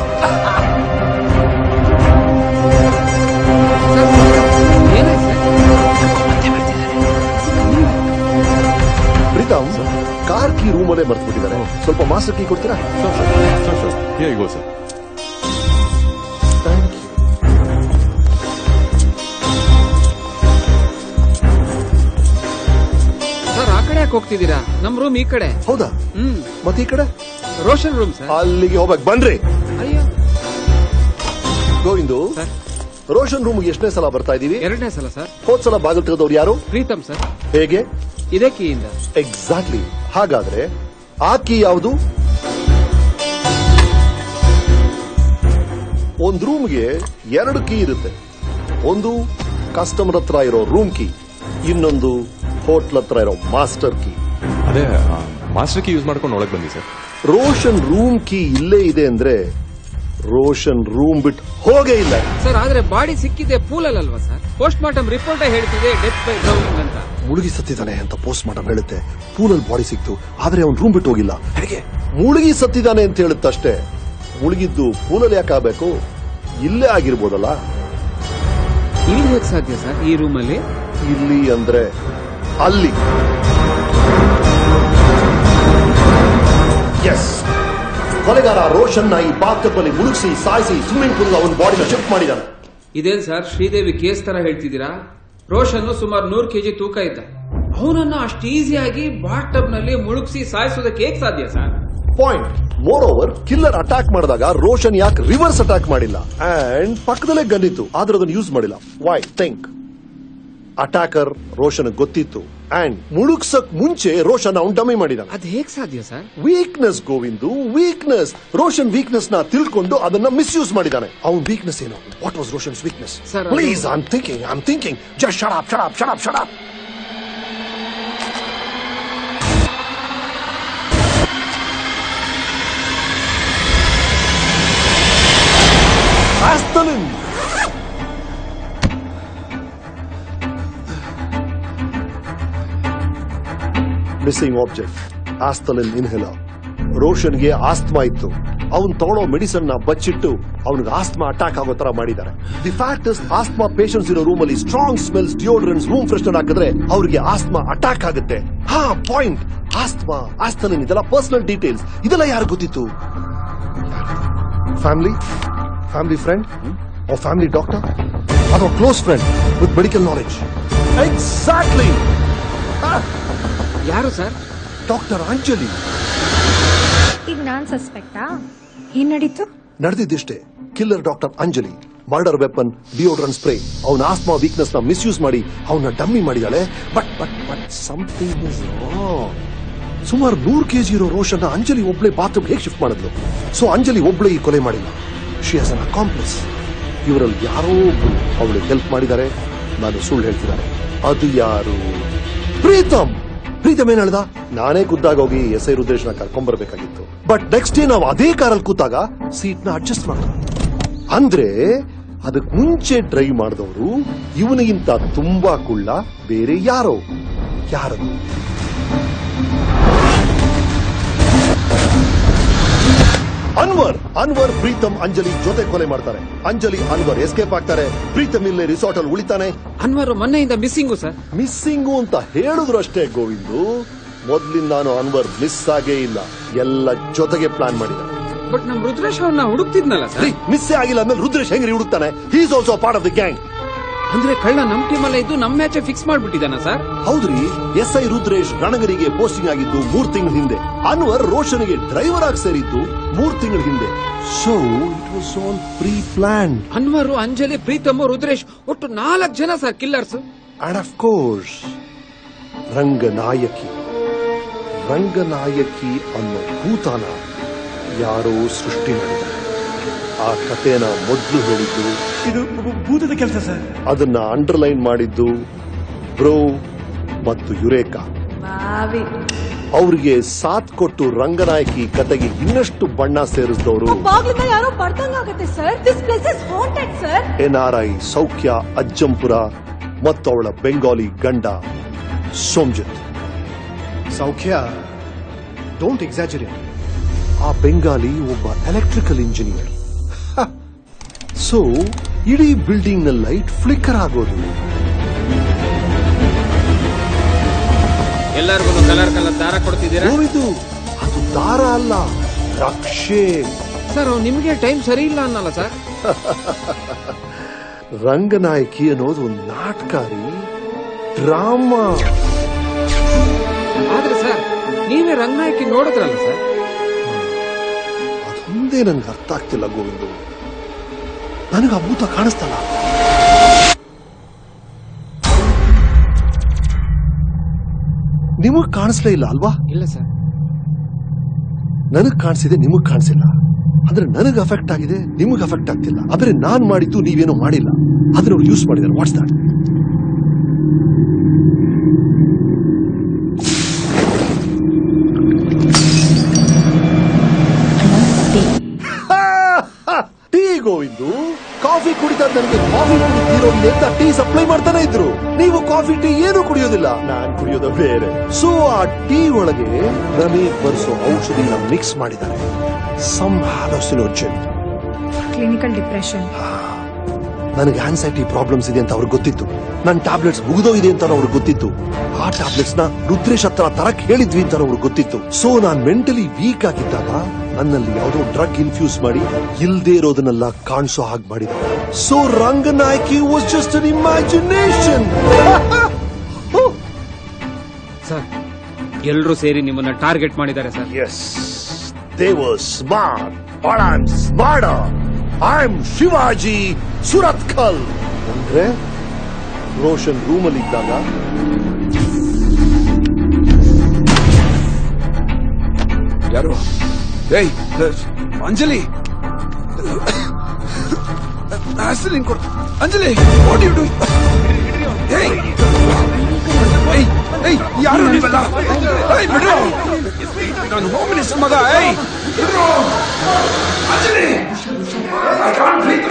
Preetham car key ರೂಮಲ್ಲೇ ಮರ್ತ್ಬಿಟ್ಟಿದ್ದಾರೆ. ಸ್ವಲ್ಪ ಮಾಸ್ಟರ್ ಕೀ ಕೊಡ್ತೀರಾ? Here you go, sir. Sir ಆ ಕಡೆ ಯಾಕೆ ಹೋಗ್ತಿದ್ದೀರಾ? ನಮ್ ರೂಮ್ ಈ ಕಡೆ. ಹೌದಾ? ಮತ್ತೆ ಈ ಕಡೆ ರೋಷನ್ ರೂಮ್ ಸರ್. ಅಲ್ಲಿಗೆ ಹೋಗ್ಬೇಕು ಬನ್ರಿ. ಅಯ್ಯೋ ಗೋವಿಂದು, ರೋಷನ್ ರೂಮ್ಗೆ ಎಷ್ಟನೇ ಸಲ ಬರ್ತಾ ಇದೀವಿ? 2ನೇ ಸಲ ಸರ್. ಹೋದ್ ಸಲ ಬಾಗಿಲು ತೆಗೆದವ್ರು ಯಾರು? ಪ್ರೀತಮ್ ಸರ್. ಹೇಗೆ? ಇದೇ ಕೀಯಿಂದ. ಎಕ್ಸಾಕ್ಟ್ಲಿ. ಹಾಗಾದ್ರೆ ಆ ಕೀ ಯಾವುದು? ಒಂದ್ ರೂಮ್ಗೆ 2 ಕೀ ಇರುತ್ತೆ. ಒಂದು ಕಸ್ಟಮರ್ ಹತ್ರ ಇರೋ ರೂಮ್ ಕೀ, ಇನ್ನೊಂದು ಹೋಟ್ಲ್ ಹತ್ರ ಇರೋ ಮಾಸ್ಟರ್ ಕೀ. ಅದೇ ಮಾಸ್ಟರ್ ಕೀ ಯೂಸ್ ಮಾಡ್ಕೊಂಡು ಒಳಗೆ ಬಂದಿ ಸರ್. ರೋಷನ್ ರೂಮ್ ಕೀ ಇಲ್ಲೇ ಇದೆ ಅಂದ್ರೆ ರೋಷನ್ ರೂಮ್ ಬಿಟ್ಟು ಹೋಗೇ ಇಲ್ಲ ಸರ್. ಆದ್ರೆ ಬಾಡಿ ಸಿಕ್ಕಿದೆ ಪೂಲಲ್ವಾ ಸರ್? ಪೋಸ್ಟ್ ಮಾರ್ಟಮ್ ರಿಪೋರ್ಟ್ ಹೇಳ್ತಿದೆ ಡೆತ್ ಬೈ ಡ್ರೌನಿಂಗ್ ಅಂತ. ಮುಳುಗಿ ಸತ್ತಿದ್ದಾನೆ ಅಂತ ಪೋಸ್ಟ್ ಮಾರ್ಟಮ್ ಹೇಳುತ್ತೆ. ಪೂಲಲ್ಲಿ ಬಾಡಿ ಸಿಕ್ತು, ಆದ್ರೆ ಅವ್ನು ರೂಮ್ ಬಿಟ್ಟು ಹೋಗಿಲ್ಲ. ಹೇಗೆ? ಮುಳುಗಿ ಸತ್ತಿದ್ದಾನೆ ಅಂತ ಹೇಳುತ್ತಷ್ಟೇ. ಮುಳುಗಿದ್ದು ಪೂಲಲ್ಲಿ ಯಾಕಾಗಬೇಕು? ಇಲ್ಲೇ ಆಗಿರ್ಬೋದಲ್ಲ. ಇಲ್ಲಿ ಹೇಗೆ ಸಾಧ್ಯ ಸರ್ ಈ ರೂಮಲ್ಲಿ? ಇಲ್ಲಿ ಅಂದ್ರೆ ಅಲ್ಲಿ. ಎಸ್, ಕೊಲೆಗಾರ ರೋಷನ್ ನ ಈ ಬಾತ್ ಅಲ್ಲಿ ಮುಳುಗಿಸಿ ಸಾಯಿಸಿ ಸ್ವಿಮ್ಮಿಂಗ್ ಪೂಲ್ ಅವನ ಬಾಡಿನ ಶಿಫ್ಟ್ ಮಾಡಿದ್ದಾನೆ. ಇದೇನ್ ಸರ್ ಶ್ರೀದೇವಿ ಕೇಸ್ ತರ ಹೇಳ್ತಿದ್ದೀರಾ? ರೋಷನ್ ಸುಮಾರು 100 kg ತೂಕ ಇದ್ದ. ಅವನನ್ನ ಅಷ್ಟು ಈಸಿಯಾಗಿ ಬಾತ್ ಟಬ್ ನಲ್ಲಿ ಮುಳುಗಿಸಿ ಸಾಯಿಸೋದಕ್ಕೆ ಹೇಗೆ ಸಾಧ್ಯ sir? Point. More over, killer attack ಮಾಡಿದಾಗ ರೋಷನ್ ಯಾಕೆ ರಿವರ್ಸ್ ಅಟ್ಯಾಕ್ ಮಾಡಿಲ್ಲ? ಅಂಡ್ ಪಕ್ಕದಲ್ಲೇ ಗನ್ನಿತ್ತು, ಆದ್ರೆ ಅದನ್ನು ಯೂಸ್ ಮಾಡಿಲ್ಲ. ವೈ? ಥಿಂಕ್. ಅಟ್ಯಾಕರ್ ರೋಷನ್ ಗೊತ್ತಿತ್ತು ಅಂಡ್ ಮುಳುಗ್ಸಕ್ ಮುಂಚೆ ರೋಷನ್ ಅವನ್ ಡಮ್ಮಿ ಮಾಡಿದ. ಅದು ಹೇಗೆ ಸಾಧ್ಯ sir? Weakness Govindu, weakness. Roshan weakness ನ ತಿಳ್ಕೊಂಡು ಅದನ್ನ ಮಿಸ್ಯೂಸ್ ಮಾಡಿದಾನೆ. ಅವನ್ ವೀಕ್ನೆಸ್ ಏನು? What was Roshan's weakness? Please, I am thinking. Just shut up, shut up, shut up, shut up. Astalin. Missing object Asthalin inhaler. ರೋಷನ್ಗೆ ಆಸ್ತಮಾ ಇತ್ತು. ಅವನು ತಗೊಳ್ಳೋ ಮೆಡಿಸನ್ ನ ಬಚ್ಚಿಟ್ಟು ಅವನಿಗೆ ಆಸ್ತಮಾ ಅಟ್ಯಾಕ್ ಆಗೋ ತರ ಮಾಡಿದ್ದಾರೆ. The fact is, asthma patients ಇರೋ ರೂಮ್ ಅಲ್ಲಿ strong smells, deodorants, room freshener ಹಾಕಿದ್ರೆ ಅವರಿಗೆ ಆಸ್ತಮಾ ಅಟ್ಯಾಕ್ ಆಗುತ್ತೆ. ಹಾ, ಪಾಯಿಂಟ್. ಆಸ್ತಮಾ, ಆಸ್ತಲಿನ್, ಇದೆಲ್ಲ ಪರ್ಸನಲ್ ಡೀಟೇಲ್ಸ್. ಇದೆಲ್ಲ ಯಾರು ಗೊತ್ತಿತ್ತು? Family friend or family doctor or a close friend with medical knowledge? Exactly. ಯಾರು ಸರ್? ಡಾಕ್ಟರ್ ಅಂಜಲಿ. ಈಗ ನಾನ್ ಸಸ್ಪೆಕ್ಟಾ? ಏನ್ ನಡೀತು? ನಡೆದಿದ್ದಿಷ್ಟೇ. Killer doctor Anjali murder weapon, deodorant spray, ಅವನ ಆಸ್ಮಾ ವೀಕ್ನೆಸ್ ನ ಮಿಸ್ಯೂಸ್ ಮಾಡಿ ಅವನ ಡಮ್ಮಿ ಮಾಡಿದಾಳೆ. But something is wrong. ಸುಮಾರು 100 kg ಇರೋ ರೋಷನ್ ಅಂಜಲಿ ಒಬ್ಳೆ ಬಾತ್ರೂಮ್ ಹೇಗೆ ಶಿಫ್ಟ್ ಮಾಡಿದ್ಲು? ಸೊ ಅಂಜಲಿ ಒಬ್ಳೆ ಈ ಕೊಲೆ ಮಾಡಿಲ್ಲ. She has an accomplice. ಇವರಲ್ಲಿ ಯಾರೋ ಒಬ್ರು ಅವಳಿಗೆ ಹೆಲ್ಪ್ ಮಾಡಿದ್ದಾರೆ. ನಾನು ಸುಳ್ಳು ಹೇಳ್ತಿದ್ದಾರೆ. ಅದು ಯಾರು? ಪ್ರೀತಮ್. ಪ್ರೀತಮ್ ಏನ್ ಹೇಳ್ದ? ನಾನೇ ಖುದ್ದಾಗಿ ಹೋಗಿ ಎಸ್.ಐ. ರುದ್ರೇಶ್ನ ಕರ್ಕೊಂಡ್ಬರ್ಬೇಕಾಗಿತ್ತು. ಬಟ್ ನೆಕ್ಸ್ಟ್ ಡೇ ನಾವು ಅದೇ ಕಾರಲ್ಲಿ ಕೂತಾಗ ಸೀಟ್ ನ ಅಡ್ಜಸ್ಟ್ ಮಾಡ. ಅಂದ್ರೆ ಅದಕ್ ಮುಂಚೆ ಡ್ರೈವ್ ಮಾಡಿದವರು ಇವನಿಗಿಂತ ತುಂಬಾ ಕುಳ್ಳ ಬೇರೆ ಯಾರು? ಅನ್ವರ್ ಪ್ರೀತಮ್ ಅಂಜಲಿ ಜೊತೆ ಕೊಲೆ ಮಾಡ್ತಾರೆ. ಅಂಜಲಿ ಅನ್ವರ್ ಎಸ್ಕೇಪ್ ಆಗ್ತಾರೆ. ಪ್ರೀತಮ್ ಇಲ್ಲೇ ರಿಸಾರ್ಟ್ ಅಲ್ಲಿ ಉಳಿತಾನೆ. ಅನ್ವರ್ ಮೊನ್ನೆಯಿಂದ ಮಿಸ್ಸಿಂಗು ಸರ್. ಮಿಸ್ಸಿಂಗು ಅಂತ ಹೇಳಿದ್ರು ಅಷ್ಟೇ ಗೋವಿಂದು. ಮೊದ್ಲಿಂದಾನು ಅನ್ವರ್ ಮಿಸ್ ಆಗೇ ಇಲ್ಲ. ಎಲ್ಲ ಜೊತೆಗೆ ಪ್ಲಾನ್ ಮಾಡಿದ್ದಾರೆ. ಬಟ್ ನಮ್ ರುದ್ರೇಶ್ ಅವನ್ನ ಹುಡುಕ್ತಿದ್ನಲ್ಲ ಸರ್. ಮಿಸ್ಸೇ ಆಗಿಲ್ಲ ಅಂದ್ಮೇಲೆ ರುದ್ರೇಶ್ ಹೆಂಗ್ರಿ ಹುಡುಕ್ತಾನೆ? He is also part of the gang. ಅಂದ್ರೆ ಕಳ್ಳ ನಮ್ ಟೀಮ್ ಅಲ್ಲ ಇದ್ದು ನಮ್ ಮ್ಯಾಚ್ ಫಿಕ್ಸ್ ಮಾಡ್ಬಿಟ್ಟಿದಾನ ಸರ್? ಹೌದ್ರಿ. ಎಸ್.ಐ. ರುದ್ರೇಶ್ ರಣಗರಿಗೆ ಪೋಸ್ಟಿಂಗ್ ಆಗಿದ್ದು 3 ತಿಂಗಳ ಹಿಂದೆ. ಅನ್ವರ್ ರೋಷನ್ಗೆ ಡ್ರೈವರ್ ಆಗಿ ಸೇರಿದ್ದು 3 ತಿಂಗಳ ಹಿಂದೆ. So it was all pre plan. Anwar, Anjali, Preetham, Rudresh ಒಟ್ಟು 4 ಜನ sir killers. And of course Ranganayaki ಅನ್ನೋ ಭೂತಾನ ಯಾರೋ ಸೃಷ್ಟಿ ಮಾಡಿದ್ದಾರೆ. ಆ ಕಥೆನ ಮೊದಲು ಹೇಳಿದ್ದು, ಇದು ಭೂತದ ಕೆಲಸ ಸರ್. ಅದನ್ನ ಅಂಡರ್ಲೈನ್ ಮಾಡಿದ್ದು ಬ್ರೋ ಮತ್ತು ಯುರೇಕಾ. ಅವ್ರಿಗೆ ಸಾಥ್ ಕೊಟ್ಟು ರಂಗನಾಯಕಿ ಕತೆಗೆ ಇನ್ನಷ್ಟು ಬಣ್ಣ ಸೇರಿಸಿದವರು ಯಾರೋ ಬರ್ದಂಗಾಗತ್ತೆ sir. This place is haunted sir. NRI, Saukhya, Ajjampura, ಮತ್ತು ಅವಳ ಬೆಂಗಾಲಿ ಗಂಡ ಸೋಮ್ಜಿತ್. ಸೌಖ್ಯ, ಡೋಂಟ್ ಎಕ್ಸಾಜರೇಟ್. ಆ ಬೆಂಗಾಲಿ ಒಬ್ಬ ಎಲೆಕ್ಟ್ರಿಕಲ್ ಇಂಜಿನಿಯರ್. ಸೊ ಇಡೀ ಬಿಲ್ಡಿಂಗ್ ನ ಲೈಟ್ ಫ್ಲಿಕ್ಕರ್ ಆಗೋದು. ಎಲ್ಲರಿಗೂ ಕಲರ್ ದಾರ ಕೊಡ್ತಿದ್ದೀರಾ? ಅದು ದಾರ ಅಲ್ಲ, ರಕ್ಷೆ. ಸರ್ ನಿಮಗೆ ಟೈಮ್ ಸರಿ ಇಲ್ಲ ಅನ್ನಲ್ಲ ಸರ್. ರಂಗನಾಯಕಿ ಅನ್ನೋದು ಒಂದು ನಾಟಕ ರೀ, ಡ್ರಾಮಾ. ಆದ್ರೆ ಸರ್ ನೀವೇ ರಂಗನಾಯಕಿ ನೋಡಿದ್ರಲ್ಲ ಸರ್. ಅದೊಂದೇ ನನ್ಗೆ ಅರ್ಥ ಆಗ್ತಿಲ್ಲ ಗೋವಿಂದು. ನನಗೆ ಅಭೂತ ಕಾಣಿಸ್ತಲ್ಲ. ನಿಮಗ್ ಕಾಣಿಸ್ಲೇ ಇಲ್ಲ ಅಲ್ವಾ? ಇಲ್ಲ ಸರ್. ನನಗ್ ಕಾಣಿಸಿದೆ, ನಿಮಗ್ ಕಾಣಿಸಿಲ್ಲ. ಅಂದ್ರೆ ನನಗ್ ಅಫೆಕ್ಟ್ ಆಗಿದೆ, ನಿಮಗ್ ಅಫೆಕ್ಟ್ ಆಗ್ತಿಲ್ಲ. ಆದ್ರೆ ನಾನ್ ಮಾಡಿದ್ದು ನೀವೇನೋ ಮಾಡಿಲ್ಲ, ಅದನ್ನ ಅವ್ರು ಯೂಸ್ ಮಾಡಿದಾರೆ. What's that? Tea Govindu. Coffee ಕುಡಿತಾ ನನಗೆ ಕಾಫಿ ಕುಡಿದಿರೋ ಅಂತ ಟೀ ಸಪ್ಲೈ ಮಾಡ್ತಾನೆ ಇದ್ರು. ನೀವು ಕಾಫಿ ಟೀ ಏನು ಕುಡಿಯೋದಿಲ್ಲ, ನಾನ್ ಕುಡಿಯೋದು ಬೇರೆ. ಸೊ ಆ ಟೀ ಒಳಗೆ ನಮಗೆ ಬರ್ಸೋ ಔಷಧಿನ ಮಿಕ್ಸ್ ಮಾಡಿದ್ದಾರೆ. Some hallucinogen. Clinical depression. ನನಗೆ ಆನ್ಸೈಟಿ ಪ್ರಾಬ್ಲಮ್ಸ್ ಇದೆ ಅಂತ ಅವ್ರಿಗೆ ಗೊತ್ತಿತ್ತು. ನನ್ನ ಟ್ಯಾಬ್ಲೆಟ್ಸ್ ಮುಗಿದೋಗಿದೆ ಅಂತ ಅವ್ರಿಗೆ ಗೊತ್ತಿತ್ತು. ಆ ಟ್ಯಾಬ್ಲೆಟ್ಸ್ ನ ರುದ್ರೇಶ್ ಹತ್ರ ತರಕ್ ಹೇಳಿದ್ವಿ ಅಂತ ಅವ್ರಿಗೆ ಗೊತ್ತಿತ್ತು. ಸೊ ನಾನ್ ಮೆಂಟಲಿ ವೀಕ್ ಆಗಿದ್ದಾಗ ನನ್ನಲ್ಲಿ ಯಾವುದೋ ಡ್ರಗ್ ಇನ್ಫ್ಯೂಸ್ ಮಾಡಿ ಇಲ್ದೇ ಇರೋದನ್ನೆಲ್ಲ ಕಾಣಿಸೋ ಹಾಗೆ ಮಾಡಿದ್ದಾರೆ. So Ranganayaki was just an imagination. Sir ಎಲ್ಲರೂ ಸೇರಿ ನಿಮ್ಮನ್ನ ಟಾರ್ಗೆಟ್ ಮಾಡಿದ್ದಾರೆ sir. Yes, they were smart, but I am smarter. I am Shivaji Surathkal. ಅಂದ್ರೆ ರೋಷನ್ ರೂಮಲ್ಲಿ ಇದ್ದಾಗ ಯಾರು? ಏಯ್ ಅಂಜಲಿ, ಆಸ್ಲಿನ್ ಕೊಡು. Anjali, what you do? ಏಯ್ ಏಯ್ ಯಾರು ನೀವೆಲ್ಲ? ಏಯ್ ಬಿಡು, ನಾನು ಹೋಮ್ ಮಿನಿಸ್ಟರ್ ಮಗ. ಏಯ್ ಬಿಡು ಅಂಜಲಿ. I can't breathe.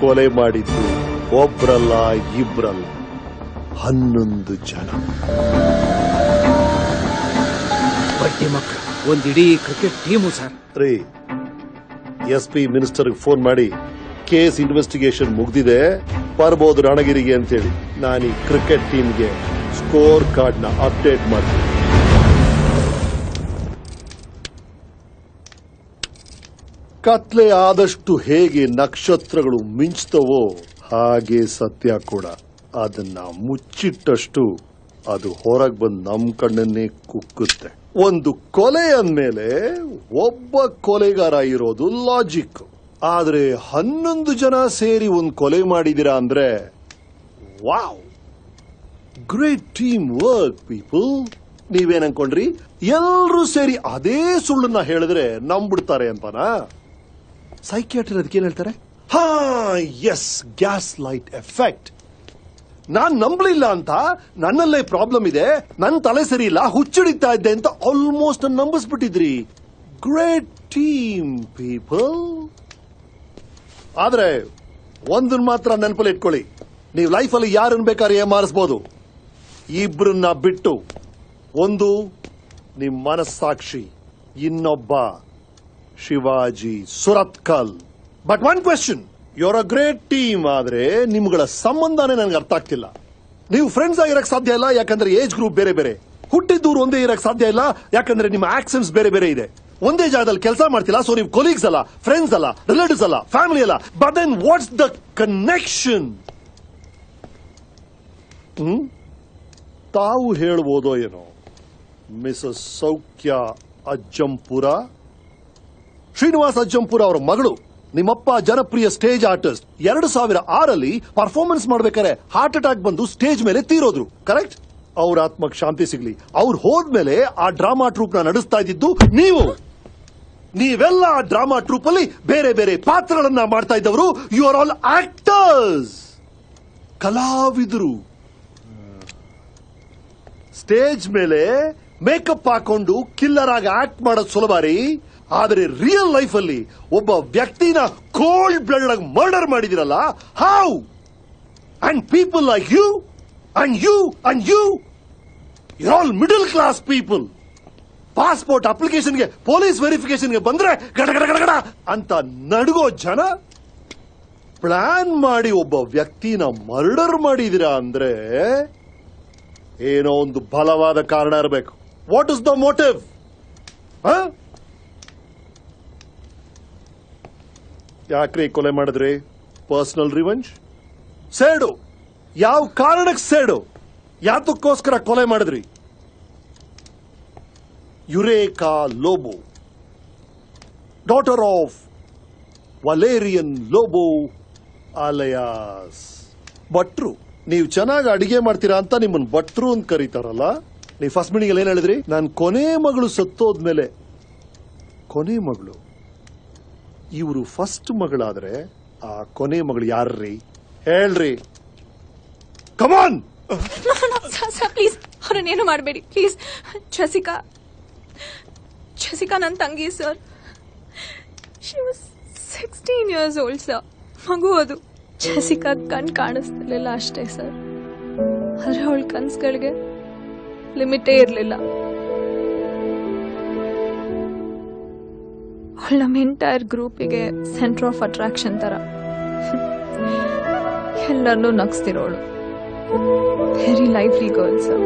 ಕೊಲೆ ಮಾಡಿದ್ದು ಒಬ್ರಲ್ಲ ಇಬ್ರಲ್ಲ, 11 ಜನ. ಬಡ್ಡಿ ಮಕ್ಕಳು, ಒಂದಿಡೀ ಕ್ರಿಕೆಟ್ ಟೀಮು ಸರ್. ರೀ, SP ಮಿನಿಸ್ಟರ್ ಫೋನ್ ಮಾಡಿ ಕೇಸ್ ಇನ್ವೆಸ್ಟಿಗೇಷನ್ ಮುಗ್ದಿದೆ, ಬರ್ಬೋದು ರಣಗಿರಿಗೆ ಅಂತೇಳಿ ನಾನು ಈ ಕ್ರಿಕೆಟ್ ಟೀಮ್ಗೆ ಸ್ಕೋರ್ ಕಾರ್ಡ್ ನ ಅಪ್ಡೇಟ್ ಮಾಡ್ತೀನಿ. ಕತ್ಲೆ ಆದಷ್ಟು ಹೇಗೆ ನಕ್ಷತ್ರಗಳು ಮಿಂಚ್ತವೋ ಹಾಗೆ ಸತ್ಯ ಕೂಡ. ಅದನ್ನ ಮುಚ್ಚಿಟ್ಟಷ್ಟು ಅದು ಹೊರಗೆ ಬಂದು ನಮ್ ಕಣ್ಣನ್ನೇ ಕುಕ್ಕುತ್ತೆ. ಒಂದು ಕೊಲೆ ಅಂದ್ಮೇಲೆ ಒಬ್ಬ ಕೊಲೆಗಾರ ಇರೋದು ಲಾಜಿಕ್. ಆದ್ರೆ 11 ಜನ ಸೇರಿ ಒಂದು ಕೊಲೆ ಮಾಡಿದಿರಾ ಅಂದ್ರೆ wow, great team work people. ನೀವೇನ್ ಅನ್ಕೊಂಡ್ರಿ? ಎಲ್ರೂ ಸೇರಿ ಅದೇ ಸುಳ್ಳನ್ನ ಹೇಳಿದ್ರೆ ನಂಬಿಡ್ತಾರೆ ಅಂತನಾ? ಸೈಕಿಯಾಟ್ರಿ ಅದಕ್ಕೇನ್ ಹೇಳ್ತಾರೆ? ಹಾ, ಎಸ್, ಗ್ಯಾಸ್ ಲೈಟ್ ಎಫೆಕ್ಟ್. ನಾನ್ ನಂಬಲಿಲ್ಲ ಅಂತ, ನನ್ನಲ್ಲೇ ಪ್ರಾಬ್ಲಮ್ ಇದೆ, ನನ್ನ ತಲೆ ಸರಿ ಇಲ್ಲ, ಹುಚ್ಚಿಡಿತಾ ಇದ್ದೆ ಅಂತ ಆಲ್ಮೋಸ್ಟ್ ನಂಬಿಸ್ಬಿಟ್ಟಿದ್ರಿ. Great team people. ಆದ್ರೆ ಒಂದನ್ನ ಮಾತ್ರ ನೆನಪಲ್ಲಿ ಇಟ್ಕೊಳ್ಳಿ, ನೀವು ಲೈಫಲ್ಲಿ ಯಾರನ್ನ ಬೇಕಾದ್ರೆ ಏಮಾರಿಸಬಹುದು, ಇಬ್ರನ್ನ ಬಿಟ್ಟು. ಒಂದು ನಿಮ್ ಮನಸ್ಸಾಕ್ಷಿ, ಇನ್ನೊಬ್ಬ Shivaji Surathkal. But one question, your a great team, ಆದ್ರೆ ನಿಮ್ಗಳ ಸಂಬಂಧನೇ ನನಗೆ ಅರ್ಥ ಆಗ್ತಿಲ್ಲ. ನೀವು ಫ್ರೆಂಡ್ಸ್ ಆಗಿರಕ್ ಸಾಧ್ಯ ಇಲ್ಲ, ಯಾಕಂದ್ರೆ ಏಜ್ ಗ್ರೂಪ್ ಬೇರೆ ಬೇರೆ. ಹುಟ್ಟಿದ್ದೂರು ಒಂದೇ ಇರಕ್ ಸಾಧ್ಯ ಇಲ್ಲ, ಯಾಕಂದ್ರೆ ನಿಮ್ಮ ಆಕ್ಸೆಂಟ್ಸ್ ಬೇರೆ ಬೇರೆ ಇದೆ. ಒಂದೇ ಜಾಗದಲ್ಲಿ ಕೆಲಸ ಮಾಡ್ತಿಲ್ಲ, ಸೊ ನೀವು ಕೊಲೀಗ್ಸ್ ಅಲ್ಲ, ಫ್ರೆಂಡ್ಸ್ ಅಲ್ಲ, ರಿಲೇಟಿವ್ಸ್ ಅಲ್ಲ, ಫ್ಯಾಮಿಲಿ ಅಲ್ಲ. But then what's the connection? ತಾವು ಹೇಳ್ಬೋದೋ ಏನೋ, ಮಿಸಸ್ ಸೌಖ್ಯ ಅಜ್ಜಂಪುರ, ಶ್ರೀನಿವಾಸ್ ಅಜ್ಜಂಪುರ ಅವರ ಮಗಳು, ನಿಮ್ಮಪ್ಪ ಜನಪ್ರಿಯ ಸ್ಟೇಜ್ ಆರ್ಟಿಸ್ಟ್. 2006 ಪರ್ಫಾರ್ಮೆನ್ಸ್ ಮಾಡ್ಬೇಕಾದ್ರೆ ಹಾರ್ಟ್ ಅಟ್ಯಾಕ್ ಬಂದು ಸ್ಟೇಜ್ ಮೇಲೆ ತೀರೋದ್ರು, ಕರೆಕ್ಟ್? ಅವ್ರ ಆತ್ಮಕ್ ಶಾಂತಿ ಸಿಗ್ಲಿ. ಅವ್ರು ಹೋದ್ಮೇಲೆ ಆ ಡ್ರಾಮಾ ಟ್ರೂಪ್ ನ ನಡೆಸ್ತಾ ಇದ್ದಿದ್ದು ನೀವೆಲ್ಲ ಆ ಡ್ರಾಮಾ ಟ್ರೂಪ್ ಅಲ್ಲಿ ಬೇರೆ ಬೇರೆ ಪಾತ್ರಗಳನ್ನ ಮಾಡ್ತಾ ಇದ್ದವರು. ಯು ಆರ್ ಆಲ್ ಆಕ್ಟರ್ಸ್, ಕಲಾವಿದರು. ಸ್ಟೇಜ್ ಮೇಲೆ ಮೇಕಪ್ ಹಾಕೊಂಡು ಕಿಲ್ಲರ್ ಆಗಿ ಆಕ್ಟ್ ಮಾಡೋದು ಸುಲಭ ರೀ, ಆದರೆ ರಿಯಲ್ ಲೈಫ್ ಅಲ್ಲಿ ಒಬ್ಬ ವ್ಯಕ್ತಿನ ಕೋಲ್ಡ್ ಬ್ಲಡ್ ಆಗಿ ಮರ್ಡರ್ ಮಾಡಿದಿರಲ್ಲ, how? And people like you and you and you you all middle class people. Passport ಅಪ್ಲಿಕೇಶನ್ಗೆ ಪೊಲೀಸ್ ವೆರಿಫಿಕೇಶನ್ಗೆ ಬಂದ್ರೆ ಗಡ ಗಡ ಗಡ ಗಡ ಅಂತ ನಡುಗೋ ಜನ ಪ್ಲಾನ್ ಮಾಡಿ ಒಬ್ಬ ವ್ಯಕ್ತಿನ ಮರ್ಡರ್ ಮಾಡಿದಿರಾ ಅಂದ್ರೆ ಏನೋ ಒಂದು ಬಲವಾದ ಕಾರಣ ಇರಬೇಕು. What is the motive? ಯಾಕ್ರಿ ಕೊಲೆ ಮಾಡಿದ್ರಿ? Personal revenge? ಸೇಡು? ಯಾವ ಕಾರಣಕ್ಕೆ ಸೇಡು? ಯಾತಕ್ಕೋಸ್ಕರ ಕೊಲೆ ಮಾಡಿದ್ರಿ? Eureka Lobo, daughter of Valerian Lobo alias ಭಟ್ರು. ನೀವು ಚೆನ್ನಾಗಿ ಅಡಿಗೆ ಮಾಡ್ತೀರಾ ಅಂತ ನಿಮ್ಮನ್ನ ಭಟ್ರು ಅಂತ ಕರೀತಾರಲ್ಲ. ನೀವು ಫಸ್ಟ್ ಮೀಟಿಂಗ್ ಏನ್ ಹೇಳಿದ್ರಿ? ನಾನು ಕೊನೆ ಮಗಳು ಸತ್ತೋದ್ಮೇಲೆ, ಕೊನೆ ಮಗಳು, ಇವರು ಫಸ್ಟ್ ಮಗಳಾದ್ರೆ ಆ ಕೊನೆ ಮಗಳು ಯಾರ್ರೀ ಹೇಳ್ರಿ? ಕಮಾನ್. ಪ್ಲೀಸ್ ಅವ್ರನ್ನೇನು ಮಾಡಬೇಡಿ ಪ್ಲೀಸ್. ಜಸಿಕಾ ನನ್ನ ತಂಗಿ sir. She was 16 years old sir. ಮಗು ಅದು. ಜಸಿಕಾ ಕಣ್ ಕಾಣಿಸ್ತಿರ್ಲಿಲ್ಲ ಅಷ್ಟೇ ಸರ್, ಆದ್ರೆ ಅವಳ ಕನ್ಸುಗಳಿಗೆ ಲಿಮಿಟೇ ಇರಲಿಲ್ಲ. ಅವಳ ನಮ್ಮ ಎಂಟೈರ್ ಗ್ರೂಪಿಗೆ ಸೆಂಟರ್ ಆಫ್ ಅಟ್ರಾಕ್ಷನ್ ತರ. ಎಲ್ಲರನ್ನೂ ನಗಿಸ್ತಿರೋಳು. Very lively girl sir.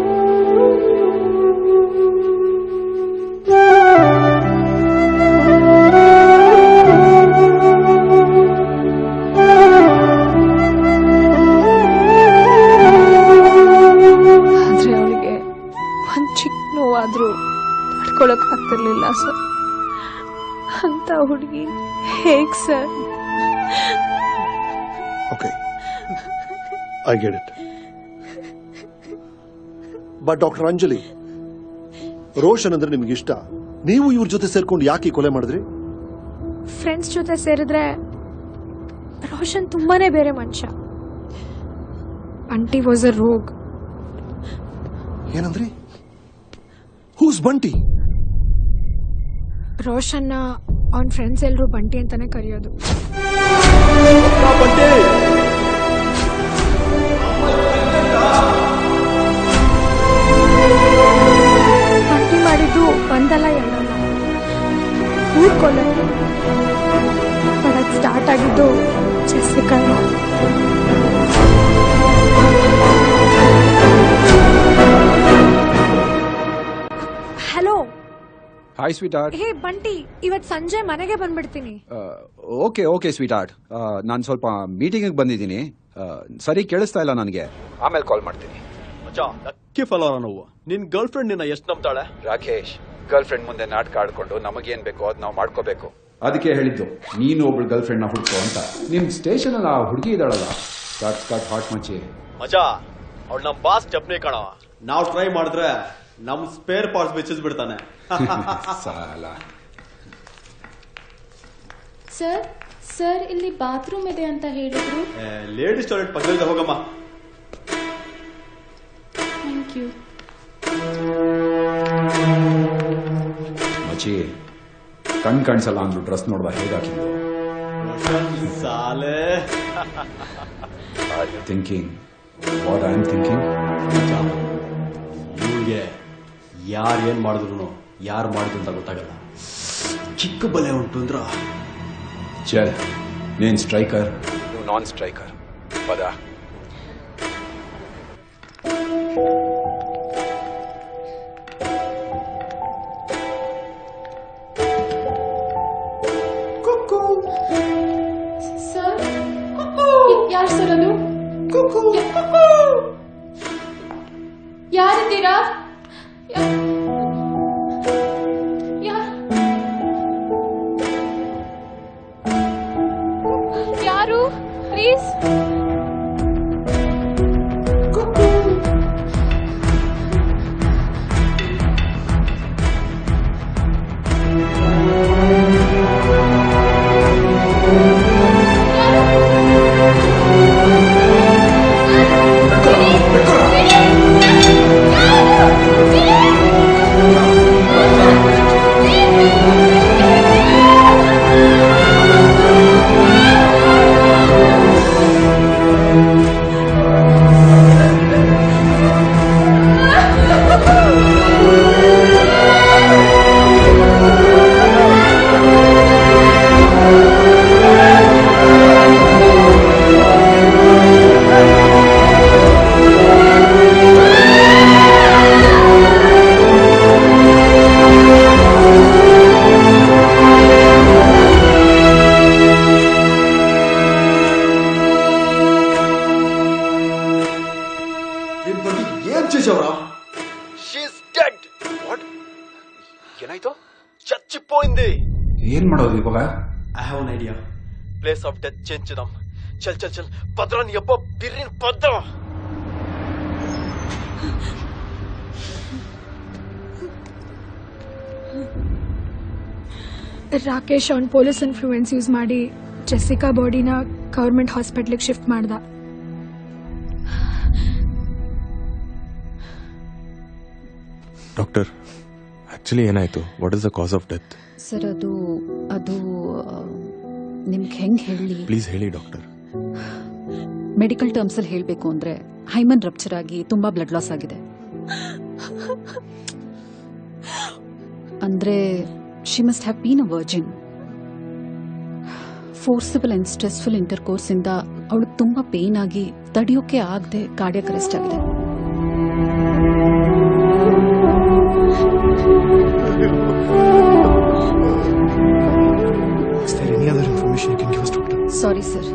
ಆದ್ರೆ ಅವಳಿಗೆ ಒಂದ್ ಚಿಕ್ಕ ನೋವಾದ್ರೂ ತಡ್ಕೊಳಕ್ ಆಗ್ತಿರ್ಲಿಲ್ಲ ಸರ್. ಅಂತ ಹುಡುಗಿ ಹೇಗ್ sir? Okay, I get it. But doctor Anjali, Roshan ಅಂದ್ರೆ ನಿಮ್ಗೆ ಇಷ್ಟ, ನೀವು ಇವ್ರ ಜೊತೆ ಸೇರ್ಕೊಂಡು ಯಾಕೆ ಕೊಲೆ ಮಾಡಿದ್ರಿ? ಫ್ರೆಂಡ್ಸ್ ಜೊತೆ ಸೇರಿದ್ರೆ ರೋಷನ್ ತುಂಬಾನೇ ಬೇರೆ ಮನುಷ್ಯ. ಬಂಟಿ ವಾಸ್ ಅ ರೋಗ್. ಏನಂದ್ರಿ? ಹೂಸ್ ಬಂಟಿ? ರೋಷನ್ನ ಅವನ್ ಫ್ರೆಂಡ್ಸ್ ಎಲ್ರು ಬಂಟಿ ಅಂತಾನೆ ಕರೆಯೋದು. ಬಂಟಿ ಮಾಡಿದ್ದು ಒಂದಲ್ಲ ಎರಡಲ್ಲ, ಊರ್ ಕೊಲೆ. ಬಟ್ ಸ್ಟಾರ್ಟ್ ಆಗಿದ್ದು Jessica. Hello. Hi sweetheart. Hey Bunty, ಇವತ್ ಸಂಜೆ ಮನೆಗೆ ಬಂದ್ಬಿಡ್ತೀನಿ. ಓಕೆ ಸ್ವೀಟ್ ಆರ್ಟ್, ನಾನು ಸ್ವಲ್ಪ ಮೀಟಿಂಗ್ ಬಂದಿದ್ದೀನಿ. ಸರಿ ಕೇಳಿಸ್ತಾ ಇಲ್ಲ ನನಗೆ, ಆಮೇಲೆ ಕಾಲ್ ಮಾಡ್ತೀನಿ. ಮಚ್ಚಾ, ಲಕ್ಕಿ ಫಲೋ ನಾವು. ನಿನ್ ಗರ್ಲ್ ಫ್ರೆಂಡ್ ನಿನ್ನ ಎಷ್ಟು ನಂಬ್ತಾಳೆ? ರಾಕೇಶ್, ಗರ್ಲ್ ಫ್ರೆಂಡ್ ಮುಂದೆ ನಾಟಕ ಆಡ್ಕೊಂಡು ನಮಗೇನ್ ಬೇಕೋ ಅದ್ ನಾವು ಮಾಡ್ಕೋಬೇಕು. ಅದಕ್ಕೆ ಹೇಳಿದ್ದು ನೀನು ಒಬ್ಳು ಗರ್ಲ್ ಫ್ರೆಂಡ್ ನ ಹುಡ್ಕೋ ಅಂತ. ನಿಮ್ ಸ್ಟೇಷನ್ ಅಲ್ಲಿ ಆ ಹುಡುಗಿ ಇದ್ದಾಳಲ್ಲ, ಸ್ಕಾಟ್ ಹಾಟ್ ಮಚ್ಚಿ. ಮಜಾ, ಅವಳು ನಮ್ ಬಾಸ್ ಚಪ್ನಿ ಕಣ. ನಾವು ಟ್ರೈ ಮಾಡಿದ್ರೆ ನಮ್ ಸ್ಪೇರ್ ಪಾರ್ಟ್ಸ್ ಬೆಚ್ಚಿಸ್ ಬಿಡ್ತಾನೆ. ಸಾಲ. ಸರ್ ಇಲ್ಲಿ ಬಾತ್ರೂಮ್ ಇದೆ ಅಂತ ಹೇಳಿದ್ರು. ಲೇಡೀಸ್ ಟಾಯ್ಲೆಟ್ ಪಕ್ಕದಲ್ಲಿ ಹೋಗಮ್ಮ. Thank you. ಮಚ್ಚಿ, ಕಣ್ ಕಾಣಿಸಲ್ಲ ಅಂದ್ರು ಡ್ರೆಸ್ ನೋಡ್ದ ಹೇಗಾಕಿದ್ರು. ಸಾಲೆ. Are you thinking what I am thinking? ಇವ್ರಿಗೆ ಯಾರು ಏನ್ ಮಾಡಿದ್ರು ಯಾರು ಮಾಡಿದ್ರು ಅಂತ ಗೊತ್ತಾಗಲ್ಲ. ಚಿಕ್ಕ ಬಲೆ ಉಂಟು ಅಂದ್ರ ಚಲ್, ನೀನ್ ಸ್ಟ್ರೈಕರ್, ನಾನ್ ಸ್ಟ್ರೈಕರ್. ಪದ ಸರ್, ಯಾರು ಸರ್ ಅದು? ಯಾರಿದ್ದೀರಾ? ಯಾರು? ಪ್ಲೀಸ್. ಏನಾಯ್ತು? చచ్చిపోయింది. ಏನ್ ಮಾಡೋದು ಇವಾಗ? I have an idea. Place of death change చేద్దాం. చల్ చల్ చల్ పద్రా నీ అబ్బా బిర్రిన్ పద్రా. ರಾಕೇಶ್ ಅವ್ನ್ ಪೊಲೀಸ್ ಇನ್ಫ್ಲೂಯೆನ್ಸ್ ಯೂಸ್ ಮಾಡಿ ಜೆಸಿಕಾ ಬಾಡಿನ ಗವರ್ಮೆಂಟ್ ಹಾಸ್ಪಿಟಲ್ಗೆ ಶಿಫ್ಟ್ ಮಾಡ್ದ. ಡಾಕ್ಟರ್, ಆಕ್ಚುಲಿ ಏನಾಯ್ತು? What is the cos of death? Sir ಅದು ನಿಮ್ಗೆ ಹೆಂಗ್ ಹೇಳಿ? ಪ್ಲೀಸ್ ಹೇಳಿ ಡಾಕ್ಟರ್. ಮೆಡಿಕಲ್ ಟರ್ಮ್ಸ್ ಅಲ್ಲಿ ಹೇಳಬೇಕು ಅಂದ್ರೆ ಹೈಮನ್ ರಪ್ಚರ್ ಆಗಿ ತುಂಬಾ ಬ್ಲಡ್ ಲಾಸ್ ಆಗಿದೆ. ಅಂದ್ರೆ she must have been a Virgin. Forcible and stressful intercourse ಇಂದ ಅವಳು ತುಂಬಾ ಪೇನ್ ಆಗಿ ತಡೆಯೋಕೆ ಆಗದೆ ಕಾರ್ಡಿಯಾಕ್ ಅರೆಸ್ಟ್ ಆಗಿದೆ. ಸಾರಿ ಸರ್,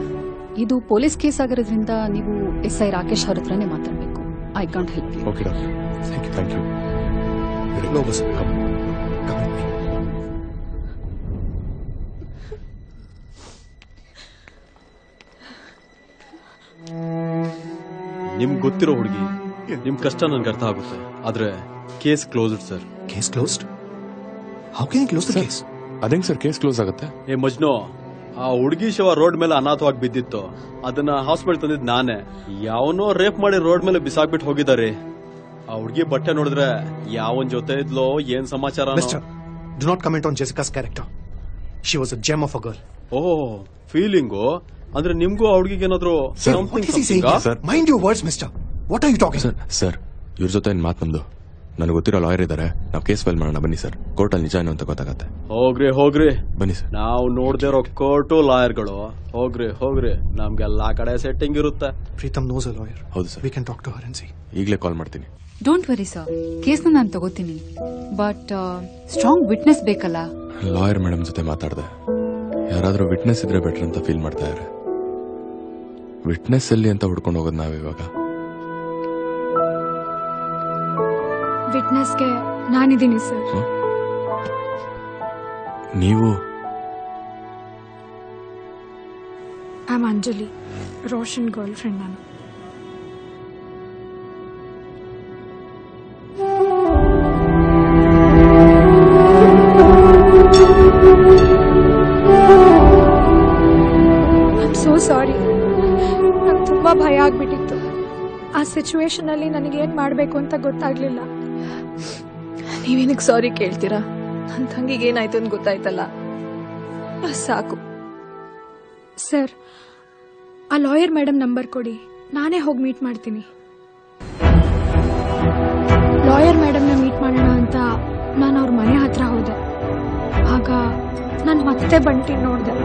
ಇದು ಪೊಲೀಸ್ ಕೇಸ್ ಆಗಿರೋದ್ರಿಂದ ನೀವು SI ರಾಕೇಶ್ ಅವ್ರ ಹತ್ರನೇ ಮಾತಾಡಬೇಕು. I can't help you. Okay doctor, thank you. ನಿಮ್ಗೆ ಗೊತ್ತಿರೋ ಹುಡುಗಿ, ನಿಮ್ ಕಷ್ಟ ನನ್ಗೆ ಅರ್ಥ ಆಗುತ್ತೆ. ಆದ್ರೆ case closed sir. Case closed? How can you close the case? ಅದೇಂಗ್ sir case close ಆಗುತ್ತೆ? ಏ ಮಜ್ನು, ಆ ಹುಡುಗಿ ಶವ ರೋಡ್ ಮೇಲೆ ಅನಾಥವಾಗಿ ಬಿದ್ದಿತ್ತು. ಅದನ್ನ ಹಾಸ್ಪಿಟಲ್ ತಂದಿದ್ ನಾನೇ. ಯಾವನೋ ರೇಪ್ ಮಾಡಿ ರೋಡ್ ಮೇಲೆ ಬಿಸಾಕ್ಬಿಟ್ಟು ಹೋಗಿದ್ದಾರೆ. ಆ ಹುಡುಗಿ ಬಟ್ಟೆ ನೋಡಿದ್ರೆ ಯಾವನ್ ಜೊತೆ ಇದ್ಲೋ ಏನ್ ಸಮಾಚಾರ. Do not comment on Jessica's character. She was a gem of a girl. Oh, feeling ಅಂದ್ರೆ ನಿಮ್ಗೂ ಆ ಹುಡುಗಿಗೆ ಏನಾದ್ರು mind your words mister. What are you talking? Sir, ಇವ್ರ ಜೊತೆ ಏನ್ ಮಾತು ನಮ್ದು? ನನಗೆ ಗೊತ್ತಿರೋ ಲಾಯರ್ ಇದ್ದಾರೆ, ನಾವು ಕೇಸ್ ಫೈಲ್ ಮಾಡೋಣ. ಬನ್ನಿ ಸರ್, ಕೋರ್ಟಲ್ಲಿ ನಿಜ ಏನು ಅಂತ ಗೊತ್ತಾಗತ್ತೆ. ಹೋಗ್ರಿ ಬನ್ನಿ ಸರ್. ನಾವು ನೋಡ್ದೇ ಇರೋ ಕೋರ್ಟು ಲಾಯರ್ಗಳು. ಹೋಗ್ರಿ ನಮ್ಗೆಲ್ಲಾ ಕಡೆ ಸೆಟ್ಟಿಂಗ್ ಇರುತ್ತೆ. Preetham knows a lawyer. ಹೌದು sir, we can talk to her and see. ಈಗಲೇ ಕಾಲ್ ಮಾಡ್ತೀನಿ. ಡೋಂಟ್ ವರಿ ಸರ್, ಕೇಸ್ನ ನಾನು ತಗೋತೀನಿ. ಬಟ್ ಸ್ಟ್ರಾಂಗ್ ವಿಟ್ನೆಸ್ ಬೇಕಲ್ಲ. ಲಾಯರ್ ಮೇಡಮ್ ಜೊತೆ ಮಾತಾಡಿದೆ, ಯಾರಾದ್ರೂ ವಿಟ್ನೆಸ್ ಇದ್ರೆ ಬೆಟರ್ ಅಂತ ಫೀಲ್ ಮಾಡ್ತಾ ಇದ್ದಾರೆ. ವಿಟ್ನೆಸ್ ಎಲ್ಲಿ ಅಂತ ಹುಡ್ಕೊಂಡು ಹೋಗೋದು ನಾವಿವಾಗ? ವಿಟ್ನೆಸ್ಗೆ ನಾನಿದ್ದೀನಿ ಸರ್. ನೀವು? I am Anjali, Roshan girl friend. ನಾನು ಸೋ ಸಾರಿ. ನಂಗೆ ತುಂಬಾ ಭಯ ಆಗ್ಬಿಟ್ಟಿತ್ತು. ಆ ಸಿಚುವೇಶನ್ ಅಲ್ಲಿ ನನಗೇನ್ ಮಾಡ್ಬೇಕು ಅಂತ ಗೊತ್ತಾಗ್ಲಿಲ್ಲ. ನೀವೇನಕ್ಕೆ ಸಾರಿ ಕೇಳ್ತೀರಾ? ನನ್ನ ತಂಗಿಗೆ ಏನಾಯ್ತು ಅಂತ ಗೊತ್ತಾಯ್ತಲ್ಲ, ಸಾಕು. ಸರ್, ಆ ಲಾಯರ್ ಮೇಡಮ್ ನಂಬರ್ ಕೊಡಿ, ನಾನೇ ಹೋಗಿ ಮೀಟ್ ಮಾಡ್ತೀನಿ. ಲಾಯರ್ ಮೇಡಮ್ನ ಮೀಟ್ ಮಾಡೋಣ ಅಂತ ನಾನು ಅವ್ರ ಮನೆ ಹತ್ರ ಹೋದೆ. ಆಗ ನಾನು ಮತ್ತೆ ಬಂಟಿ ನೋಡಿದೆ.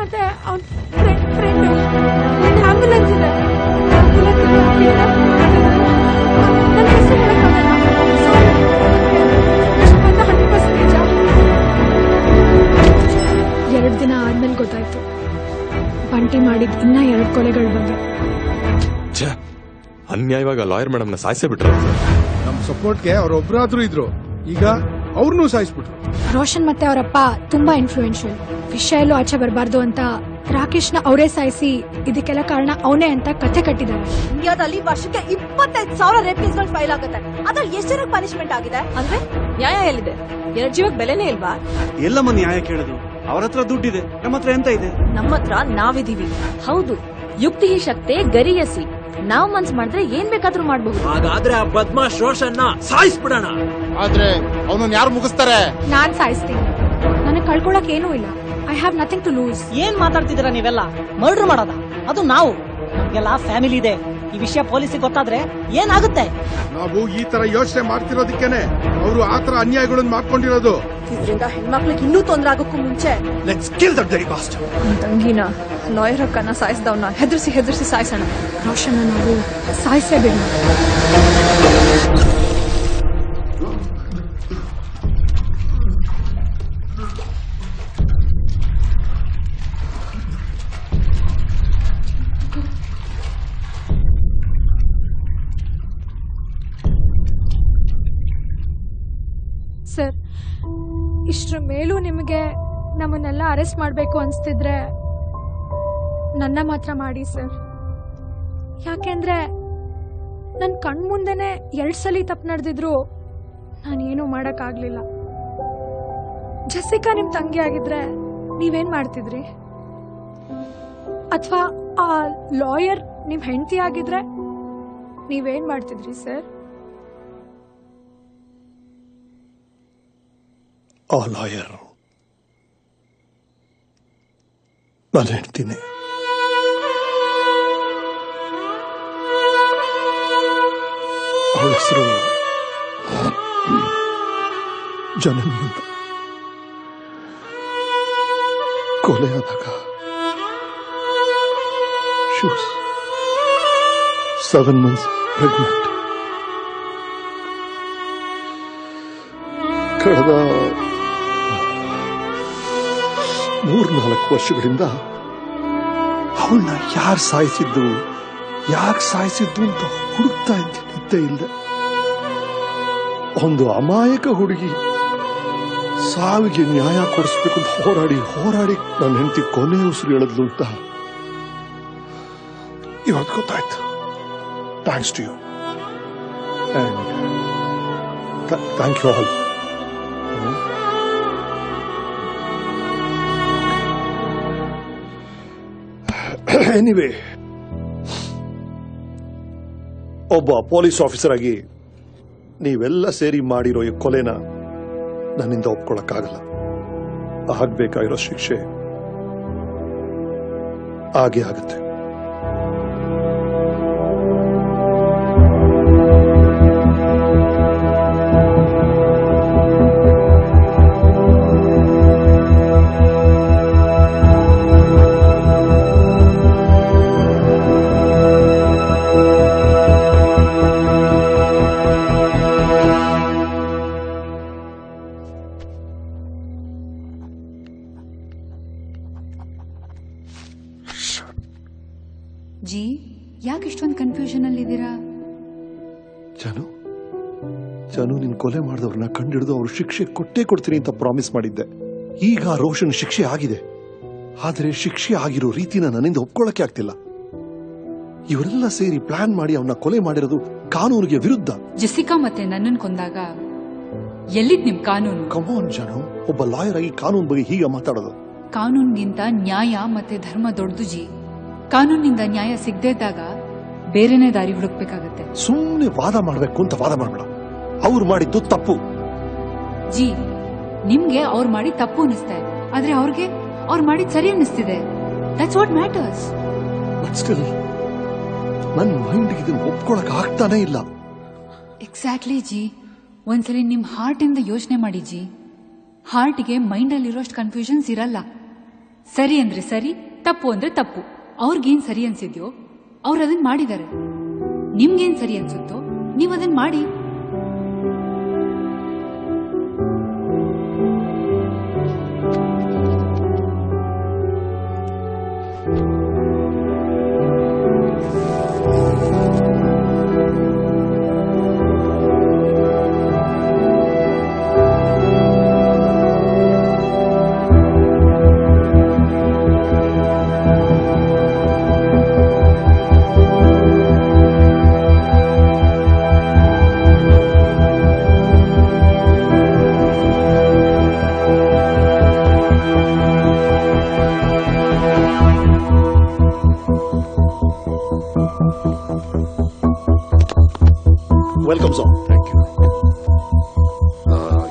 ಮತ್ತೆ ಅವ್ನ ಫ್ರೆಂಡ್ ಆಂಬುಲೆನ್ಸ್ ಇದೆ. ನನ್ನ ಹೆಸರು ಹೇಳಕ್ಕಾಗಲ್ಲ. 2 ದಿನ ಆದ್ಮೇಲೆ ಗೊತ್ತಾಯ್ತು ಬಂಟಿ ಮಾಡಿದ್ ಇನ್ನ 2 ಕೊಲೆಗಳ ಬಗ್ಗೆ. ಅನ್ಯಾಯವಾಗ ಲಾಯರ್ ಮೇಡಮ್ನ ಸಾಯಿಸೇ ಬಿಟ್ರ ಸರ್. ನಮ್ ಸಪೋರ್ಟ್ಗೆ ಅವ್ರೊಬ್ರಾದ್ರೂ ಇದ್ರು, ಈಗ ಅವ್ರನ್ನೂ ಸಾಯಿಸ್ಬಿಟ್ರು. ರೋಷನ್ ಮತ್ತೆ ಅವರಪ್ಪ ತುಂಬಾ ಇನ್ಫ್ಲೂಯೆನ್ಷಿಯಲ್. ವಿಷಯ ಎಲ್ಲೂ ಆಚೆ ಬರಬಾರ್ದು ಅಂತ ರಾಕೇಶ್ನ ಅವರೇ ಸಾಯಿಸಿ ಇದಕ್ಕೆಲ್ಲ ಕಾರಣ ಅವನೇ ಅಂತ ಕಥೆ ಕಟ್ಟಿದ್ದಾರೆ. ಇಂಡಿಯಾದಲ್ಲಿ ವರ್ಷಕ್ಕೆ 25,000 ರೇಪ್ ಕೇಸ್ಗಳು ಫೈಲ್ ಆಗುತ್ತೆ. ಅದ್ರಲ್ಲಿ ಎಷ್ಟು ಜನಕ್ಕೆ ಪನಿಷ್ಮೆಂಟ್ ಆಗಿದೆ ಅಂದ್ರೆ ನ್ಯಾಯ ಎಲ್ಲಿದೆ? 2 ಜೀವಕ್ಕೆ ಬೆಲೆನೇ ಇಲ್ವಾ? ಎಲ್ಲಮ್ಮ ನ್ಯಾಯ ಕೇಳೋದು? ಅವ್ರ ಹತ್ರ ದುಡ್ಡಿದೆ, ನಮ್ಮ ಹತ್ರ ಎಂತ ಇದೆ? ನಮ್ಮ ಹತ್ರ ನಾವಿದೀವಿ. ಹೌದು, ಯುಕ್ತಿ ಶಕ್ತಿ ಗರಿಯಸಿ. ನಾವ್ ಮನ್ಸ್ ಮಾಡಿದ್ರೆ ಏನ್ ಬೇಕಾದ್ರೂ ಮಾಡಬಹುದು. ಹಾಗಾದ್ರೆ ಆ ಬದ್ಮಾಶ್ ರೋಷನ್ನ ಸಾಯಿಸ್ಬಿಡೋಣ. ಆದ್ರೆ ಅವನನ್ನ ಯಾರು ಮುಗಿಸ್ತಾರೆ? ನಾನ್ ಸಾಯಿಸ್ತೀನಿ. ನನಗೆ ಕಳ್ಕೊಳಕ್ ಏನೂ ಇಲ್ಲ. I have nothing to lose. ಏನ್ ಮಾತಾಡ್ತಿದ್ದೀರಾ ನೀವೆಲ್ಲ? ಮರ್ಡರ್ ಮಾಡೋದ? ಅದು ನಾವು, ನಮ್ಗೆಲ್ಲ ಫ್ಯಾಮಿಲಿ ಇದೆ. ಈ ವಿಷಯ ಪೊಲೀಸಿಗೆ ಗೊತ್ತಾದ್ರೆ ಏನಾಗುತ್ತೆ? ನಾವು ಈ ತರ ಯೋಚನೆ ಮಾಡ್ತಿರೋದಕ್ಕೇನೆ ಅವರು ಆತರ ಅನ್ಯಾಯಗಳನ್ನು ಮಾಡ್ಕೊಂಡಿರೋದು. ಇದರಿಂದ ಹೆಣ್ಮಕ್ಳಿಗೆ ಇನ್ನೂ ತೊಂದರೆ ಆಗೋಕ್ಕೂ ಮುಂಚೆ let's kill that very fast. ನನ್ನ ತಂಗಿನ ಲಾಯರ್ ಅಕ್ಕನ ಸಾಯಿಸಿದವನ್ನ ಹೆದರ್ಸಿ ಸಾಯಿಸೋಣ. ರೋಷನ್ ನಾವು ಸಾಯಿಸೇಬೇಡ. ಸರ್, ಇಷ್ಟ್ರ ಮೇಲೂ ನಿಮಗೆ ನಮ್ಮನ್ನೆಲ್ಲ ಅರೆಸ್ಟ್ ಮಾಡಬೇಕು ಅನ್ಸ್ತಿದ್ರೆ ನನ್ನ ಮಾತ್ರ ಮಾಡಿ ಸರ್. ಯಾಕೆಂದ್ರೆ ನನ್ನ ಕಣ್ಮುಂದೆನೆ 2 ಸಲ ತಪ್ಪು ನಡೆದಿದ್ರು ನಾನೇನು ಮಾಡಕ್ಕಾಗ್ಲಿಲ್ಲ. ಜೆಸಿಕಾ ನಿಮ್ ತಂಗಿ ಆಗಿದ್ರೆ ನೀವೇನ್ ಮಾಡ್ತಿದ್ರಿ? ಅಥವಾ ಆ ಲಾಯರ್ ನಿಮ್ ಹೆಂಡತಿ ಆಗಿದ್ರೆ ನೀವೇನ್ ಮಾಡ್ತಿದ್ರಿ ಸರ್? ಆ ಲಾಯರ್ ನಾನು ಹೇಳ್ತೀನಿ. ಅವಳ ಹೆಸರು ಜನನಿ ಅಂತ. ಕೊಲೆ ಆದಾಗ she was 7 months pregnant. ಕಳೆದ 3-4 ವರ್ಷಗಳಿಂದ ಅವಳನ್ನ ಯಾರು ಸಾಯಿಸಿದ್ದು, ಯಾಕೆ ಸಾಯಿಸಿದ್ದು ಅಂತ ಹುಡುಕ್ತಾ ಇದ್ದೇ ಇಲ್ಲದೆ. ಒಂದು ಅಮಾಯಕ ಹುಡುಗಿ ಸಾವಿಗೆ ನ್ಯಾಯ ಕೊಡಿಸ್ಬೇಕು ಅಂತ ಹೋರಾಡಿ ನನ್ನ ಹೆಂಡತಿ ಕೊನೆ ಉಸಿರು ಹೇಳಿದ್ಲು ಅಂತ ಇವತ್ತು ಗೊತ್ತಾಯ್ತು. Thanks to you and thank you all. Anyway, ಒಬ್ಬ ಪೊಲೀಸ್ ಆಫೀಸರ್ ಆಗಿ ನೀವೆಲ್ಲ ಸೇರಿ ಮಾಡಿರೋ ಈ ಕೊಲೆನ ನನ್ನಿಂದ ಒಪ್ಕೊಳ್ಳಕ್ಕಾಗಲ್ಲ. ಆಗ್ಬೇಕಾಗಿರೋ ಶಿಕ್ಷೆ ಆಗೇ ಆಗುತ್ತೆ. ಜಿ, ಯಾಕೆ ಇಷ್ಟೊಂದು ಕನ್ಫ್ಯೂಷನ್ ಅಲ್ಲಿ ಇದ್ದೀರಾ? ಜಾನು, ನಿನ್ ಕೊಲೆ ಮಾಡಿದವ್ರನ್ನ ಕಂಡಿಡಿದು ಅವ್ರು ಶಿಕ್ಷೆ ಕೊಟ್ಟೇ ಕೊಡ್ತೀನಿ ಅಂತ ಪ್ರಾಮಿಸ್ ಮಾಡಿದ್ದೆ. ಈಗ ರೋಷನ್ ಶಿಕ್ಷೆ ಆಗಿದೆ, ಆದ್ರೆ ಶಿಕ್ಷೆ ಆಗಿರೋ ರೀತಿನ ನನ್ನಿಂದ ಒಪ್ಕೊಳ್ಳಕ್ಕೆ ಆಗ್ತಿಲ್ಲ. ಇವರೆಲ್ಲ ಸೇರಿ ಪ್ಲಾನ್ ಮಾಡಿ ಅವನ್ನ ಕೊಲೆ ಮಾಡಿರೋದು ಕಾನೂನಿಗೆ ವಿರುದ್ಧ. ಜೆಸಿಕಾ ಮತ್ತೆ ನನ್ನನ್ನು ಕೊಂದಾಗ ಎಲ್ಲಿದ್ ನಿಮ್ ಕಾನೂನು? ಕಮಾನ್ ಜಾನು, ಒಬ್ಬ ಲಾಯರ್ ಆಗಿ ಕಾನೂನು ಬಗ್ಗೆ ಹೀಗೆ ಮಾತಾಡೋದು? ಕಾನೂನ್ಗಿಂತ ನ್ಯಾಯ ಮತ್ತೆ ಧರ್ಮ ದೊಡ್ಡದು ಜಿ. ಕಾನೂನಿಂದ ನ್ಯಾಯ ಸಿಗದೇ ಇದ್ದಾಗ ಬೇರೆನೇ ದಾರಿ ಹುಡುಕ್ಬೇಕಾಗತ್ತೆ. ಸುಮ್ಮನೆ ವಾದ ಮಾಡ್ಬೇಕು ಅಂತ ವಾದ ಮಾಡ್ಬೇಡ. ಅವ್ರು ಮಾಡಿದ್ದು ತಪ್ಪು. ಜಿ, ನಿಮ್ಗೆ ಅವ್ರು ಮಾಡಿ ತಪ್ಪು ಅನಿಸ್ತಾ ಇದೆ, ಆದ್ರೆ ಅವ್ರಿಗೆ ಅವ್ರು ಮಾಡಿದ್ ಸರಿ ಅನ್ನಿಸ್ತಿದೆ. That's what matters. But still ನನ್ನ ಮೈಂಡ್ಗೆ ಇದನ್ನ ಒಪ್ಕೊಳಕ್ ಆಗ್ತಾನೆ ಇಲ್ಲ. Exactly G. ಒಂದ್ಸಲಿ ನಿಮ್ ಹಾರ್ಟ್ ಇಂದ ಯೋಚನೆ ಮಾಡಿ ಜಿ. ಹಾರ್ಟ್ಗೆ ಮೈಂಡ್ ಅಲ್ಲಿರೋಷ್ಟು ಕನ್ಫ್ಯೂಷನ್ಸ್ ಇರಲ್ಲ. ಸರಿ ಅಂದ್ರೆ ಸರಿ, ತಪ್ಪು ಅಂದ್ರೆ ತಪ್ಪು. ಅವ್ರಿಗೇನ್ ಸರಿ ಅನ್ಸಿದ್ಯೋ ಅವ್ರು ಅದನ್ನ ಮಾಡಿದ್ದಾರೆ. ನಿಮ್ಗೇನ್ ಸರಿ ಅನ್ಸುತ್ತೋ ನೀವ್ ಅದನ್ನ ಮಾಡಿ. Welcome sir. Thank you.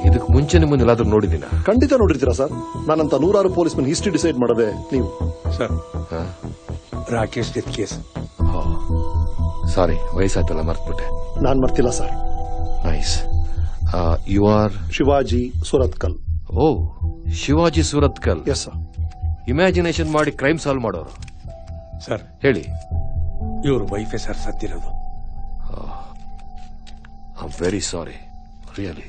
ಇದಕ್ಕೆ ಮುಂಚೆ ನಿಮ್ಮನ್ನ ಎಲ್ಲಾದ್ರೂ ನೋಡಿದ್ದೀನ? ಖಂಡಿತ ನೋಡಿರ್ತೀರಾ ಸರ್. ನಾನಂತ ನೂರಾರು ಪೊಲೀಸ್ ಮನ್ ಹಿಸ್ಟ್ರಿ ಡಿಸೈಡ್ ಮಾಡದೆ ನೀವು. Sir, Rakesh death case. Sorry, ವಯಸ್ಸಾಯ್ತಲ್ಲ, ಮರ್ತ್ಬಿಟ್ಟೆ. ನಾನ್ ಮರ್ತಿಲ್ಲ sir. Nice. You are Shivaji Surathkal. Oh, Shivaji Surathkal. Yes sir. Imagination ಮಾಡಿ ಕ್ರೈಮ್ ಸಾಲ್ವ್ ಮಾಡೋರು. ಸರ್ ಹೇಳಿ. ಇವ್ರ ವೈಫೇ ಸರ್ ಸತ್ತಿರೋದು. I am very sorry, really.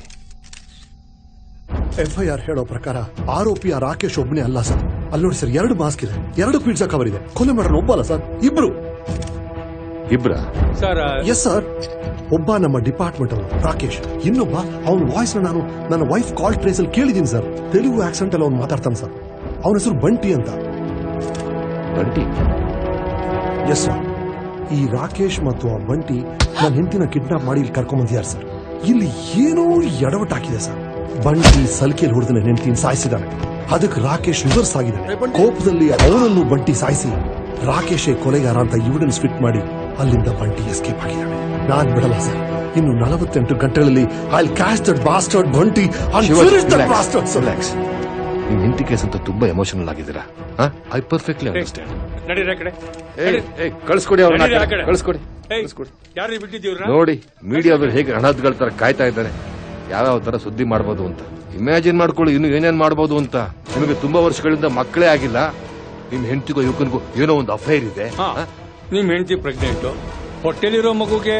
FIR ಹೇಳೋ ಪ್ರಕಾರ ಆರೋಪಿಯ ರಾಕೇಶ್ ಒಬ್ಬನೇ ಅಲ್ಲ ಸರ್. ಅಲ್ಲಿ ನೋಡಿ ಸರ್, 2 ಮಾಸ್ಕ್ ಇದೆ, 2 ಪಿಜ್ಜಾ ಕವರ್ ಇದೆ. ಕೊಲೆ ಮಾಡೋರು ಒಬ್ಬ ಅಲ್ಲ ಸರ್, ಇಬ್ರು. ಸರ್? Yes sir. ಒಬ್ಬ ನಮ್ಮ ಡಿಪಾರ್ಟ್ಮೆಂಟ್ ಅವನು ರಾಕೇಶ್, ಇನ್ನೊಬ್ಬ ಅವನ ವಾಯ್ಸ್ ನಾನು ನನ್ನ ವೈಫ್ ಕಾಲ್ ಟ್ರೇಸ್ ಅಲ್ಲಿ ಕೇಳಿದೀನಿ ಸರ್. ತೆಲುಗು ಆಕ್ಸೆಂಟ್ ಅಲ್ಲಿ ಅವ್ನು ಮಾತಾಡ್ತಾನೆ ಸರ್. ಅವನ ಹೆಸರು ಬಂಟಿ ಅಂತ. ಬಂಟಿ? Yes sir. ಈ ರಾಕೇಶ್ ಮತ್ತು ಆ ಬಂಟಿ ನನ್ನ ಹೆಂಡತಿನ ಕಿಡ್ನಾಪ್ ಮಾಡಿ ಇಲ್ಲಿ ಕರ್ಕೊಂಡ್ಬಂದಿದ್ದಾರೆ ಸರ್. ಇಲ್ಲಿ ಏನೋ ಎಡವಟ್ಟಾಗಿದೆ ಸರ್. ಬಂಟಿ ಸಲಿಕೆಯಲ್ಲಿ ಹೊಡೆದ ನನ್ನ ಹೆಂಡತಿನ ಸಾಯಿಸಿದ್ದಾನೆ. ಅದಕ್ಕೆ ರಾಕೇಶ್ ರಿವರ್ಸ್ ಆಗಿದ್ದಾನೆ. ಕೋಪದಲ್ಲಿ ಅವನನ್ನು ಬಂಟಿ ಸಾಯಿಸಿ ರಾಕೇಶೇ ಕೊಲೆಗಾರ ಅಂತ ಎವಿಡೆನ್ಸ್ ಫಿಟ್ ಮಾಡಿ ಅಲ್ಲಿಂದ ಬಂಟಿ ಎಸ್ಕೇಪ್ ಆಗಿದ್ದಾನೆ. ನಾನ್ ಬಿಡಲ್ಲ ಸರ್. ಇನ್ನು 48 ಗಂಟೆಗಳಲ್ಲಿ I will catch that bastard Bunty. ನಿಮ್ ಹೆಂಡತಿ ಕೇಸ್ ಅಂತ ತುಂಬಾ ಎಮೋಷನಲ್ ಆಗಿದ್ದೀರಾ. I perfectly understand. ನಡೀರಿ ಆ ಕಡೆ. ಕಳಿಸ್ಕೊಡಿ ಅವ್ರನ್ನ, ಕಳಿಸ್ಕೊಡಿ. ಯಾರು ಬಿಟ್ಟಿದ್ದೀವ್ರ? ನೋಡಿ, ಮೀಡಿಯಾದವ್ರು ಹೇಗೆ ಹಣದ್ಗಳ ತರ ಕಾಯ್ತಾ ಇದ್ದಾರೆ, ಯಾವ್ಯಾವ ತರ ಸುದ್ದಿ ಮಾಡಬಹುದು ಅಂತ. ಇಮ್ಯಾಜಿನ್ ಮಾಡ್ಕೊಳ್ಳಿ ಇನ್ನು ಏನೇನ್ ಮಾಡಬಹುದು ಅಂತ. ನಿಮಗೆ ತುಂಬಾ ವರ್ಷಗಳಿಂದ ಮಕ್ಕಳೇ ಆಗಿಲ್ಲ. ನಿಮ್ ಹೆಂಡತಿಗೂ ಯುವಕನಿಗೂ ಏನೋ ಒಂದು ಅಫೈರ್ ಇದೆ. ನಿಮ್ ಹೆಂಡತಿ ಪ್ರೆಗ್ನೆಂಟ್, ಹೊಟ್ಟೆಲಿರೋ ಮಗುಗೆ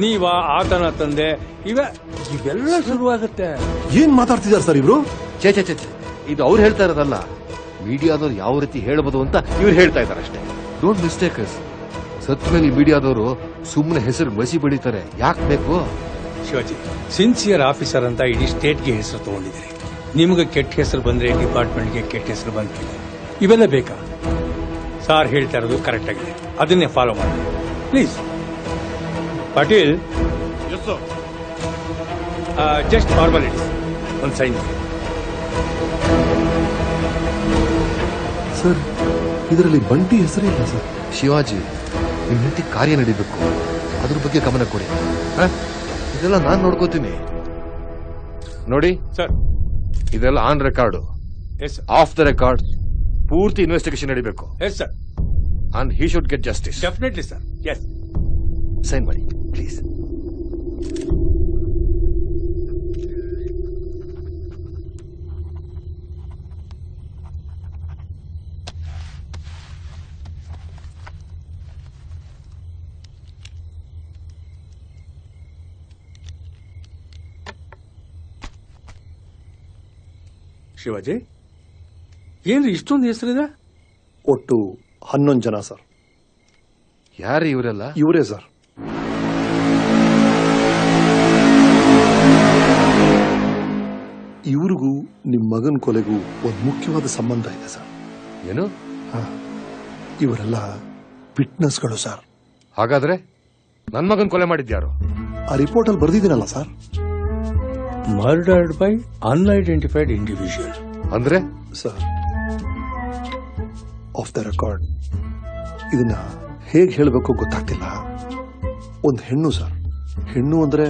ನೀವ ಆತನ ತಂದೆ, ಇವೆಲ್ಲ ಶುರುವಾಗುತ್ತೆ. ಏನ್ ಮಾತಾಡ್ತಿದ್ದಾರೆ ಸರ್ ಇವ್ರು? ಚೇ ಚೇ ಚೇ, ಇದು ಅವ್ರು ಹೇಳ್ತಾ ಇರೋದಲ್ಲ. ಮೀಡಿಯಾದವ್ರು ಯಾವ ರೀತಿ ಹೇಳ್ಬೋದು ಅಂತ ಇವ್ರು ಹೇಳ್ತಾ ಇದ್ದಾರೆ ಅಷ್ಟೇ. Don't mistake us. ಸತ್ ಮೇಲೆ ಮೀಡಿಯಾದವರು ಸುಮ್ಮನೆ ಹೆಸರು ಬಸಿ ಬೆಳೀತಾರೆ. ಯಾಕೆ ಬೇಕು? ಶಿವಾಜಿ, ಸಿನ್ಸಿಯರ್ ಆಫೀಸರ್ ಅಂತ ಇಡೀ ಸ್ಟೇಟ್ಗೆ ಹೆಸರು ತಗೊಂಡಿದ್ದೀರಿ. ನಿಮ್ಗೆ ಕೆಟ್ಟ ಹೆಸರು ಬಂದ್ರೆ ಡಿಪಾರ್ಟ್ಮೆಂಟ್ಗೆ ಕೆಟ್ಟ ಹೆಸರು ಬಂದಿದೆ. ಇವೆಲ್ಲ ಬೇಕಾ? ಸಾರ್ ಹೇಳ್ತಾ ಇರೋದು ಕರೆಕ್ಟ್ ಆಗಿದೆ, ಅದನ್ನೇ ಫಾಲೋ ಮಾಡಿ ಪ್ಲೀಸ್. ಪಾಟೀಲ್, ಜಸ್ಟ್ ಫಾರ್ಮಾಲಿಟೀಸ್, ಒಂದು ಸೈನ್. ಸರ್, ಇದರಲ್ಲಿ ಬಂಟಿ ಹೆಸರೇ ಇಲ್ಲ ಸರ್. ಶಿವಾಜಿ, ನಿಮ್ ಹೆಂಡತಿ ಕಾರ್ಯ ನಡೀಬೇಕು, ಅದ್ರ ಬಗ್ಗೆ ಗಮನ ಕೊಡಿ. ಇದೆಲ್ಲ ನಾನ್ ನೋಡ್ಕೋತೀನಿ. ನೋಡಿ ಸರ್, ಇದೆಲ್ಲ on record, off the record. ಪೂರ್ತಿ ಇನ್ವೆಸ್ಟಿಗೇಷನ್ ನಡೀಬೇಕು. Yes sir. And he should get justice. Definitely sir. Yes. Sign ಮಾಡಿ ಪ್ಲೀಸ್. ಶಿವಾಜಿ, ಏನ್ರಿ ಇಷ್ಟೊಂದು ಹೆಸರಿದೆ? ಒಟ್ಟು 11 ಜನ ಸರ್. ಯಾರು ಇವರೆಲ್ಲ? ಇವರೇ ಸರ್. ಇವ್ರಿಗೂ ನಿಮ್ ಮಗನ್ ಕೊಲೆಗೂ ಒಂದು ಮುಖ್ಯವಾದ ಸಂಬಂಧ ಇದೆ ಸರ್. ಏನು? ಇವರೆಲ್ಲ ವಿಟ್ನೆಸ್ಗಳು ಸರ್. ಹಾಗಾದ್ರೆ ನನ್ ಮಗನ್ ಕೊಲೆ ಮಾಡಿದ್ಯಾರು? ಆ ರಿಪೋರ್ಟ್ ಅಲ್ಲಿ ಬರ್ದಿದ್ದೀನಲ್ಲ sir. Murdered by unidentified individual ಅಂದ್ರೆ? ಸರ್, ಆಫ್ ದ ರೆಕಾರ್ಡ್ ಇದನ್ನ ಹೇಗೆ ಹೇಳಬೇಕು ಗೊತ್ತಾಗ್ತಿಲ್ಲ. ಒಂದು ಹೆಣ್ಣು ಸರ್. ಹೆಣ್ಣು ಅಂದ್ರೆ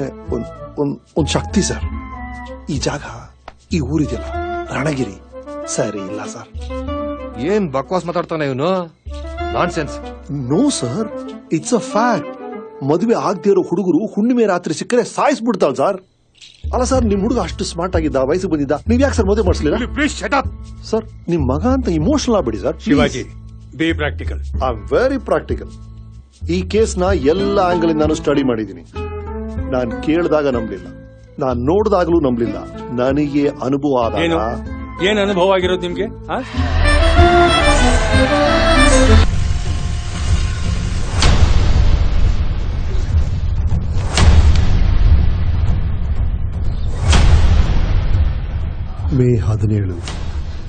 ಒಂದ್ ಶಕ್ತಿ ಸರ್. ಈ ಜಾಗ, ಈ ಊರಿದೆಯಲ್ಲ, ರಣಗಿರಿ, ಸರಿ ಇಲ್ಲ ಸರ್. ಏನ್ ಬಕ್ವಾಸ್ ಮಾತಾಡ್ತಾನೆ ಇವನು? Nonsense. No sir, it's a fact. ಮದುವೆ ಆಗದೆ ಇರೋ ಹುಡುಗರು ಹುಣ್ಣಿಮೆ ರಾತ್ರಿ ಸಿಕ್ಕರೆ ಸಾಯಿಸ್ಬಿಡ್ತಾಳ ಸರ್. ಅಲ್ಲ ಸರ್, ನಿಮ್ ಹುಡುಗ ಅಷ್ಟು ಸ್ಮಾರ್ಟ್ ಆಗಿದ್ದ, ವಯಸ್ಸಿಗೆ ಬಂದಿದ್ದ, ನೀವ್ ಯಾಕೆ ಸರ್ ಮದುವೆ ಮಾಡಿಸ್ಲಿಲ್ಲ? Please shut up. ಸರ್, ನಿಮ್ ಮಗ ಅಂತ ಇಮೋಷನಲ್ ಆಗ್ಬಿಡಿ sir. Shivaji, be practical. I am very practical. ಈ ಕೇಸ್ನ ಎಲ್ಲ ಆಂಗಲ್ ನಾನು ಸ್ಟಡಿ ಮಾಡಿದ್ದೀನಿ. ನಾನ್ ಕೇಳಿದಾಗ ನಂಬಲಿಲ್ಲ, ನಾನ್ ನೋಡಿದಾಗಲೂ ನಂಬಲಿಲ್ಲ. ನನಗೆ ಅನುಭವ ಆದಾಗ. ಏನ್ ಅನುಭವ ಆಗಿರೋದು ನಿಮ್ಗೆ? ಮೇ 17,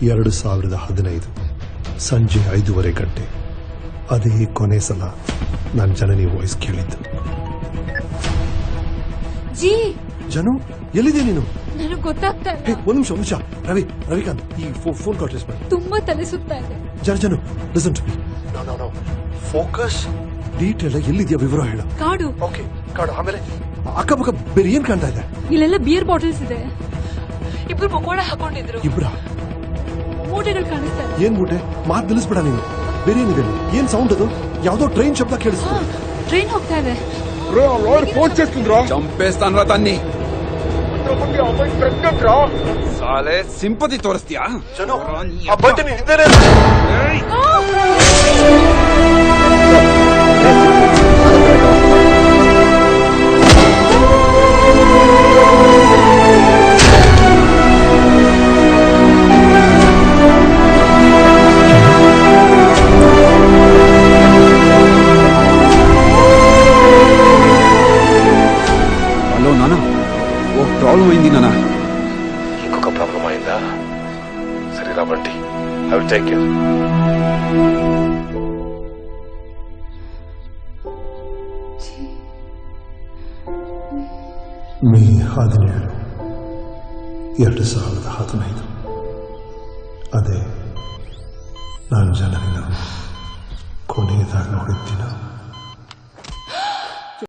2015 ಸಂಜೆ 5:30 ಗಂಟೆ. ಅದೇ ಕೊನೆ ಸಲ ನಾನು ಜನನಿ ವಾಯ್ಸ್ ಕೇಳಿದ್ದು. ಜಿ ಜನು, ಎಲ್ಲಿದೆ ನೀನು? ನನಗೆ ಗೊತ್ತಾಗ್ತಾ ಇಲ್ಲ. ಒಂದ್ ನಿಮಿಷ. ರವಿಕಾಂತ್, ಈ ಫೋನ್ ಕಾಲ್ ಟ್ರೇಸ್ ಮಾಡಿ. ತುಂಬಾ ತಲೆ ಸುತ್ತಾ ಇದೆ. Janu, listen to me. No focus. Detail ಎಲ್ಲಿದೆಯಾ ವಿವರ ಹೇಳ. ಕಾಡು. ಓಕೆ, ಕಾಡು. ಆಮೇಲೆ ಅಕ್ಕಪಕ್ಕ ಬೇರೆ ಏನ್ ಕಾಣ್ತಾ ಇದೆ? ಇಲ್ಲೆಲ್ಲ ಬಿಯರ್ ಬಾಟಲ್ಸ್ ಇದೆ. ಇಬ್ರು ಪಕೋಡ ಹಾಕೊಂಡಿದ್ರು. ಇಬ್ರ? ಮೂಟೆಗಳು ಕಾಣಿಸ್ತಾ ಇದೆ. ಏನ್ ಮೂಟೆ? ಮಾತು ನಿಲ್ಲಿಸ್ಬೇಡ ನೀನು. ಬೇರೆ ಏನಿದೆ? ಏನ್ ಸೌಂಡ್ ಅದು? ಯಾವ್ದೋ ಟ್ರೈನ್ ಶಬ್ದ ಕೇಳಿಸ್ತು. ಟ್ರೈನ್ ಹೋಗ್ತಾ ಇದೆ. ఫోన్ చేస్తుండ్రా చంపేస్తాను రా తన్ని సాలే సింపతి తోరిస్ತೀಯಾ ఆ బండిని ಹಿಂದೆನೇ ప్రాబ్లం అయింది నాన్న. ఇంకొక ప్రాబ్లం అయిందా? సరేరా Bunty, I will take care. May 17, 2015 ಅದೇ ನಾನು ಜನರನ್ನ ಕೊನೆಯದಾಗಿ ನೋಡಿದ ದಿನ.